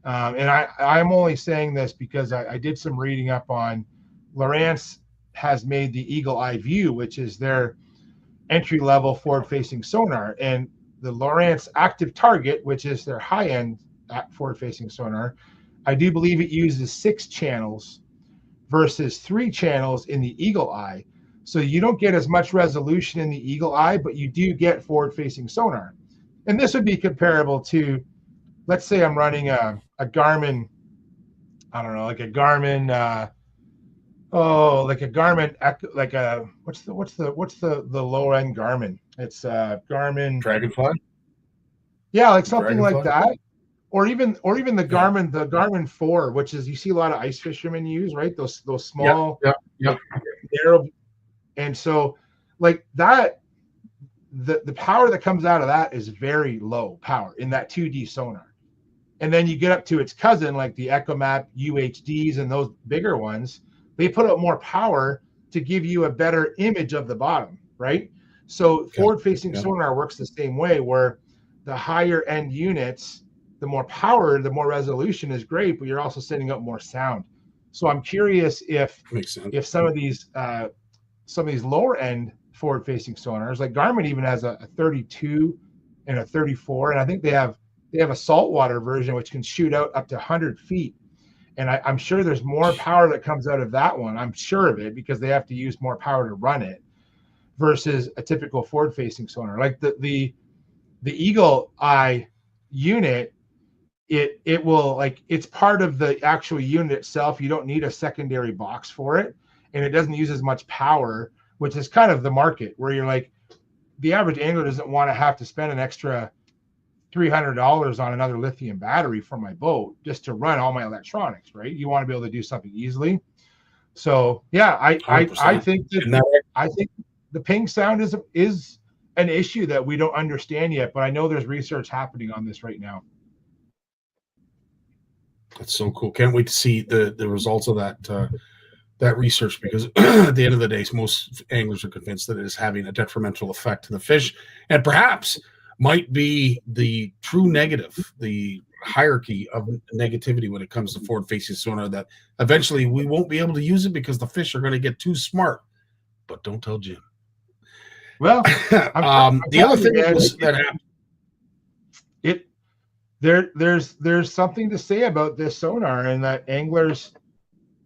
S12: And I'm only saying this because I did some reading up on Lowrance has made the Eagle Eye View, which is their entry-level forward-facing sonar. And the Lowrance Active Target, which is their high-end forward-facing sonar, I do believe it uses 6 channels versus 3 channels in the Eagle Eye. So you don't get as much resolution in the Eagle Eye, but you do get forward-facing sonar. And this would be comparable to, let's say I'm running a Garmin, I don't know, like a Garmin, what's the lower end Garmin? It's Garmin
S2: Dragonfly.
S12: Yeah, like something like that, or even the Garmin 4, which is, you see a lot of ice fishermen use, right? Those small, narrow, and so like that. The power that comes out of that is very low power in that 2D sonar. And then you get up to its cousin, like the EchoMap UHDs and those bigger ones, they put out more power to give you a better image of the bottom, right? So forward-facing sonar works the same way, where the higher end units, the more power, the more resolution is great, but you're also sending out more sound. So I'm curious if some of these lower end forward-facing sonars, like Garmin even has a 32 and a 34, and I think they have a saltwater version which can shoot out up to 100 feet. And I'm sure there's more power that comes out of that one. I'm sure of it, because they have to use more power to run it versus a typical forward-facing sonar. Like the Eagle Eye unit, it will, like, it's part of the actual unit itself. You don't need a secondary box for it, and it doesn't use as much power, which is kind of the market where you're like, the average angler doesn't want to have to spend an extra $300 on another lithium battery for my boat just to run all my electronics, right? You want to be able to do something easily. So yeah, I think the ping sound is an issue that we don't understand yet, but I know there's research happening on this right now.
S2: That's so cool. Can't wait to see the results of that research, because at the end of the day, most anglers are convinced that it is having a detrimental effect to the fish, and perhaps might be the true negative, the hierarchy of negativity when it comes to forward-facing sonar, that eventually we won't be able to use it because the fish are going to get too smart. But don't tell Jim.
S12: Well,
S2: the other thing is that
S12: there's something to say about this sonar, and that anglers,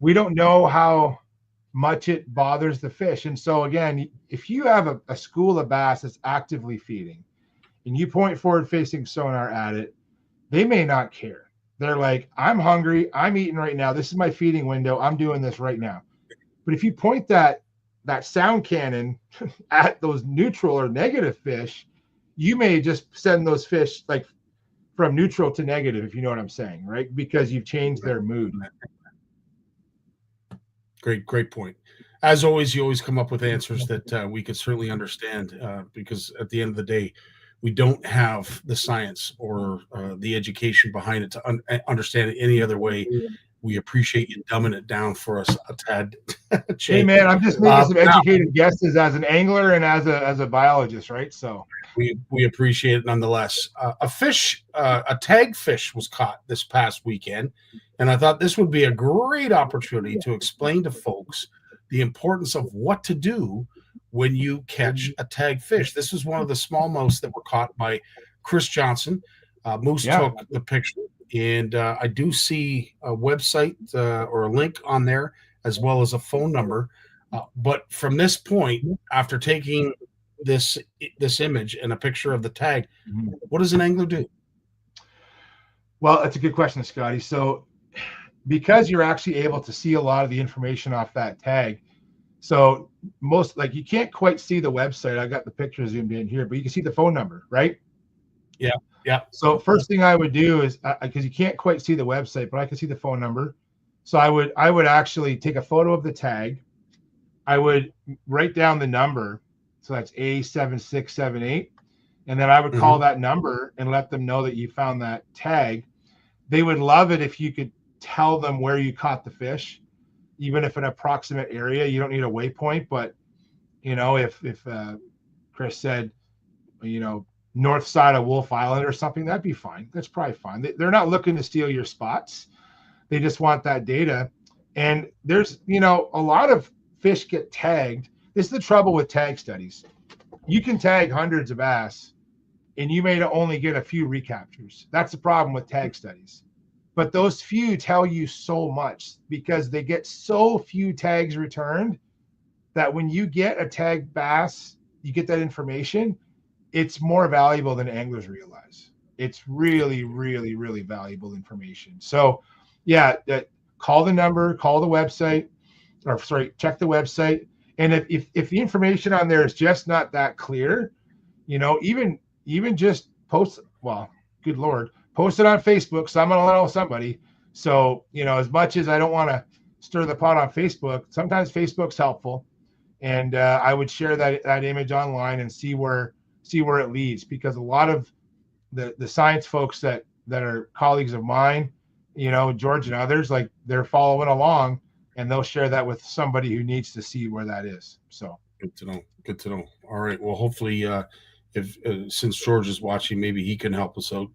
S12: we don't know how much it bothers the fish. And so again, if you have a school of bass that's actively feeding and you point forward-facing sonar at it, they may not care. They're like, I'm hungry, I'm eating right now, this is my feeding window, I'm doing this right now. But if you point that sound cannon at those neutral or negative fish, you may just send those fish like from neutral to negative, if you know what I'm saying, right? Because you've changed their mood.
S2: Great point. As always, you always come up with answers that we could certainly understand, because at the end of the day, we don't have the science or the education behind it to understand it any other way. We appreciate you dumbing it down for us a tad.
S12: Hey man, I'm just making some educated guesses as an angler and as a biologist, right? So
S2: we appreciate it nonetheless. A tag fish was caught this past weekend, and I thought this would be a great opportunity to explain to folks the importance of what to do when you catch a tag fish. This is one of the smallmouths that were caught by Chris Johnson. Moose took the picture, and I do see a website or a link on there, as well as a phone number. But from this point, after taking this image and a picture of the tag, what does an angler do?
S12: Well, that's a good question, Scotty. So because you're actually able to see a lot of the information off that tag, so you can't quite see the website. I got the picture zoomed in here, but you can see the phone number, right?
S2: Yeah.
S12: So first thing I would do is, because you can't quite see the website, but I can see the phone number. So I would actually take a photo of the tag. I would write down the number. So that's A7678. And then I would call that number and let them know that you found that tag. They would love it if you could tell them where you caught the fish, even if an approximate area. You don't need a waypoint, but if Chris said, north side of Wolf Island or something, that'd be fine. That's probably fine. They're not looking to steal your spots. They just want that data. And there's, a lot of fish get tagged. This is the trouble with tag studies. You can tag hundreds of bass and you may only get a few recaptures. That's the problem with tag studies. But those few tell you so much, because they get so few tags returned that when you get a tagged bass, you get that information, it's more valuable than anglers realize. It's really, really, really valuable information. So yeah, call the number, call the website, check the website. And if the information on there is just not that clear, even just post, well, good Lord, post it on Facebook. So I'm going to know somebody. So, as much as I don't want to stir the pot on Facebook, sometimes Facebook's helpful. And I would share that image online and see where it leads, because a lot of the science folks that are colleagues of mine, George and others, like, they're following along, and they'll share that with somebody who needs to see where that is. So
S2: Good to know. Good to know. All right. Well, hopefully, if since George is watching, maybe he can help us out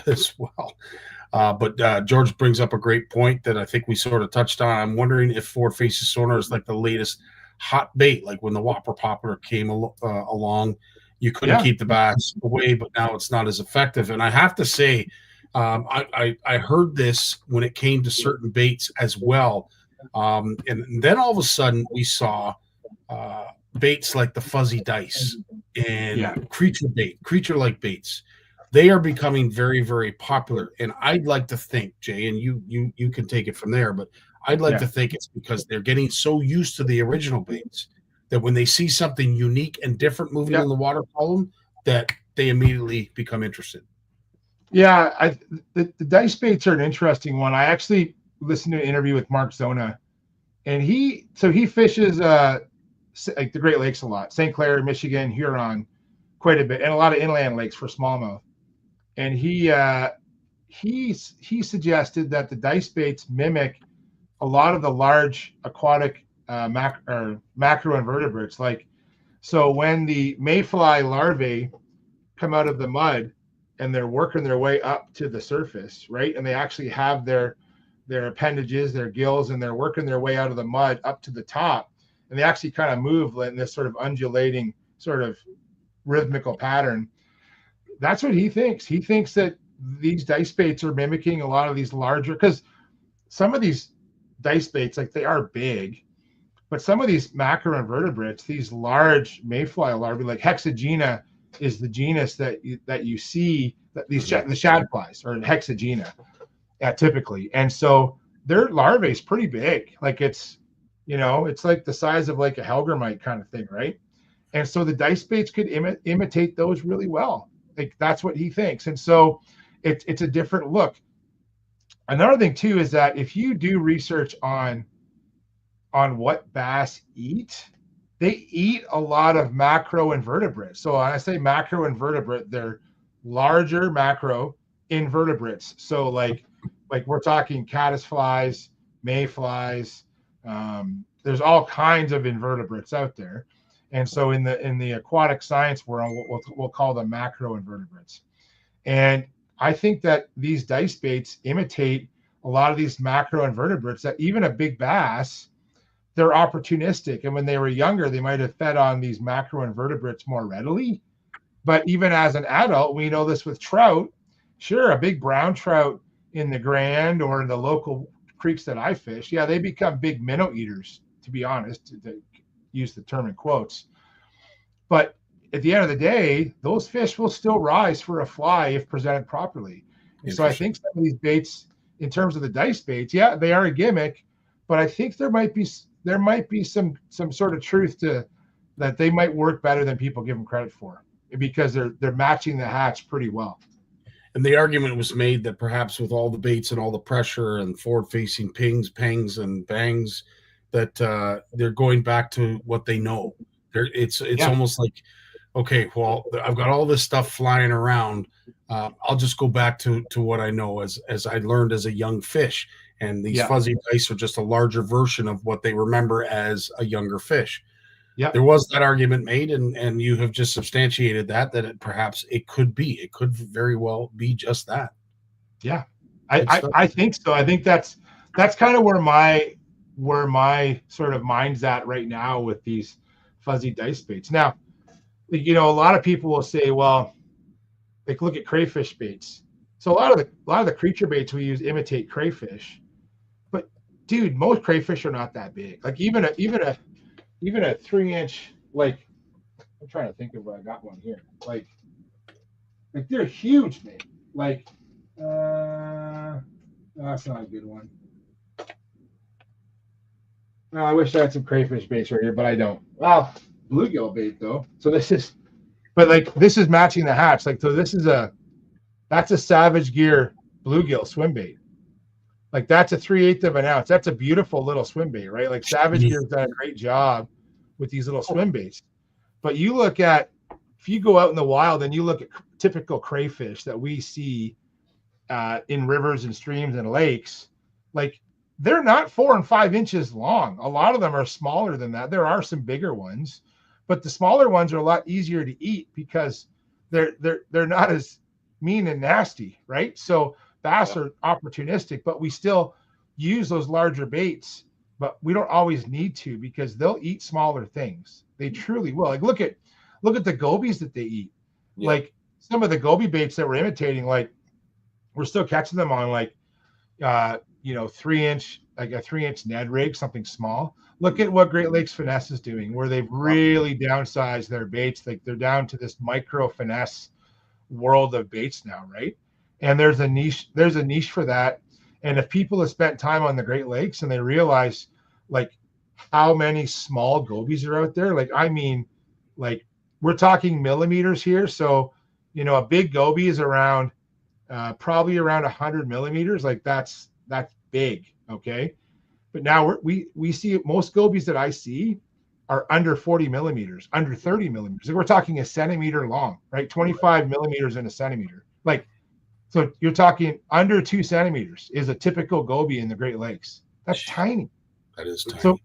S2: as well. But George brings up a great point that I think we sort of touched on. I'm wondering if forward facing sonar is like the latest hot bait. Like when the Whopper Popper came along, you couldn't keep the bass away, but now it's not as effective. And I have to say, I heard this when it came to certain baits as well. And then all of a sudden we saw baits like the fuzzy dice and creature-like baits. They are becoming very, very popular. And I'd like to think, Jay, and you can take it from there, but I'd like to think it's because they're getting so used to the original baits that when they see something unique and different moving in the water column, that they immediately become interested.
S12: Yeah, the dice baits are an interesting one. I actually listened to an interview with Mark Zona, and he fishes like the Great Lakes a lot, St. Clair, Michigan, Huron, quite a bit, and a lot of inland lakes for smallmouth. And he suggested that the dice baits mimic a lot of the large aquatic macroinvertebrates. Like, so when the mayfly larvae come out of the mud and they're working their way up to the surface, right? And they actually have their appendages, their gills, and they're working their way out of the mud up to the top. And they actually kind of move in this sort of undulating, sort of rhythmical pattern. That's what he thinks. He thinks that these dice baits are mimicking a lot of these larger, because some of these dice baits, like, they are big, but some of these macroinvertebrates, these large mayfly larvae, like Hexagena is the genus that you see, that the shadflies are Hexagena typically. And so their larvae is pretty big. Like, it's, it's like the size of like a Helgermite kind of thing, right? And so the dice baits could imitate those really well. Like, that's what he thinks. And so it's a different look. Another thing too is that if you do research on what bass eat, they eat a lot of macroinvertebrates. So when I say macroinvertebrate, they're larger macroinvertebrates. So like we're talking caddisflies, mayflies. There's all kinds of invertebrates out there. And so in the aquatic science world, we'll call them macroinvertebrates. And I think that these dice baits imitate a lot of these macroinvertebrates, that even a big bass, they're opportunistic. And when they were younger, they might have fed on these macroinvertebrates more readily. But even as an adult, we know this with trout. Sure, a big brown trout in the Grand or in the local creeks that I fish, they become big minnow eaters, to be honest, to use the term in quotes. But at the end of the day, those fish will still rise for a fly if presented properly. And so I think some of these baits, in terms of the dice baits, they are a gimmick, but I think there might be some sort of truth to that. They might work better than people give them credit for, because they're matching the hatch pretty well.
S2: And the argument was made that perhaps with all the baits and all the pressure and forward-facing pings, pangs, and bangs, that they're going back to what they know. It's almost like, okay, well, I've got all this stuff flying around. I'll just go back to what I know as I learned as a young fish. And these fuzzy dice are just a larger version of what they remember as a younger fish. Yeah, there was that argument made, and you have just substantiated that perhaps it could very well be just that.
S12: Yeah, I think so. I think that's kind of where my sort of mind's at right now with these fuzzy dice baits. Now, a lot of people will say, well, like, look at crayfish baits. So a lot of the creature baits we use imitate crayfish, but dude, most crayfish are not that big. Like even a 3-inch, like, I'm trying to think of what I got one here. Like they're huge, man. Like, that's not a good one. I wish I had some crayfish baits right here, but I don't. Well, bluegill bait though. So this is matching the hatch. Like, so that's a Savage Gear bluegill swim bait. Like, that's a 3/8 of an ounce. That's a beautiful little swim bait, right? Like, Savage Gear's done a great job with these little swim baits. But you look at, if you go out in the wild and you look at typical crayfish that we see in rivers and streams and lakes, like, they're not 4 and 5 inches long. A lot of them are smaller than that. There are some bigger ones, but the smaller ones are a lot easier to eat because they're not as mean and nasty, right? So bass are opportunistic, but we still use those larger baits, but we don't always need to because they'll eat smaller things. They truly will. Like look at the gobies that they eat. Yeah. Like some of the goby baits that we're imitating, like we're still catching them on like 3-inch, like a 3-inch Ned rig, something small. Look at what Great Lakes Finesse is doing, where they've really downsized their baits. Like they're down to this micro finesse world of baits now, right? And there's a niche for that. And if people have spent time on the Great Lakes and they realize like how many small gobies are out there, like I mean, like we're talking millimeters here. So, a big goby is around probably around 100 millimeters. Like that's big. Okay. But now we see most gobies that I see are under 40 millimeters, under 30 millimeters. Like we're talking a centimeter long, right? 25 millimeters in a centimeter. Like, so you're talking under 2 centimeters is a typical goby in the Great Lakes. That's tiny.
S2: That is tiny.
S12: So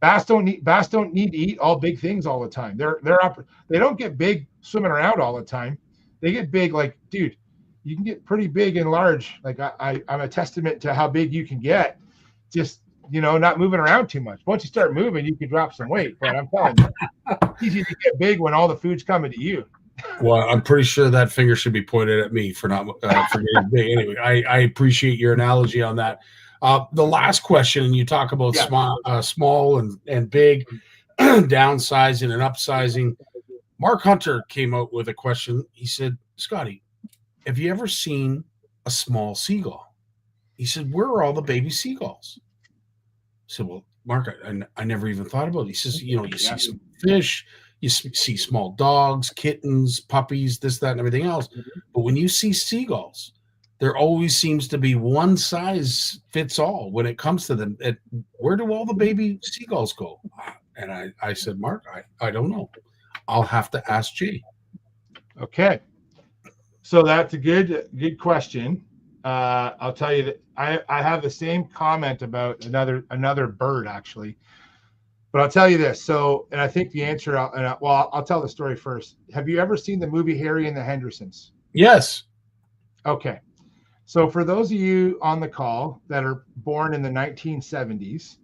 S12: bass don't need to eat all big things all the time. They don't get big swimming around all the time. They get big, like, dude, you can get pretty big and large. Like I'm a testament to how big you can get. Just, not moving around too much. Once you start moving, you can drop some weight. But I'm telling you, it's easy to get big when all the food's coming to you.
S2: Well, I'm pretty sure that finger should be pointed at me for not for getting big. Anyway, I appreciate your analogy on that. The last question, and you talk about small and big, downsizing and upsizing. Mark Hunter came out with a question. He said, Scotty, have you ever seen a small seagull? He said, where are all the baby seagulls? I said, well, Mark, I never even thought about it. He says, you see some fish, you see small dogs, kittens, puppies, this, that, and everything else. But when you see seagulls, there always seems to be one size fits all when it comes to them. Where do all the baby seagulls go? And I said, Mark, I don't know. I'll have to ask Jay.
S12: Okay. So that's a good question. I'll tell you that I have the same comment about another bird actually, but I'll tell you this. So, and I think the answer, I'll tell the story first. Have you ever seen the movie Harry and the Hendersons?
S2: Yes.
S12: Okay. So for those of you on the call that are born in the 1970s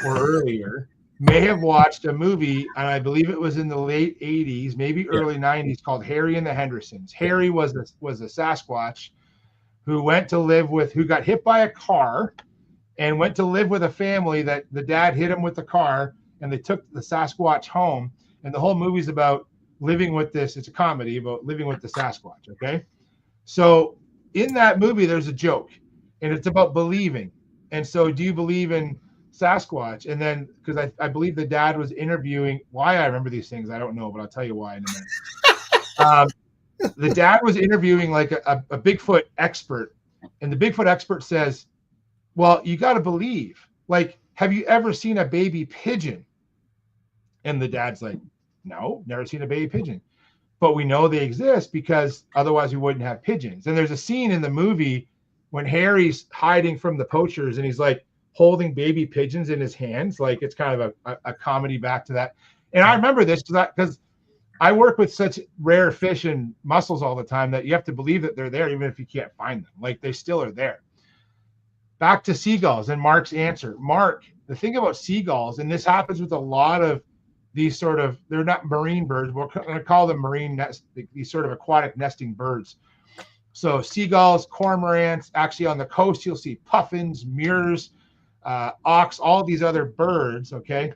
S12: or earlier, may have watched a movie, and I believe it was in the late 80s, maybe early 90s, called Harry and the Hendersons. Harry was a Sasquatch who got hit by a car and went to live with a family that the dad hit him with the car, and they took the Sasquatch home. And the whole movie's about living with this. It's a comedy about living with the Sasquatch. Okay. So in that movie, there's a joke, and it's about believing. And so do you believe in Sasquatch? And then, because I believe the dad was interviewing, why I remember these things, I don't know, but I'll tell you why in a minute. The dad was interviewing like a Bigfoot expert, and the Bigfoot expert says, well, you got to believe, like, have you ever seen a baby pigeon? And the dad's like, no, never seen a baby pigeon, but we know they exist because otherwise we wouldn't have pigeons. And there's a scene in the movie when Harry's hiding from the poachers and he's like holding baby pigeons in his hands. Like it's kind of a comedy back to that. And I remember this because I work with such rare fish and mussels all the time that you have to believe that they're there even if you can't find them. Like they still are there. Back to seagulls and Mark's answer. Mark, the thing about seagulls, and this happens with a lot of these sort of, they're not marine birds, we're going to call them marine nest, these sort of aquatic nesting birds. So seagulls, cormorants, actually on the coast, you'll see puffins, murres, auks, all these other birds, okay?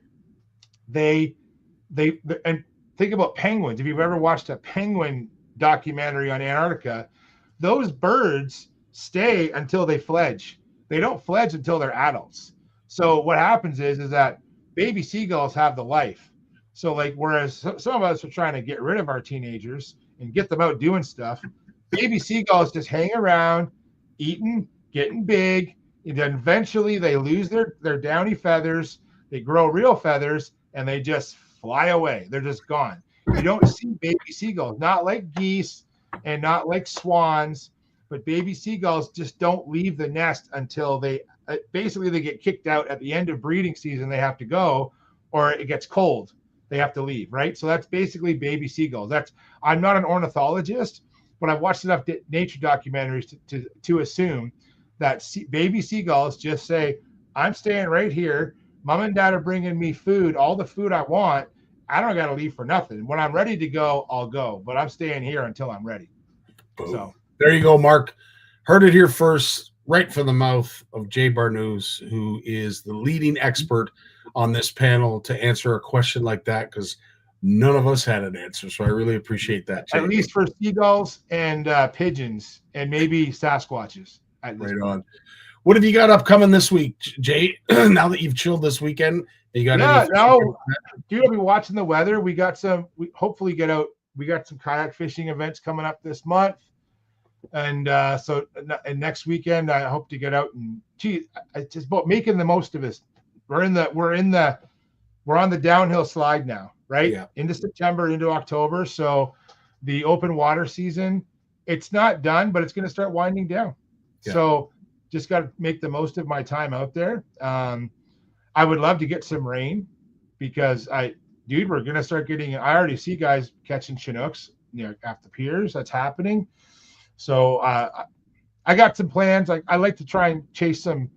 S12: They and think about penguins. If you've ever watched a penguin documentary on Antarctica, those birds stay until they fledge. They don't fledge until they're adults. So what happens is that baby seagulls have the life. So like, whereas some of us are trying to get rid of our teenagers and get them out doing stuff, baby seagulls just hang around, eating, getting big, and then eventually they lose their downy feathers, they grow real feathers, and they just fly away. They're just gone. You don't see baby seagulls, not like geese and not like swans, but baby seagulls just don't leave the nest until they get kicked out at the end of breeding season. They have to go, or it gets cold. they have to leave, right? So that's basically baby seagulls. I'm not an ornithologist, but I've watched enough nature documentaries to assume that baby seagulls just say, I'm staying right here. Mom and dad are bringing me food, all the food I want. I don't got to leave for nothing. When I'm ready to go, I'll go, but I'm staying here until I'm ready.
S2: Boom.
S12: So
S2: there you go, Mark. Heard it here first, right from the mouth of Jay Barnucz, who is the leading expert on this panel to answer a question like that, because none of us had an answer. So I really appreciate that, Jay.
S12: At least for seagulls and pigeons and maybe Sasquatches.
S2: Right on. What have you got upcoming this week, Jay? Now that you've chilled this weekend, you got
S12: dude, I'll be watching the weather. We hopefully get out. We got some kayak fishing events coming up this month. And so next weekend, I hope to get out and it's just about making the most of it. We're on the downhill slide now, right?
S2: Yeah.
S12: Into September, into October. So the open water season, it's not done, but it's going to start winding down. Yeah. So just got to make the most of my time out there. I would love to get some rain because we're going to start getting, I already see guys catching Chinooks, at the piers. That's happening. So I got some plans. I like to try and chase some.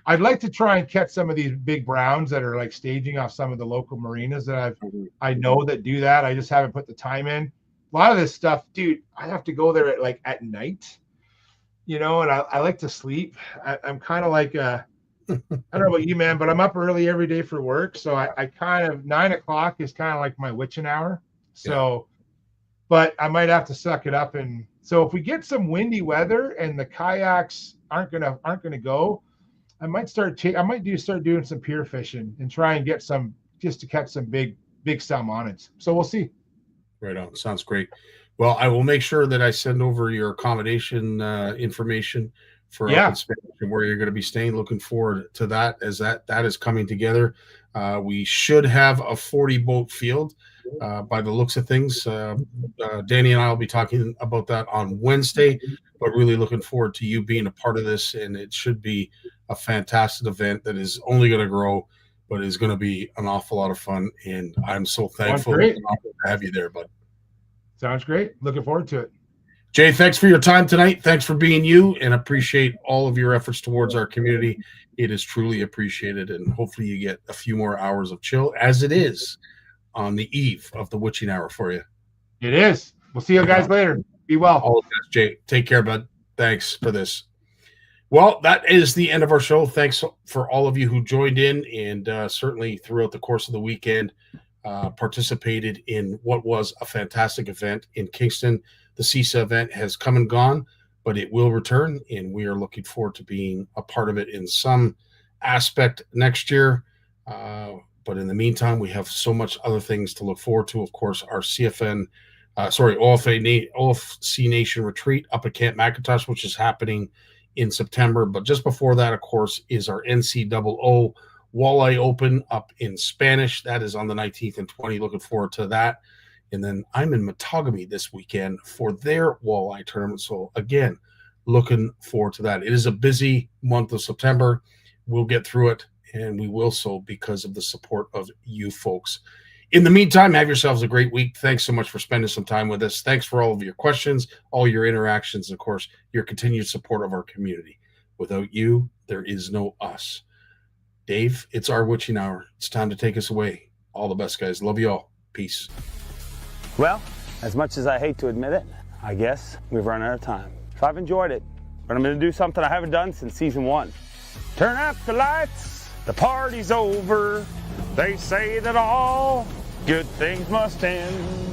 S12: I'd like to try and catch some of these big browns that are like staging off some of the local marinas that I know that do that. I just haven't put the time in. A lot of this stuff, dude, I have to go there at night, and I like to sleep. I'm kind of like I don't know about you, man, but I'm up early every day for work. So I kind of 9 o'clock is kind of like my witching hour. So, but I might have to suck it up. And so if we get some windy weather and the kayaks aren't gonna go, I might start doing some pier fishing and try and get some, just to catch some big salmonids. So we'll see.
S2: Right on. Sounds great. Well, I will make sure that I send over your accommodation information for up in Spanish and where you're going to be staying. Looking forward to that as that is coming together. We should have a 40 boat field by the looks of things. Danny and I will be talking about that on Wednesday, but really looking forward to you being a part of this. And it should be a fantastic event that is only going to grow, but is going to be an awful lot of fun. And I'm so thankful to have you there, bud.
S12: Sounds great. Looking forward to it.
S2: Jay, thanks for your time tonight. Thanks for being you, and appreciate all of your efforts towards our community. It is truly appreciated, and hopefully you get a few more hours of chill, as it is on the eve of the witching hour for you.
S12: It is. We'll see you guys later. Be well.
S2: All the best, Jay. Take care, bud. Thanks for this. Well, that is the end of our show. Thanks for all of you who joined in, and certainly throughout the course of the weekend participated in what was a fantastic event in Kingston. The CISA event has come and gone, but it will return, and we are looking forward to being a part of it in some aspect next year. But in the meantime, we have so much other things to look forward to. Of course, our OFC Nation retreat up at Camp McIntosh, which is happening in September. But just before that, of course, is our NCOO Walleye Open up in Spanish. That is on the 19th and 20th. Looking forward to that. And then I'm in Matagami this weekend for their walleye tournament. So again, looking forward to that. It is a busy month of September. We'll get through it, and we will so because of the support of you folks. In the meantime, have yourselves a great week. Thanks so much for spending some time with us. Thanks for all of your questions, all your interactions, and of course, your continued support of our community. Without you, there is no us. Dave, it's our witching hour. It's time to take us away. All the best, guys. Love you all. Peace.
S13: Well, as much as I hate to admit it, I guess we've run out of time. So I've enjoyed it, but I'm going to do something I haven't done since season 1. Turn out the lights, the party's over. They say that all good things must end.